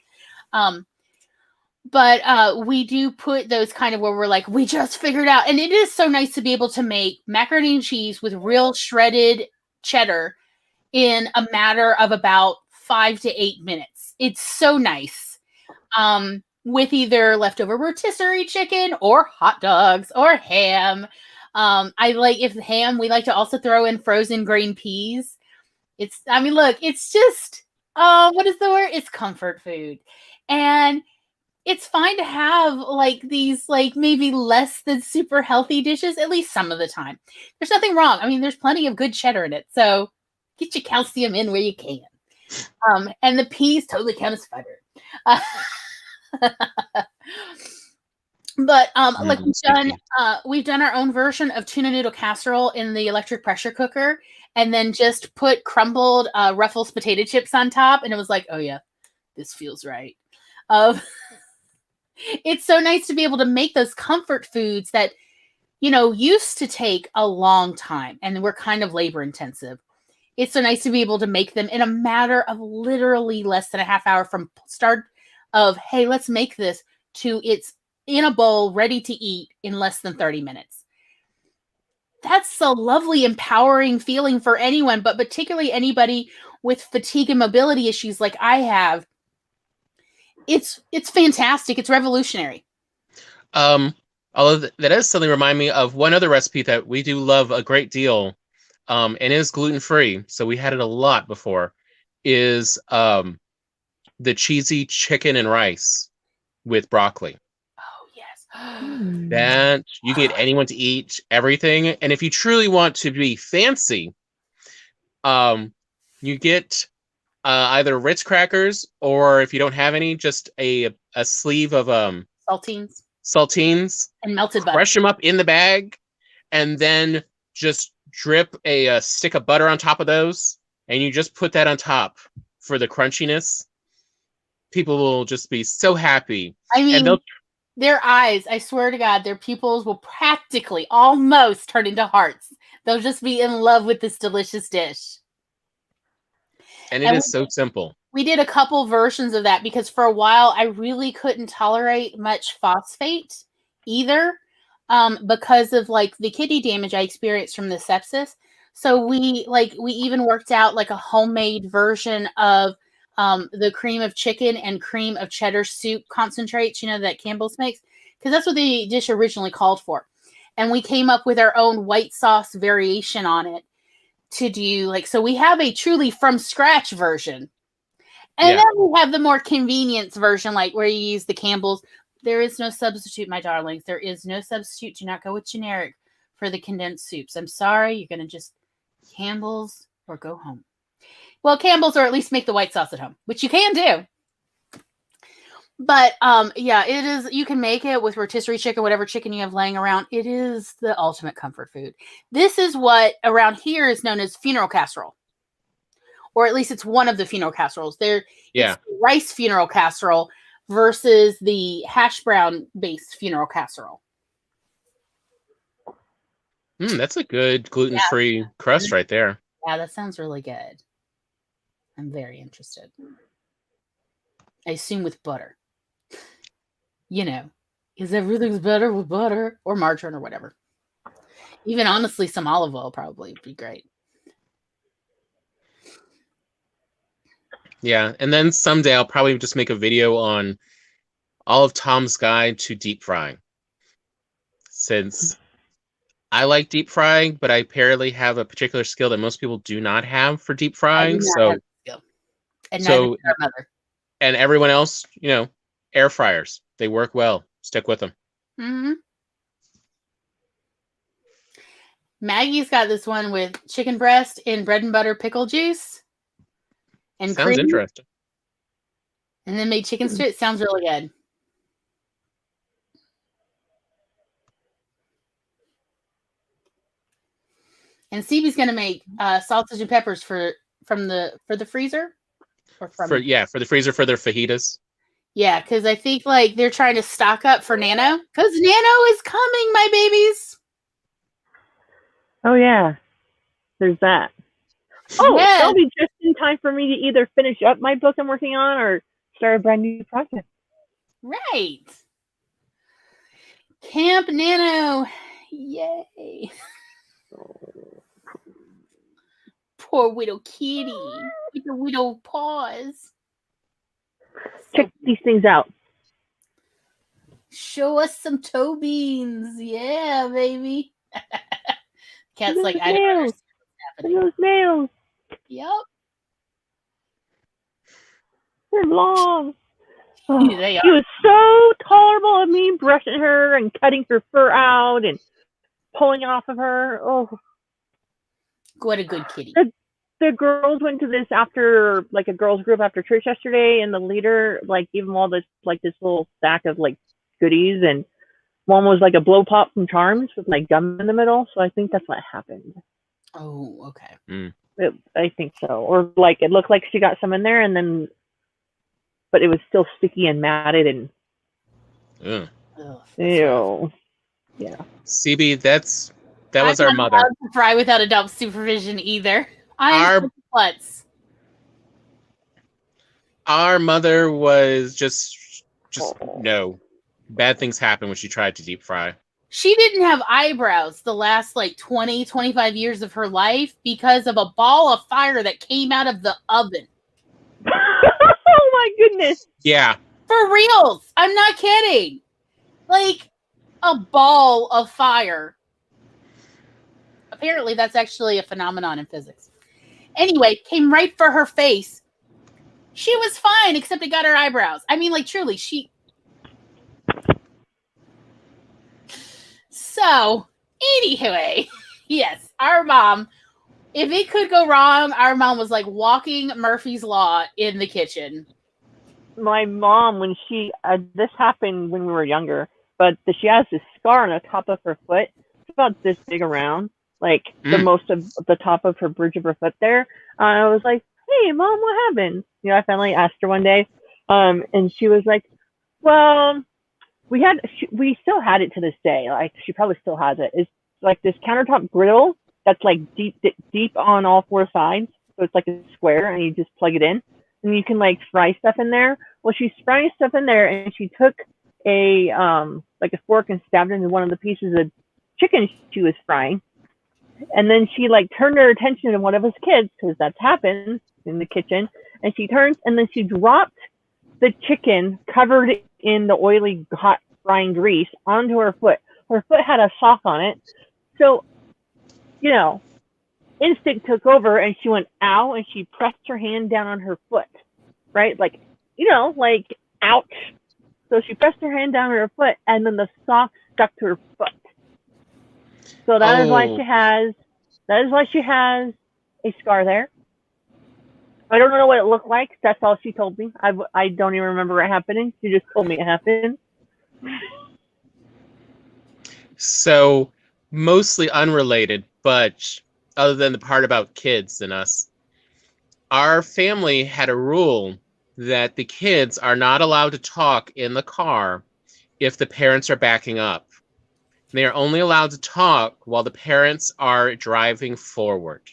But we do put those kind of where we're like, we just figured out. And it is so nice to be able to make macaroni and cheese with real shredded cheddar in a matter of about 5 to 8 minutes. It's so nice. With either leftover rotisserie chicken or hot dogs or ham. I like, if ham, we like to also throw in frozen green peas. Look, it's just, what is the word? It's comfort food. And it's fine to have like these, like maybe less than super healthy dishes, at least some of the time. There's nothing wrong. I mean, there's plenty of good cheddar in it. So get your calcium in where you can. And the peas totally count as fiber. But like we've done our own version of tuna noodle casserole in the electric pressure cooker, and then just put crumbled Ruffles potato chips on top, and it was like, oh yeah, this feels right. It's so nice to be able to make those comfort foods that, you know, used to take a long time and were kind of labor intensive. It's so nice to be able to make them in a matter of literally less than a half hour from start of, hey, let's make this, to it's in a bowl ready to eat in less than 30 minutes. That's a lovely, empowering feeling for anyone, but particularly anybody with fatigue and mobility issues like I have. It's fantastic. It's revolutionary. Although that does suddenly remind me of one other recipe that we do love a great deal, and is gluten-free, so we had it a lot before, is the cheesy chicken and rice with broccoli. Oh, yes. That you can get anyone to eat everything. And if you truly want to be fancy, you get either Ritz crackers, or if you don't have any, just a sleeve of saltines and melted butter. Crush them up in the bag, and then just drip a stick of butter on top of those, and you just put that on top for the crunchiness. People will just be so happy. I mean, their eyes, I swear to God, their pupils will practically almost turn into hearts. They'll just be in love with this delicious dish. And it is so simple. We did a couple versions of that because for a while I really couldn't tolerate much phosphate either, because of like the kidney damage I experienced from the sepsis. So we even worked out like a homemade version of the cream of chicken and cream of cheddar soup concentrates, you know, that Campbell's makes, because that's what the dish originally called for. And we came up with our own white sauce variation on it to do like, so we have a truly from scratch version. And then we have the more convenience version, like where you use the Campbell's. There is no substitute, my darlings. There is no substitute. Do not go with generic for the condensed soups. I'm sorry. You're going to just Campbell's or go home. Well, Campbell's, or at least make the white sauce at home, which you can do. But yeah, it is. You can make it with rotisserie chicken, whatever chicken you have laying around. It is the ultimate comfort food. This is what around here is known as funeral casserole, or at least it's one of the funeral casseroles. It's rice funeral casserole versus the hash brown based funeral casserole. That's a good gluten-free crust right there. Yeah, that sounds really good. I'm very interested. I assume with butter. You know, because everything's better with butter or margarine or whatever. Even honestly, some olive oil probably would be great. Yeah, and then someday I'll probably just make a video on all of Tom's guide to deep frying. Since I like deep frying, but I apparently have a particular skill that most people do not have for deep frying. And everyone else, you know, air fryers, they work well. Stick with them. Mm-hmm. Maggie's got this one with chicken breast in bread and butter pickle juice. And sounds interesting. And then made chicken stew. It sounds really good. And CB's gonna make sausage and peppers for the freezer, or from For the freezer for their fajitas. Yeah, because I think like they're trying to stock up for Nano, because Nano is coming, my babies. Oh yeah, there's that. Oh, Yes. that'll be just in time for me to either finish up my book I'm working on or start a brand new project. Right. Camp Nano. Yay. Poor little kitty with the little paws. Check these things out. Show us some toe beans. Yeah, baby. Cat's Look like, at I don't nails. understand what's Look happening. at those nails. Yep. They're long. Oh, They she was so tolerable of me brushing her and cutting her fur out and pulling off of her. Oh, What a good kitty. the girls went to this after, like, a girls group after church yesterday, and the leader, like, gave them all this, like, this little stack of, like, goodies, and one was, like, a blow pop from Charms with, like, gum in the middle, so I think that's what happened. Oh, okay. I think so. Or, like, it looked like she got some in there, and then, but it was still sticky and matted, and Ugh. Ugh, ew. Yeah. CB, that was I'm our not mother. allowed to fry without adult supervision either. I'm klutz. Our mother was just no. Bad things happen when she tried to deep fry. She didn't have eyebrows the last like 20, 25 years of her life because of a ball of fire that came out of the oven. Oh my goodness. Yeah. For reals. I'm not kidding. Like a ball of fire. Apparently that's actually a phenomenon in physics. Anyway, came right for her face. She was fine, except it got her eyebrows. I mean, like, truly, So, anyway, yes, our mom, if it could go wrong, our mom was like walking Murphy's Law in the kitchen. My mom, when this happened when we were younger, but she has this scar on the top of her foot. It's about this big around, like the most of the top of her bridge of her foot there. I was like, hey, Mom, what happened? You know, I finally asked her one day, and she was like, well, we still had it to this day. Like, she probably still has it. It's like this countertop griddle that's like deep on all four sides. So it's like a square, and you just plug it in, and you can like fry stuff in there. Well, she's frying stuff in there, and she took a like a fork and stabbed into one of the pieces of chicken she was frying. And then she like turned her attention to one of his kids, because that's happened in the kitchen. And she turns, and then she dropped the chicken covered in the oily hot frying grease onto her foot. Her foot had a sock on it. So, you know, instinct took over, and she went, ow, and she pressed her hand down on her foot, right? Like, you know, like, ouch. So she pressed her hand down on her foot, and then the sock stuck to her foot. So that is why she has a scar there. I don't know what it looked like. That's all she told me. I don't even remember it happening. She just told me it happened. So, mostly unrelated, but other than the part about kids and us, our family had a rule that the kids are not allowed to talk in the car if the parents are backing up. They are only allowed to talk while the parents are driving forward.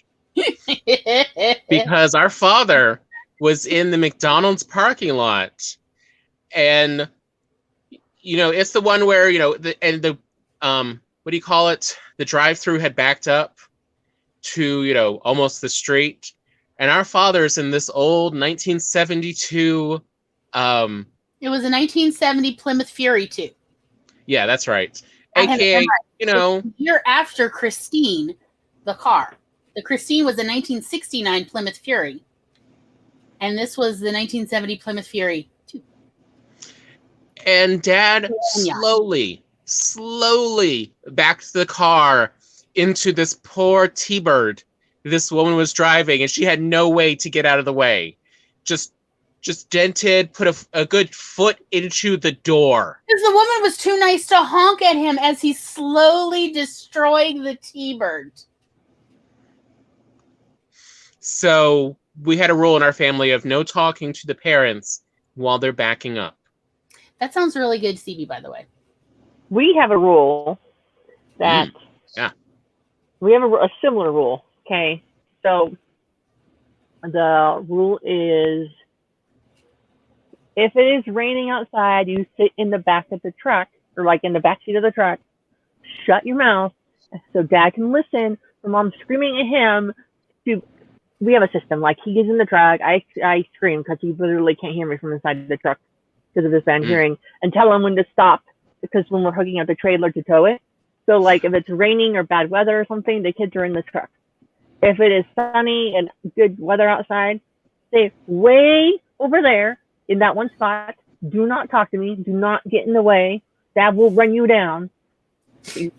Because our father was in the McDonald's parking lot, and you know, it's the one where, you know, the what do you call it? The drive-through had backed up to, you know, almost the street, and our father's in this old 1972. It was a 1970 Plymouth Fury too. Yeah, that's right. AKA, you know, the year after Christine, the car. The Christine was a 1969 Plymouth Fury, and this was the 1970 Plymouth Fury too. And Dad slowly backed the car into this poor T-Bird this woman was driving, and she had no way to get out of the way. Just just dented, put a good foot into the door. Because the woman was too nice to honk at him as he's slowly destroying the T-bird. So we had a rule in our family of no talking to the parents while they're backing up. That sounds really good, CB, by the way. We have a rule that yeah. We have a similar rule. Okay, so the rule is if it is raining outside, you sit in the back of the truck or like in the back seat of the truck, shut your mouth so Dad can listen for Mom screaming at him. We have a system like he gets in the truck, I scream because he literally can't hear me from inside the truck because of his bad hearing, and tell him when to stop because when we're hooking up the trailer to tow it. So like if it's raining or bad weather or something, the kids are in the truck. If it is sunny and good weather outside, stay way over there in that one spot. Do not talk to me. Do not get in the way. Dad will run you down.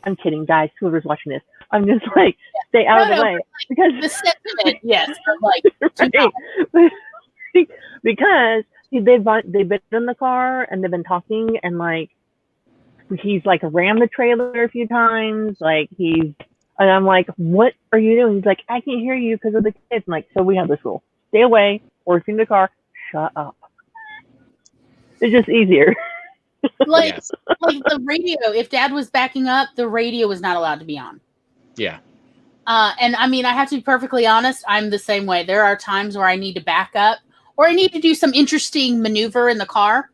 I'm kidding, guys. Whoever's watching this, I'm just like, stay out of the way. Because the sentiment, yes, like right. Because they've been in the car and they've been talking and like he's like rammed the trailer a few times. Like and I'm like, what are you doing? He's like, I can't hear you because of the kids. I'm like, so we have this rule: stay away, or if you're in the car, shut up. It's just easier. Like the radio, if Dad was backing up, the radio was not allowed to be on. Yeah. And I mean, I have to be perfectly honest, I'm the same way. There are times where I need to back up or I need to do some interesting maneuver in the car.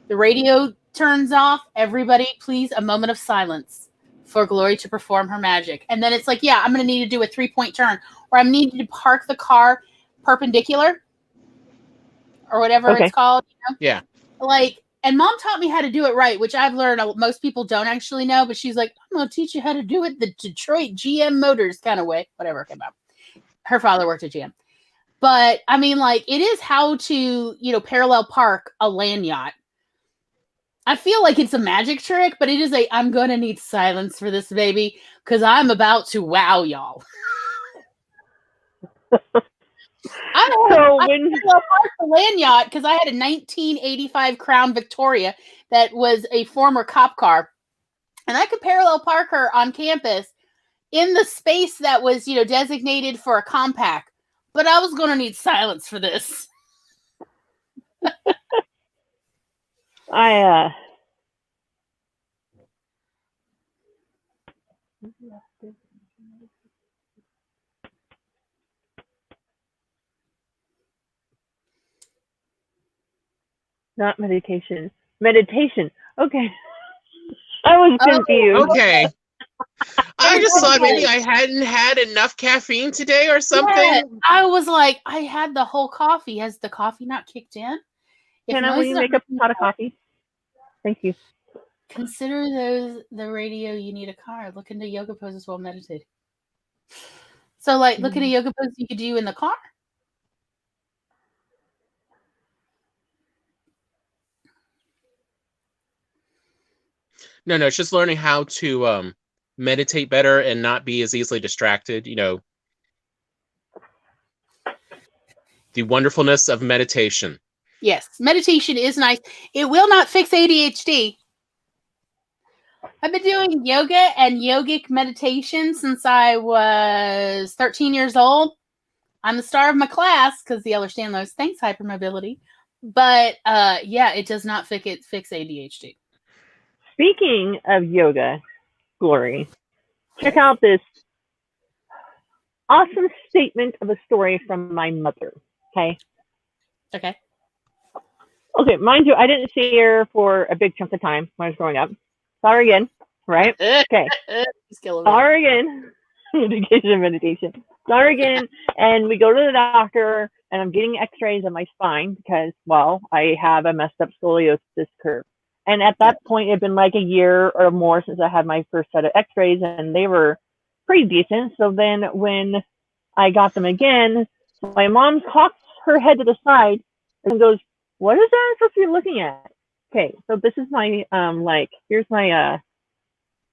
The radio turns off. Everybody, please, a moment of silence for Glory to perform her magic. And then it's like, yeah, I'm going to need to do a 3-point turn, or I'm needing to park the car perpendicular or whatever it's called. You know? Yeah. Like, and Mom taught me how to do it right, which I've learned most people don't actually know, but she's like, I'm going to teach you how to do it the Detroit GM Motors kind of way. Whatever came out. Her father worked at GM. But, I mean, like, it is how to, parallel park a land yacht. I feel like it's a magic trick, but it is I'm going to need silence for this, baby, because I'm about to wow y'all. I parked the land yacht because I had a 1985 Crown Victoria that was a former cop car, and I could parallel park her on campus in the space that was, designated for a compact. But I was going to need silence for this. Not meditation. Meditation. Okay. I was confused. Okay. I just thought maybe I hadn't had enough caffeine today or something. Yeah, I was like, I had the whole coffee. Has the coffee not kicked in? Can I make a pot of coffee? Thank you. Consider the radio. You need a car. Look into yoga poses while meditating. So, like, look at a yoga pose you could do in the car. No, it's just learning how to meditate better and not be as easily distracted. The wonderfulness of meditation. Yes, meditation is nice. It will not fix ADHD. I've been doing yoga and yogic meditation since I was 13 years old. I'm the star of my class because the Ehlers-Danlos. Thanks, hypermobility. But it does not fix ADHD. Speaking of yoga, Glory, check out this awesome statement of a story from my mother. Okay. Okay. Okay, mind you, I didn't see her for a big chunk of time when I was growing up. Saw her again, right? Okay. Saw her again. Meditation. Saw her again, and we go to the doctor, and I'm getting x-rays of my spine because, well, I have a messed up scoliosis curve. And at that point, it had been like a year or more since I had my first set of x-rays, and they were pretty decent. So then when I got them again, my mom cocks her head to the side and goes, what is that I'm supposed to be looking at? Okay, so this is my, here's my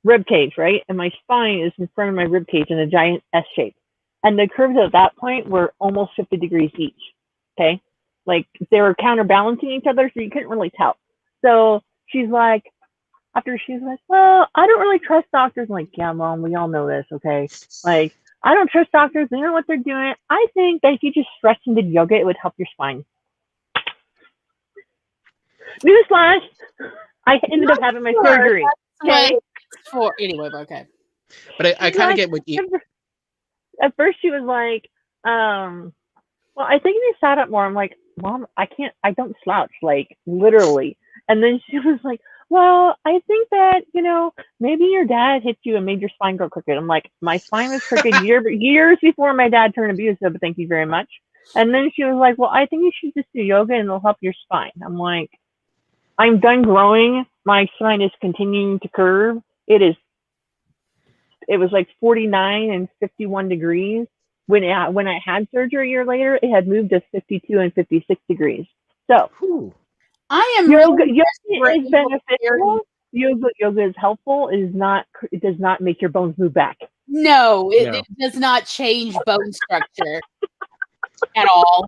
rib cage, right? And my spine is in front of my rib cage in a giant S shape. And the curves at that point were almost 50 degrees each, okay? like they were counterbalancing each other, so you couldn't really tell. So she's like, after she's like, well, I don't really trust doctors. I'm like, yeah, Mom, we all know this, okay? Like, I don't trust doctors. They know what they're doing. I think that if you just stretched and did yoga, it would help your spine. Newsflash, I ended up having my surgery. Okay. For anyway, okay. But I kind of get what you. At first, she was like, well, I think if you sat up more, I'm like, Mom, I don't slouch, like, literally. And then she was like, well, I think that, maybe your dad hit you and made your spine go crooked. I'm like, my spine was crooked years before my dad turned abusive, but thank you very much. And then she was like, well, I think you should just do yoga and it'll help your spine. I'm like, I'm done growing. My spine is continuing to curve. It was like 49 and 51 degrees. When I had surgery a year later, it had moved to 52 and 56 degrees. So, I am yoga is beneficial. Yoga is helpful. It does not make your bones move back. No, it does not change bone structure at all.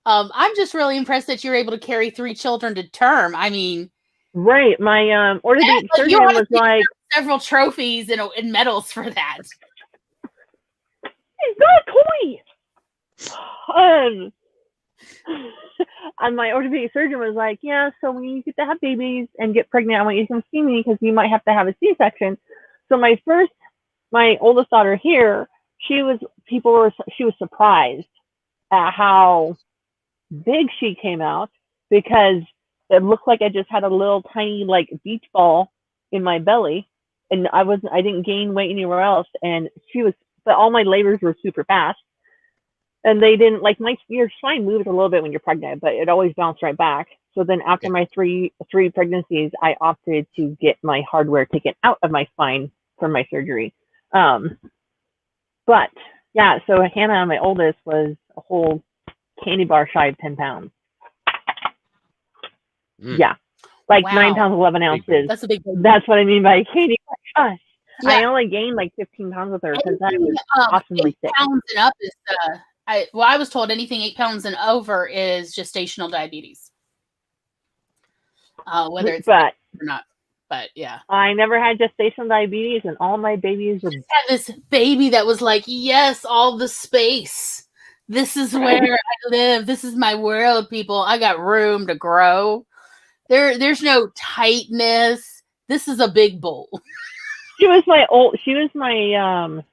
I'm just really impressed that you're able to carry 3 children to term. I mean, right. My orthopedic surgeon was like several trophies and medals for that. He's got a toy. And my orthopedic surgeon was like, yeah, so when you get to have babies and get pregnant, I want you to come see me because you might have to have a C-section. So my oldest daughter here, she was surprised at how big she came out because it looked like I just had a little tiny like beach ball in my belly, and I didn't gain weight anywhere else. And but all my labors were super fast. And they didn't your spine moves a little bit when you're pregnant, but it always bounced right back. So then after my three pregnancies, I opted to get my hardware taken out of my spine from my surgery. But yeah, so Hannah, my oldest, was a whole candy bar shy of 10 pounds. Yeah. Like 9 pounds, 11 ounces. That's a big baby. That's what I mean by candy bar shy. Yeah. I only gained like 15 pounds with her because I was awesomely sick. 8 pounds and up is I was told anything 8 pounds and over is gestational diabetes. Whether it's or not, but yeah. I never had gestational diabetes, and all my babies were. I had this baby that was like, yes, all the space. This is where I live. This is my world, people. I got room to grow. There's no tightness. This is a big bowl. She was my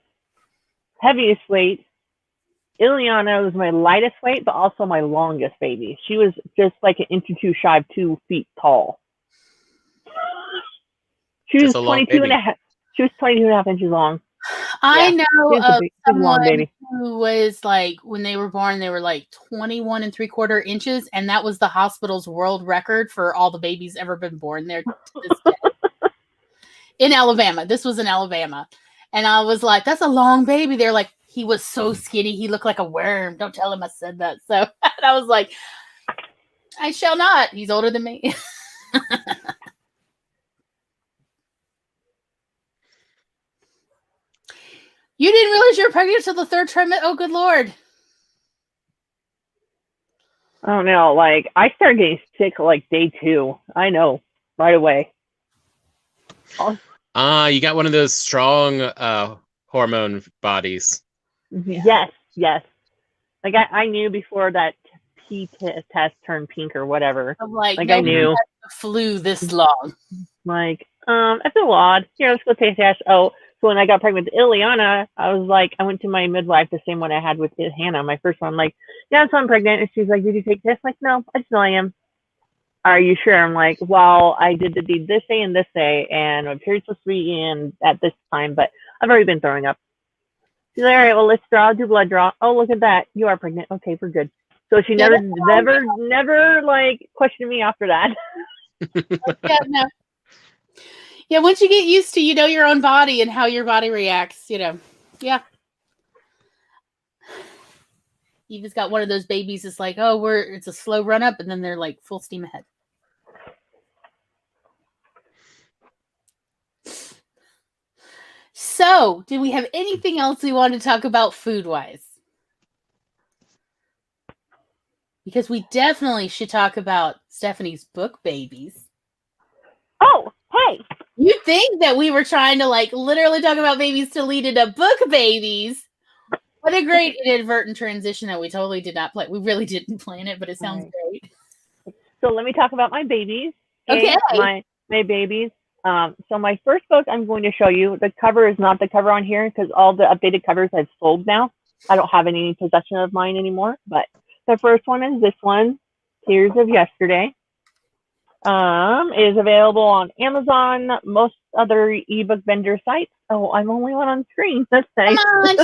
heaviest weight. Ileana was my lightest weight, but also my longest baby. She was just like an inch or two shy of 2 feet tall. She was 22 and a half. She was 22 and a half inches long. I know of someone who was like, when they were born, they were like 21 3/4 inches, and that was the hospital's world record for all the babies ever been born there to this day. In Alabama. This was in Alabama. And I was like, that's a long baby. They're like, he was so skinny. He looked like a worm. Don't tell him I said that. So and I was like, I shall not. He's older than me. You didn't realize you were pregnant till the 3rd trimester? Oh, good Lord. Oh, no. Like, I started getting sick like day 2. I know. Right away. You got one of those strong hormone bodies. Yes. Like, I knew before that P test turned pink or whatever. I'm like I knew. The flu this long. Like, I feel odd. Here, let's go take a test. Oh, so when I got pregnant with Ileana, I was like, I went to my midwife, the same one I had with Hannah, my first one. I'm like, yeah, so I'm pregnant. And she's like, did you take this? I'm like, no, I just know I am. Are you sure? I'm like, well, I did the deed this day and this day, and my period's supposed to be in at this time, but I've already been throwing up. She's like, all right, well, let's do blood draw. Oh, look at that. You are pregnant. Okay, we're good. So she never like questioned me after that. Yeah, no. Yeah, once you get used to, your own body and how your body reacts, yeah. Eva's got one of those babies. It's like, it's a slow run up, and then they're like full steam ahead. So, do we have anything else we want to talk about food-wise? because we definitely should talk about Stephanie's book babies. Oh, hey. You'd think that we were trying to like literally talk about babies to lead into book babies. What a great inadvertent transition that we totally did not plan. We really didn't plan it, but it sounds great. So let me talk about my babies. Okay. My babies. So my first book I'm going to show you, the cover is not the cover on here because all the updated covers I've sold now. I don't have any possession of mine anymore, but the first one is this one, Tears of Yesterday. Is available on Amazon, most other ebook vendor sites. Oh, I'm only one on screen. That's nice. Come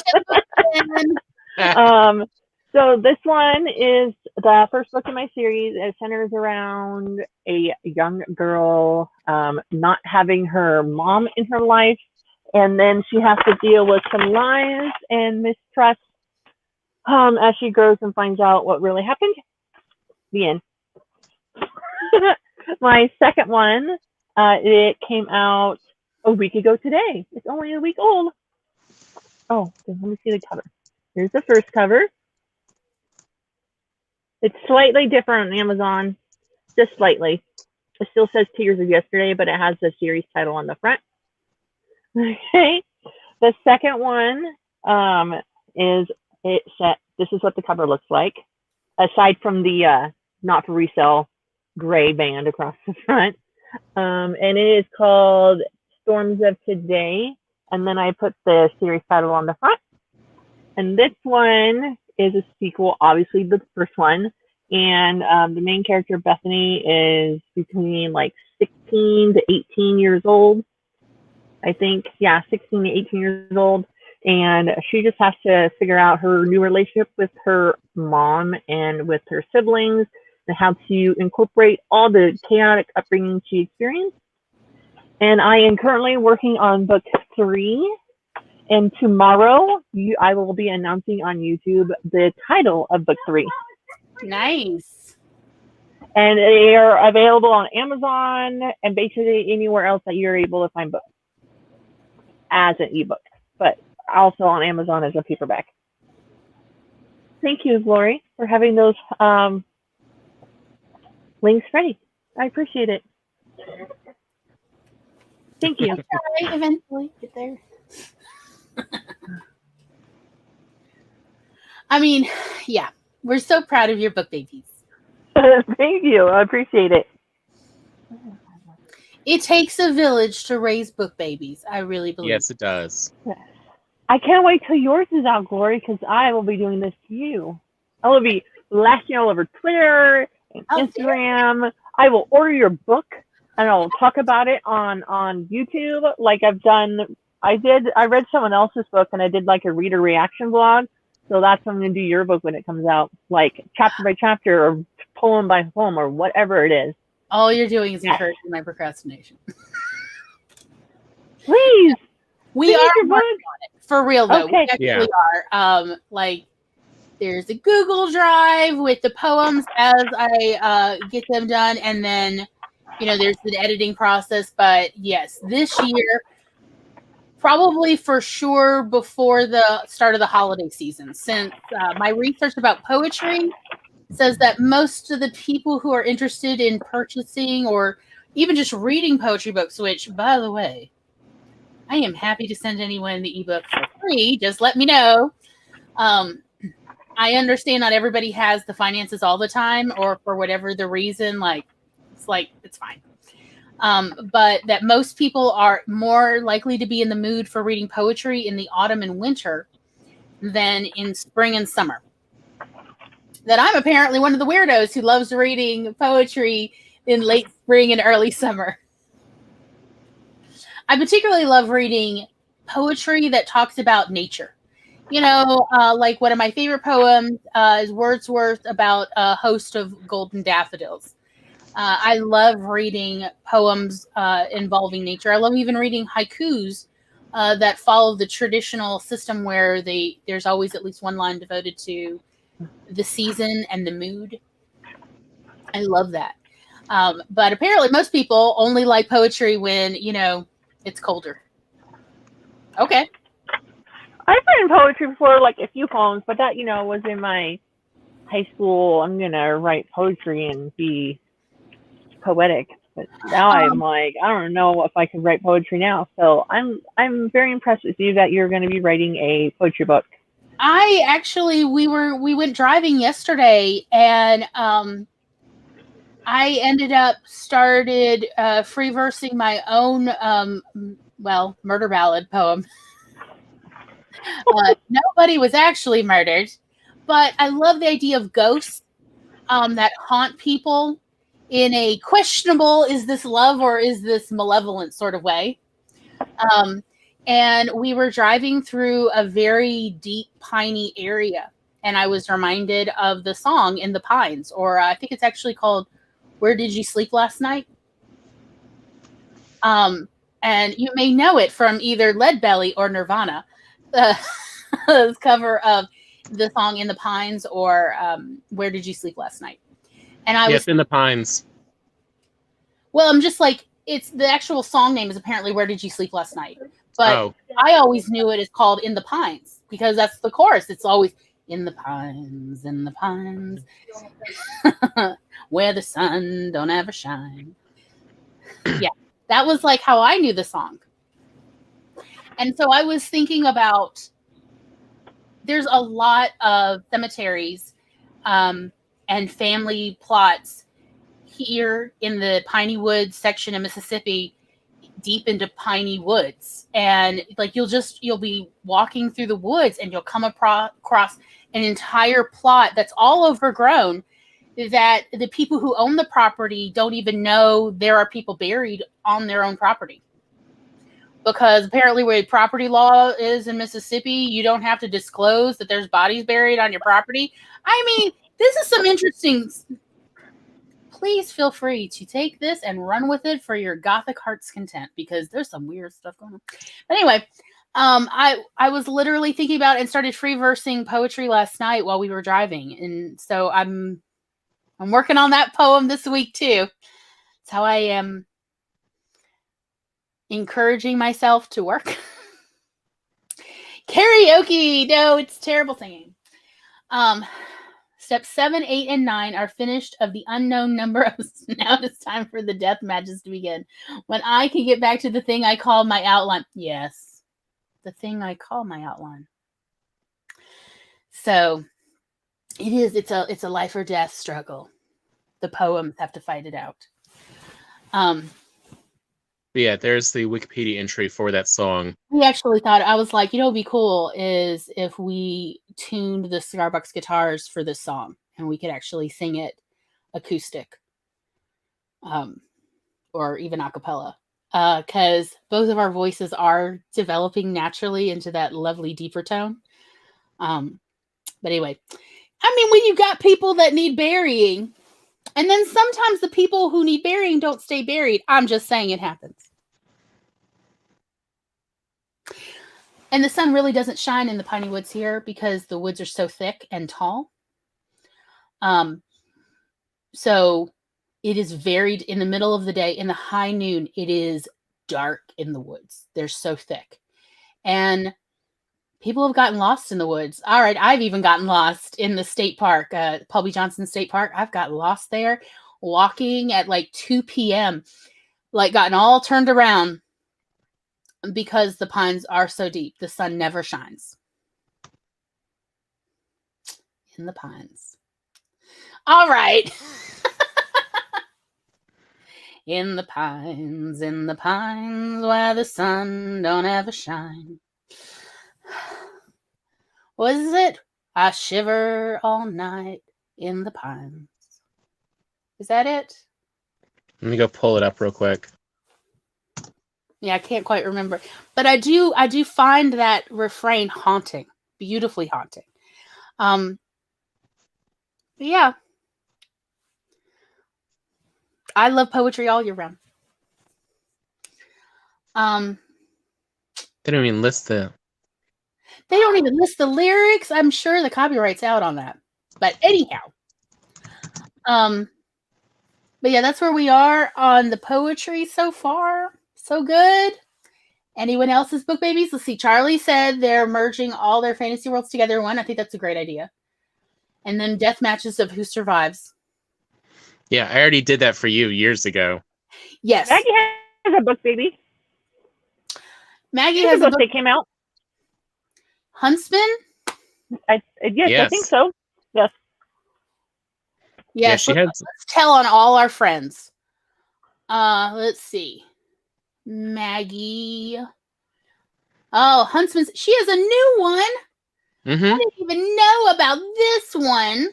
on, So this one is the first book in my series. It centers around a young girl not having her mom in her life, and then she has to deal with some lies and mistrust as she grows and finds out what really happened. The end. My second one, it came out a week ago today. It's only a week old. Oh, let me see the cover. Here's the first cover. It's slightly different on Amazon, just slightly. It still says Tears of Yesterday, but it has the series title on the front. Okay. The second one is it set. This is what the cover looks like, aside from the not for resale gray band across the front. And it is called Storms of Today. And then I put the series title on the front. And this one is a sequel, obviously the first one. And the main character, Bethany, is between like 16 to 18 years old. I think, yeah, 16 to 18 years old. And she just has to figure out her new relationship with her mom and with her siblings, and how to incorporate all the chaotic upbringing she experienced. And I am currently working on book 3. And tomorrow, I will be announcing on YouTube the title of book 3. Nice. And they are available on Amazon and basically anywhere else that you're able to find books as an ebook, but also on Amazon as a paperback. Thank you, Lori, for having those links ready. I appreciate it. Thank you. I'll eventually get there. I mean, yeah, we're so proud of your book babies. Thank you. I appreciate it. It takes a village to raise book babies. I really believe. Yes, it does. I can't wait till yours is out, Glory, because I will be doing this to you. I will be lashing all over Twitter and Instagram. I will order your book and I'll talk about it on YouTube like I've done. I read someone else's book and I did like a reader reaction vlog. So that's what I'm going to do your book when it comes out, like chapter by chapter or poem by poem or whatever it is. All you're doing is encouraging my procrastination. Please. We are working on it. For real, though. Okay. We actually are. Like, there's a Google Drive with the poems as I get them done. And then, there's the editing process. But, yes, this year, probably for sure before the start of the holiday season, since my research about poetry says that most of the people who are interested in purchasing or even just reading poetry books, which, by the way, I am happy to send anyone the ebook for free. Just let me know. I understand not everybody has the finances all the time, or for whatever the reason, it's fine. But that most people are more likely to be in the mood for reading poetry in the autumn and winter than in spring and summer. That I'm apparently one of the weirdos who loves reading poetry in late spring and early summer. I particularly love reading poetry that talks about nature. Like one of my favorite poems is Wordsworth about a host of golden daffodils. I love reading poems involving nature. I love even reading haikus that follow the traditional system where there's always at least one line devoted to the season and the mood. I love that. But apparently most people only like poetry when, it's colder. Okay. I've written poetry before, like a few poems, but that, was in my high school, I'm going to write poetry and be poetic. But now I'm like, I don't know if I can write poetry now. So I'm very impressed with you that you're going to be writing a poetry book. I actually, we went driving yesterday, and I ended up started free versing my own murder ballad poem. Nobody was actually murdered, but I love the idea of ghosts that haunt people in a questionable, is this love or is this malevolent sort of way. And we were driving through a very deep piney area, and I was reminded of the song In the Pines, or I think it's actually called Where Did You Sleep Last Night? And you may know it from either Leadbelly or Nirvana, the cover of the song In the Pines, or Where Did You Sleep Last Night? And I was In the Pines. Well, I'm just like, it's the actual song name is apparently Where Did You Sleep Last Night? But I always knew it is called In the Pines because that's the chorus. It's always in the pines, where the sun don't ever shine. Yeah, that was like how I knew the song. And so I was thinking about, there's a lot of cemeteries and family plots here in the Piney Woods section of Mississippi, deep into Piney Woods. And like, you'll be walking through the woods and you'll come across an entire plot that's all overgrown, that the people who own the property don't even know there are people buried on their own property. Because apparently where property law is in Mississippi, you don't have to disclose that there's bodies buried on your property. I mean, this is some interesting. Please feel free to take this and run with it for your gothic heart's content, because there's some weird stuff going on. But anyway, I was literally thinking about it and started free versing poetry last night while we were driving. And so I'm working on that poem this week too. That's how I am encouraging myself to work. Karaoke. No, it's terrible singing. Steps 7, 8, and 9 are finished of the unknown number of. Now it's time for the death matches to begin. When I can get back to the thing I call my outline. Yes, the thing I call my outline. So it is. It's a life or death struggle. The poems have to fight it out. Yeah, there's the Wikipedia entry for that song. We actually thought, I was like, what'd be cool is if we tuned the Starbucks guitars for this song and we could actually sing it acoustic, or even a cappella, because both of our voices are developing naturally into that lovely deeper tone. But anyway, I mean, when you've got people that need burying, and then sometimes the people who need burying don't stay buried. I'm just saying it happens. And the sun really doesn't shine in the piney woods here because the woods are so thick and tall. So it is varied in the middle of the day. In the high noon, it is dark in the woods. They're so thick. And people have gotten lost in the woods. All right, I've even gotten lost in the state park, Paul B. Johnson State Park. I've got lost there walking at like 2 p.m., like gotten all turned around because the pines are so deep. The sun never shines. In the pines. All right. In the pines, where the sun don't ever shine. What is it? I shiver all night in the pines. Is that it? Let me go pull it up real quick. Yeah, I can't quite remember. But I do find that refrain haunting. Beautifully haunting. But yeah. I love poetry all year round. They don't even list the. They don't even list the lyrics. I'm sure the copyright's out on that. But anyhow. But yeah, that's where we are on the poetry so far. So good. Anyone else's book babies? Let's see. Charlie said they're merging all their fantasy worlds together in one. I think that's a great idea. and then death matches of who survives. Yeah, I already did that for you years ago. Yes, Maggie has a book, baby. Maggie There's has a a book book. that came out. Huntsman. Yes, I think so. Yes. Yeah, Yes, she let's has. tell on all our friends. Let's see. Maggie. Oh, Huntsman's. She has a new one. Mm-hmm. I didn't even know about this one.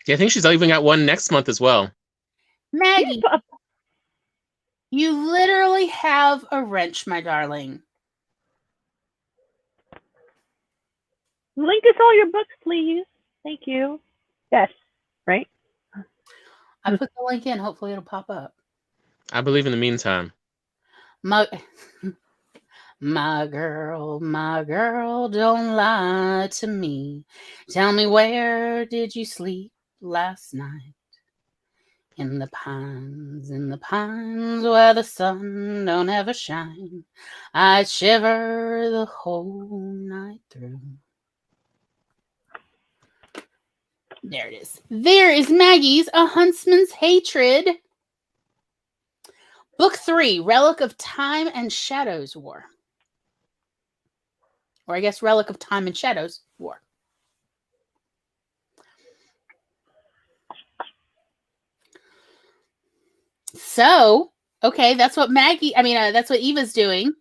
Yeah, I think she's even got one next month as well. Maggie, you literally have a wrench, my darling. Link us all your books, please. Thank you. Yes. Right? I put the link in. Hopefully it'll pop up. I believe in the meantime. My girl, don't lie to me. Tell me, where did you sleep last night? In the pines where the sun don't ever shine. I'd shiver the whole night through. There it is. There is Maggie's A Huntsman's Hatred. Book 3, Relic of Time and Shadows War. Or I guess Relic of Time and Shadows War. So, okay, that's what that's what Eva's doing.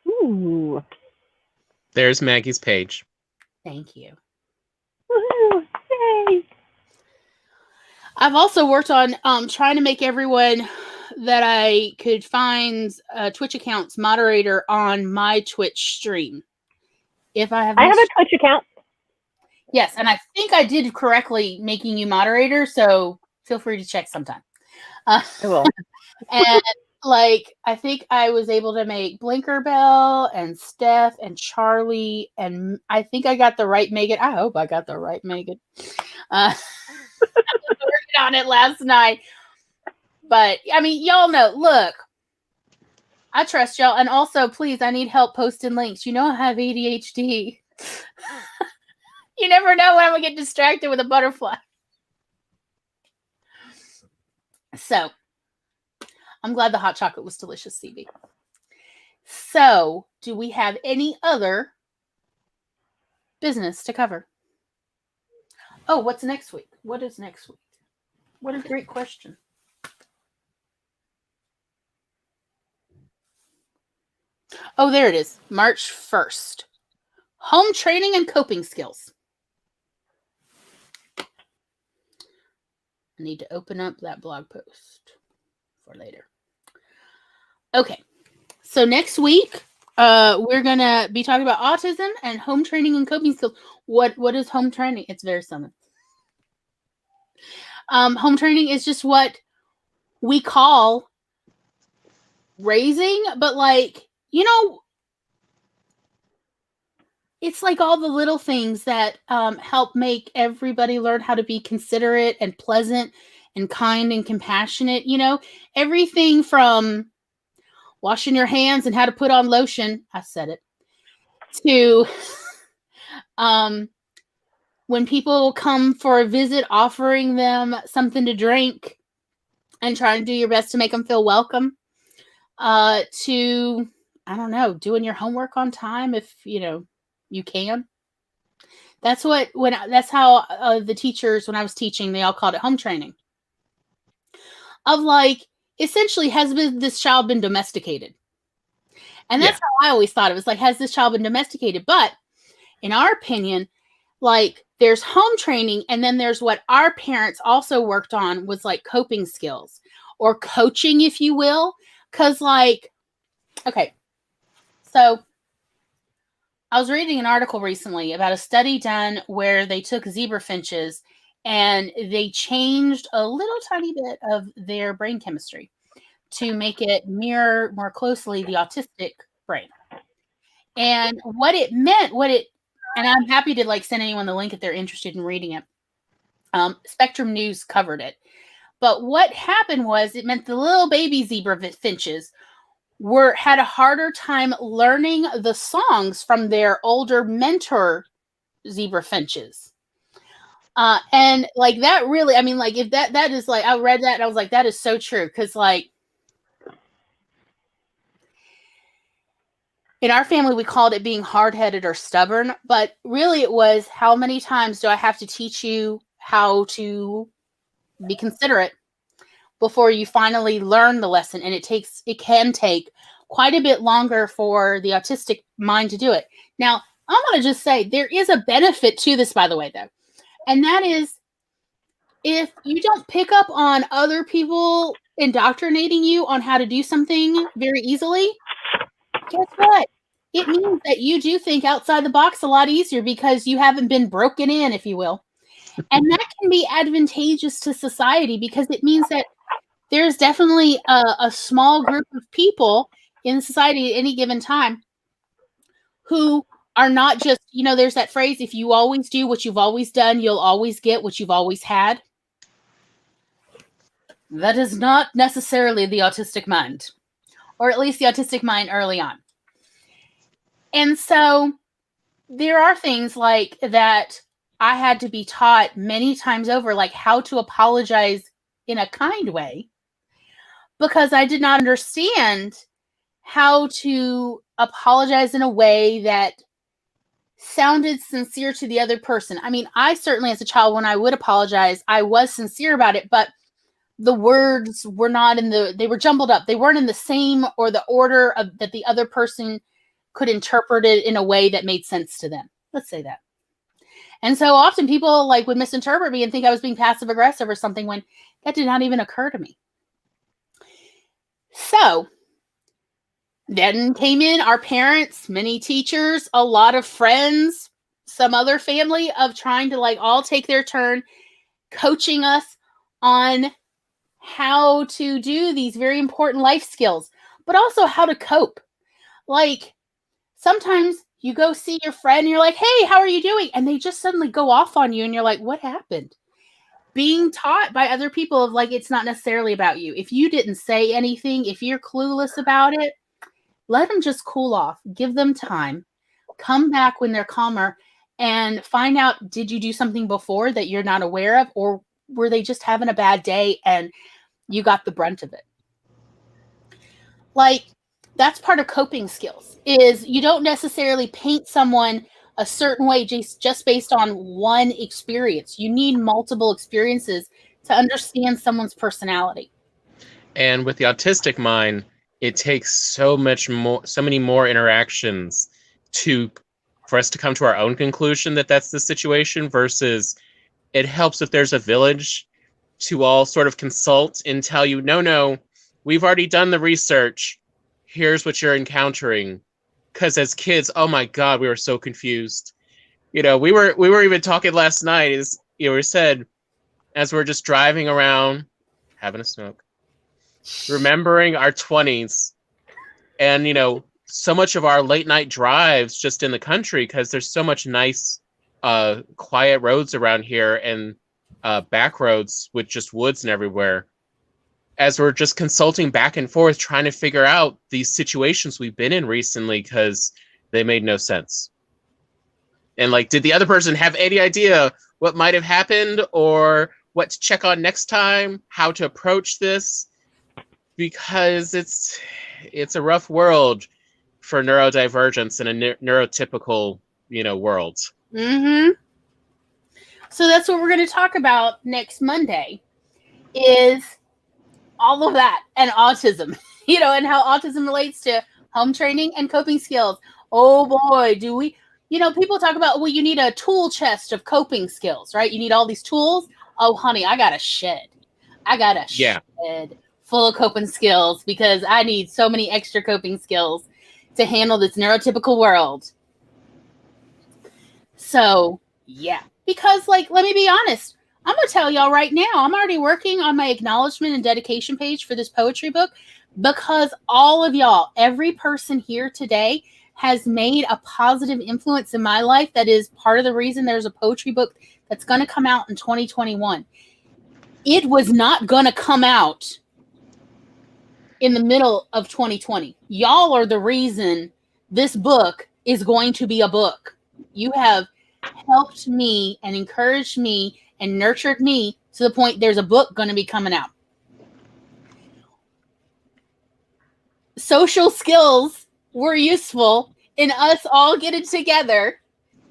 Ooh. There's Maggie's page. Thank you. Woohoo. Yay. I've also worked on trying to make everyone that I could find Twitch accounts moderator on my Twitch stream. If I have a Twitch account. Yes, and I think I did correctly making you moderator, so feel free to check sometime. I will. And like, I think I was able to make Blinkerbell and Steph and Charlie, and I think I got the right Megan. I hope I got the right Megan. I was working on it last night. But, I mean, y'all know, look, I trust y'all. And also, please, I need help posting links. You know I have ADHD. You never know when I'm going to get distracted with a butterfly. So, I'm glad the hot chocolate was delicious, CB. So, do we have any other business to cover? Oh, what's next week? What is next week? What a great question. Oh, there it is. March 1st. Home training and coping skills. I need to open up that blog post for later. Okay. So next week, we're going to be talking about autism and home training and coping skills. What is home training? It's very similar. Home training is just what we call raising, but like, you know, it's like all the little things that help make everybody learn how to be considerate and pleasant and kind and compassionate. You know, everything from washing your hands and how to put on lotion. I said it. To when people come for a visit, offering them something to drink and trying to do your best to make them feel welcome. To, I don't know, doing your homework on time if, you know, you can. That's how the teachers, when I was teaching, they all called it home training. Of like, essentially, has this child been domesticated? And that's how I always thought it was like, has this child been domesticated? But in our opinion, like, there's home training, and then there's what our parents also worked on was like coping skills or coaching, if you will. Because like, okay, so I was reading an article recently about a study done where they took zebra finches and they changed a little tiny bit of their brain chemistry to make it mirror more closely the autistic brain. And what it meant, and I'm happy to like send anyone the link if they're interested in reading it. Spectrum News covered it. But what happened was it meant the little baby zebra finches had a harder time learning the songs from their older mentor zebra finches. And like that really, I mean, like if that is like, I read that and I was like, that is so true. Because like in our family, we called it being hard-headed or stubborn, but really it was, how many times do I have to teach you how to be considerate before you finally learn the lesson? And it can take quite a bit longer for the autistic mind to do it. Now, I'm going to just say there is a benefit to this, by the way, though. And that is, if you don't pick up on other people indoctrinating you on how to do something very easily, guess what? It means that you do think outside the box a lot easier because you haven't been broken in, if you will. And that can be advantageous to society because it means that there's definitely a small group of people in society at any given time who are not just, there's that phrase, if you always do what you've always done, you'll always get what you've always had. That is not necessarily the autistic mind, or at least the autistic mind early on. And so there are things like that I had to be taught many times over, like how to apologize in a kind way, because I did not understand how to apologize in a way that sounded sincere to the other person. I mean, I certainly as a child, when I would apologize, I was sincere about it, but the words were not they were jumbled up. They weren't in the same or the order that the other person could interpret it in a way that made sense to them. Let's say that. And so often people would misinterpret me and think I was being passive aggressive or something when that did not even occur to me. So then came in our parents, many teachers, a lot of friends, some other family of trying to all take their turn coaching us on how to do these very important life skills, but also how to cope. Sometimes you go see your friend and you're like, hey, how are you doing? And they just suddenly go off on you and you're like, what happened? Being taught by other people of it's not necessarily about you. If you didn't say anything, if you're clueless about it, let them just cool off. Give them time. Come back when they're calmer and find out, did you do something before that you're not aware of? Or were they just having a bad day and you got the brunt of it? That's part of coping skills, is you don't necessarily paint someone a certain way just based on one experience. You need multiple experiences to understand someone's personality. And with the autistic mind, it takes so many more interactions for us to come to our own conclusion that that's the situation, versus it helps if there's a village to all sort of consult and tell you, no, we've already done the research. Here's what you're encountering. Because as kids, oh my God, we were so confused. We were even talking last night, we said, as we're just driving around, having a smoke, remembering our 20s, and, so much of our late night drives just in the country, because there's so much nice, quiet roads around here and back roads with just woods and everywhere. As we're just consulting back and forth, trying to figure out these situations we've been in recently, because they made no sense. And did the other person have any idea what might have happened, or what to check on next time, how to approach this? Because it's a rough world for neurodivergents in a neurotypical, world. Mm-hmm. So that's what we're going to talk about next Monday, is all of that and autism, and how autism relates to home training and coping skills. Oh boy, do we, people talk about, well, you need a tool chest of coping skills, right? You need all these tools. Oh, honey, I got a shed. Shed full of coping skills, because I need so many extra coping skills to handle this neurotypical world. So, yeah, because let me be honest. I'm going to tell y'all right now, I'm already working on my acknowledgement and dedication page for this poetry book, because all of y'all, every person here today has made a positive influence in my life. That is part of the reason there's a poetry book that's going to come out in 2021. It was not going to come out in the middle of 2020. Y'all are the reason this book is going to be a book. You have helped me and encouraged me and nurtured me to the point there's a book going to be coming out. Social skills were useful in us all getting together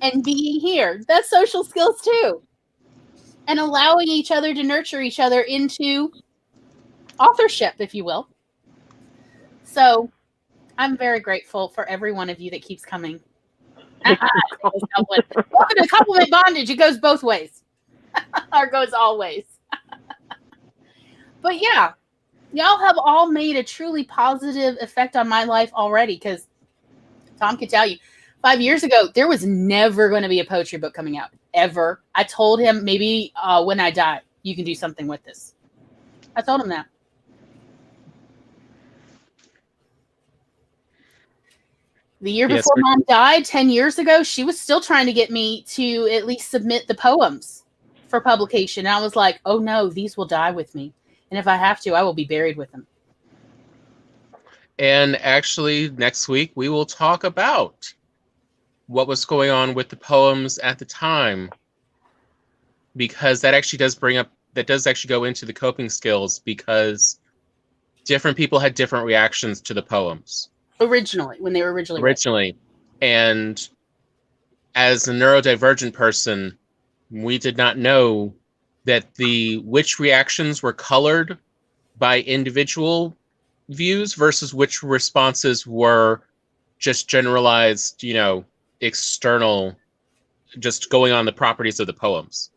and being here. That's social skills too. And allowing each other to nurture each other into authorship, if you will. So I'm very grateful for every one of you that keeps coming. Welcome to compliment bondage. It goes both ways. Or goes all ways. But yeah, y'all have all made a truly positive effect on my life already, because Tom can tell you, 5 years ago, there was never going to be a poetry book coming out, ever. I told him, maybe when I die, you can do something with this. I told him that. The year before Mom died, 10 years ago, she was still trying to get me to at least submit the poems for publication. And I was like, oh no, these will die with me. And if I have to, I will be buried with them. And actually, next week, we will talk about what was going on with the poems at the time, because that actually does actually go into the coping skills, because different people had different reactions to the poems. When they were originally written. And as a neurodivergent person, we did not know that which reactions were colored by individual views versus which responses were just generalized, external, just going on the properties of the poems.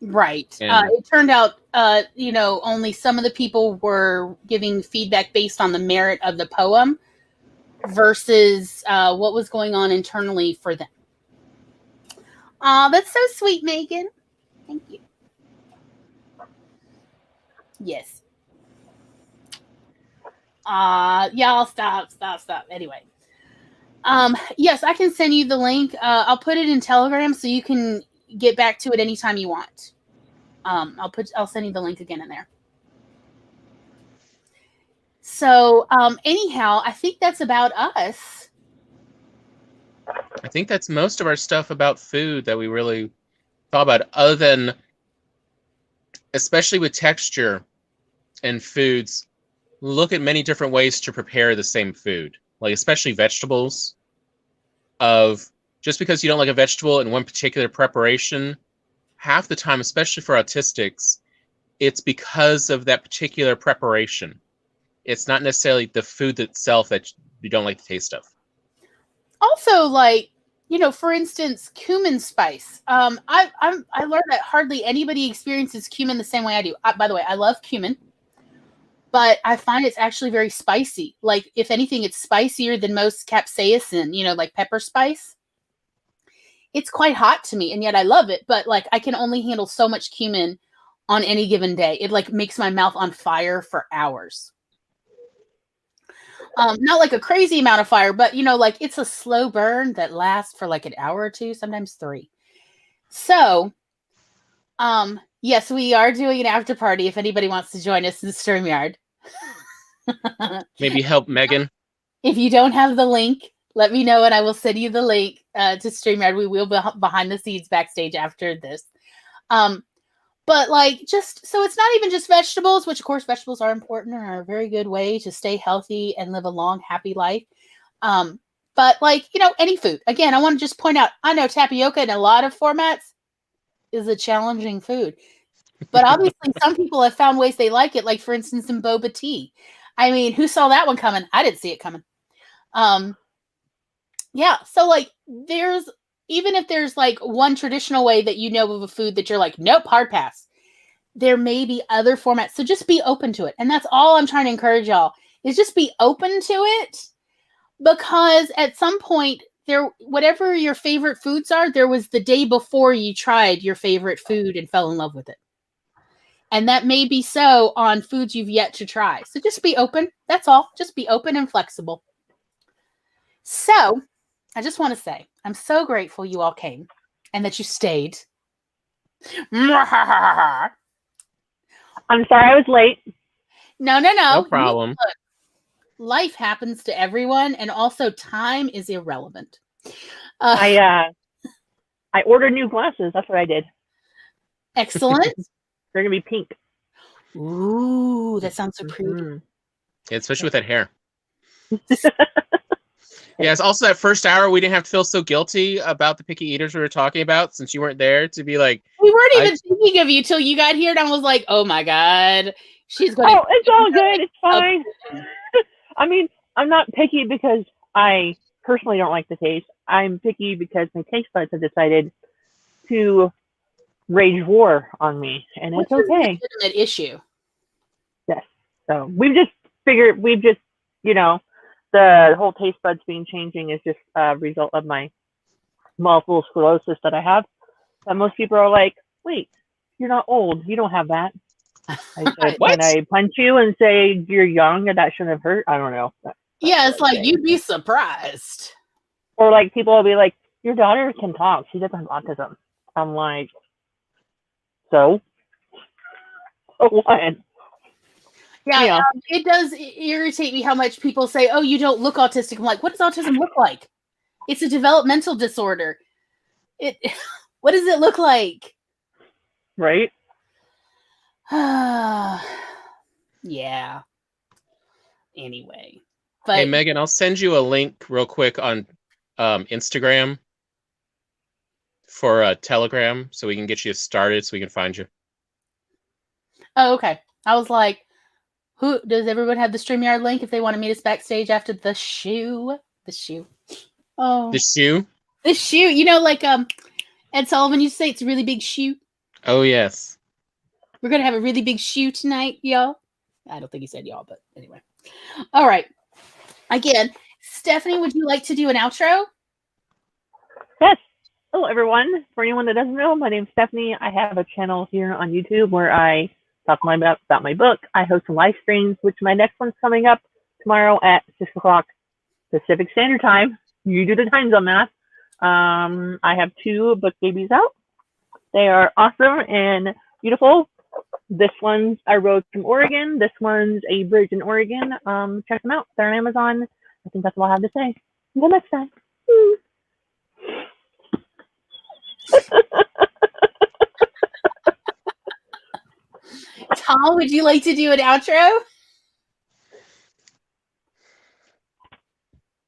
Right. It turned out, only some of the people were giving feedback based on the merit of the poem versus what was going on internally for them. That's so sweet, Megan. Thank you. Yes. Y'all stop. Anyway. Yes, I can send you the link. I'll put it in Telegram so you can get back to it anytime you want. I'll send you the link again in there. So, anyhow, I think that's about us. I think that's most of our stuff about food that we really thought about, other than, especially with texture and foods, look at many different ways to prepare the same food, like especially vegetables. Just because you don't like a vegetable in one particular preparation, half the time, especially for autistics, it's because of that particular preparation. It's not necessarily the food itself that you don't like the taste of. Also, for instance, cumin spice. I learned that hardly anybody experiences cumin the same way I do. By the way, I love cumin, but I find it's actually very spicy. Like, if anything, it's spicier than most capsaicin, like pepper spice. It's quite hot to me, and yet I love it. But I can only handle so much cumin on any given day. It makes my mouth on fire for hours. Not like a crazy amount of fire, but it's a slow burn that lasts for an hour or two, sometimes 3. So, yes, we are doing an after party if anybody wants to join us in the StreamYard. Maybe help Megan. If you don't have the link, let me know and I will send you the link to StreamYard. We will be behind the scenes backstage after this. But just so it's not even just vegetables, which of course vegetables are important and are a very good way to stay healthy and live a long, happy life. But any food. Again, I want to just point out, I know tapioca in a lot of formats is a challenging food. But obviously some people have found ways they like it, like for instance in boba tea. I mean, who saw that one coming? I didn't see it coming. Yeah, so even if there's one traditional way that of a food that you're nope, hard pass, there may be other formats. So just be open to it. And that's all I'm trying to encourage y'all, is just be open to it, because at some point whatever your favorite foods are, there was the day before you tried your favorite food and fell in love with it. And that may be so on foods you've yet to try. So just be open. That's all. Just be open and flexible. So I just want to say, I'm so grateful you all came and that you stayed. I'm sorry I was late. No. No problem. Look, life happens to everyone, and also time is irrelevant. I I ordered new glasses. That's what I did. Excellent. They're gonna be pink. Ooh, that sounds so pretty. Mhm. Yeah, especially with that hair. Yeah, it's also that first hour we didn't have to feel so guilty about the picky eaters we were talking about since you weren't there to be like, We weren't even thinking of you till you got here, and I was like, "Oh my god, she's going." Oh, it's all good. It's fine. I mean, I'm not picky because I personally don't like the taste. I'm picky because my taste buds have decided to rage war on me, and it's Which is a okay. legitimate issue. Yes. So we've just, the whole taste buds being changing is just a result of my multiple sclerosis that I have. And most people are like, wait, you're not old. You don't have that. I said, What? can I punch you and say you're young and that shouldn't have hurt? I don't know. Yeah, it's like you'd be surprised. Or like people will be like, your daughter can talk. She doesn't have autism. I'm like, so? So what? Yeah, Yeah. it does irritate me how much people say, "Oh, you don't look autistic." I'm like, what does autism look like? It's a developmental disorder. What does it look like? Right? Yeah. Anyway, but hey Megan, I'll send you a link real quick on Instagram for a Telegram so we can get you started so we can find you. oh, okay. I was like, who does everyone have the StreamYard link if they want to meet us backstage after the shoe? The shoe. Oh, The shoe? the shoe. You know, like Ed Sullivan used to say, it's a really big shoe. Oh yes. We're gonna have a really big shoe tonight, y'all. I don't think he said y'all, but anyway. All right. Again, Stephanie, would you like to do an outro? Yes. Hello, everyone. For anyone that doesn't know, my name's Stephanie. I have a channel here on YouTube where I talk about my book. I host some live streams, which my next one's coming up tomorrow at 6 o'clock Pacific Standard Time. You do the time zone math. I have 2 book babies out. They are awesome and beautiful. This one's I wrote from Oregon. This one's a bridge in Oregon. Check them out. They're on Amazon. I think that's all I have to say. Until next time. Tom, would you like to do an outro?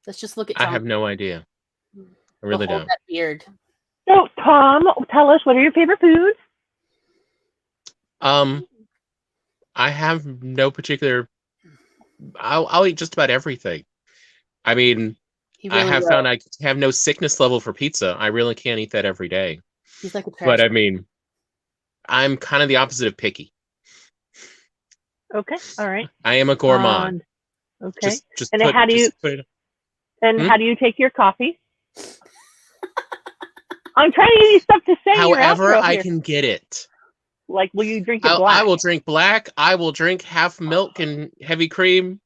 Let's just look at Tom. I have no idea. I really Behold don't. that beard. So, Tom, tell us, what are your favorite foods? I have no particular. I'll eat just about everything. I mean, He really I have will. found I have no sickness level for pizza. I really can't eat that every day. He's like a trash. But I mean, I'm kind of the opposite of picky. Okay, all right. I am a gourmand. Okay. Just And put, how do you- just put it. How do you take your coffee? I'm trying to give you stuff to say. However, I here. can get it. Like, will you drink it black? I will drink black. I will drink half milk and heavy cream.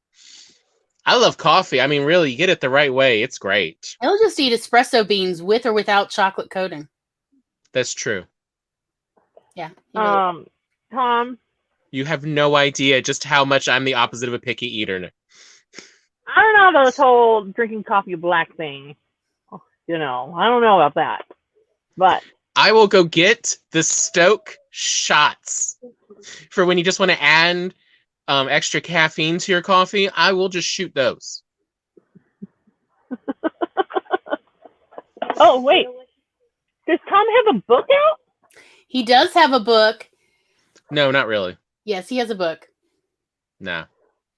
I love coffee. I mean, really, you get it the right way. It's great. He'll just eat espresso beans with or without chocolate coating. That's true. Yeah. he really- Tom, You have no idea just how much I'm the opposite of a picky eater. I don't know about this whole drinking coffee black thing. You know, I don't know about that. But I will go get the Stoke shots for when you just want to add extra caffeine to your coffee. I will just shoot those. oh wait, does Tom have a book out? He does have a book. No, not really. Yes, he has a book. Nah.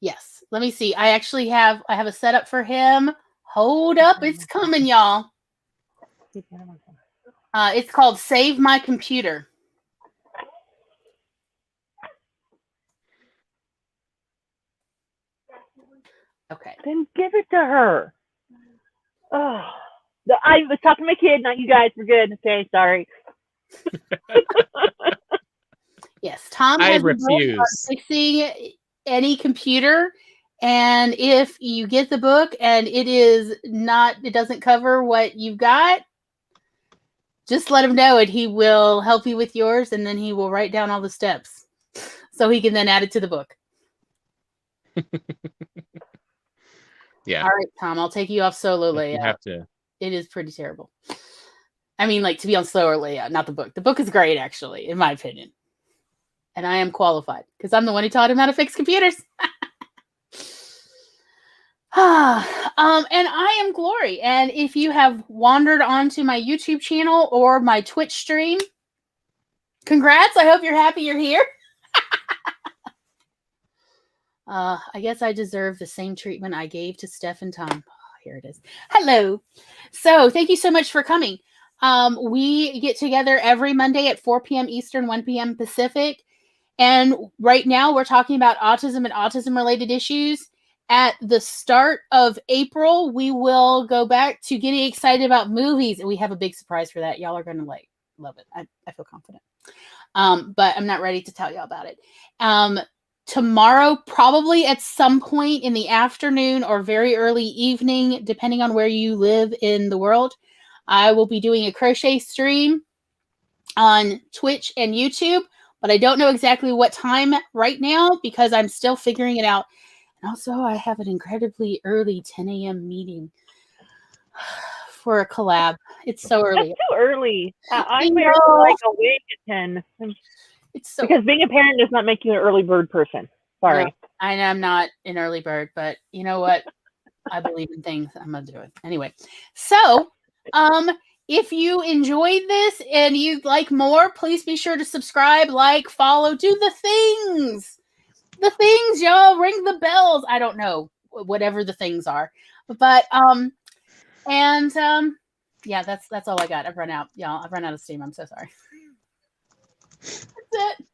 Yes. Let me see. I have a setup for him. Hold up. It's coming, y'all. It's called Save My Computer. Okay. Then give it to her. Oh, I was talking to my kid, not you guys. We're good. Okay, sorry. Yes, Tom I has a book on refuse. fixing any computer, and if you get the book and it doesn't cover what you've got, just let him know and he will help you with yours, and then he will write down all the steps so he can then add it to the book. Yeah. All right, Tom, I'll take you off solo You layout. have to. It is pretty terrible. I mean, like, to be on slower layout, not the book. The book is great, actually, in my opinion. And I am qualified because I'm the one who taught him how to fix computers. And I am Glory. And if you have wandered onto my YouTube channel or my Twitch stream, congrats. I hope you're happy you're here. I guess I deserve the same treatment I gave to Steph and Tom. Oh, here it is. Hello. So thank you so much for coming. We get together every Monday at 4 p.m. Eastern, 1 p.m. Pacific. And right now we're talking about autism and autism-related issues. At the start of April, we will go back to getting excited about movies. And we have a big surprise for that. Y'all are going to love it. I feel confident. But I'm not ready to tell y'all about it. Tomorrow, probably at some point in the afternoon or very early evening, depending on where you live in the world, I will be doing a crochet stream on Twitch and YouTube, but I don't know exactly what time right now because I'm still figuring it out. And also, I have an incredibly early 10 a.m. meeting for a collab. It's so early. That's too early. I'm know. like awake at 10. It's so Because being a parent does not make you an early bird person. Sorry. No, I know I'm not an early bird, but you know what? I believe in things. I'm going to do it. Anyway, so if you enjoyed this and you'd like more, please be sure to subscribe, like, follow, do the things. The things, y'all. Ring the bells. I don't know. Whatever the things are. But, yeah, that's all I got. I've run out, y'all. I've run out of steam. I'm so sorry. That's it.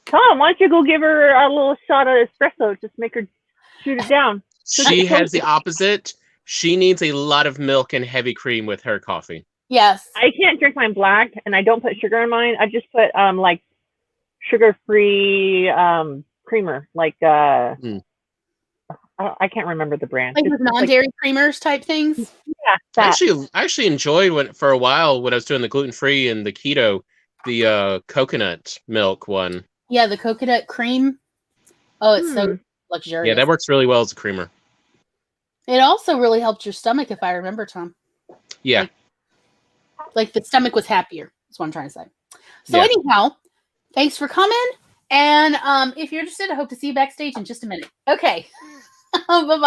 Tom, why don't you go give her a little shot of espresso? Just make her shoot it down. She has the opposite. She needs a lot of milk and heavy cream with her coffee. Yes. I can't drink mine black, and I don't put sugar in mine. I just put like sugar-free creamer, like I can't remember the brand. Like with non-dairy creamers type things. Yeah, I actually enjoyed for a while when I was doing the gluten-free and the keto, the coconut milk one. Yeah, the coconut cream. Oh, it's so luxurious. Yeah, that works really well as a creamer. It also really helped your stomach, if I remember, Tom. Yeah. Like the stomach was happier. That's what I'm trying to say. So anyhow, thanks for coming. And if you're interested, I hope to see you backstage in just a minute. Okay. Bye-bye.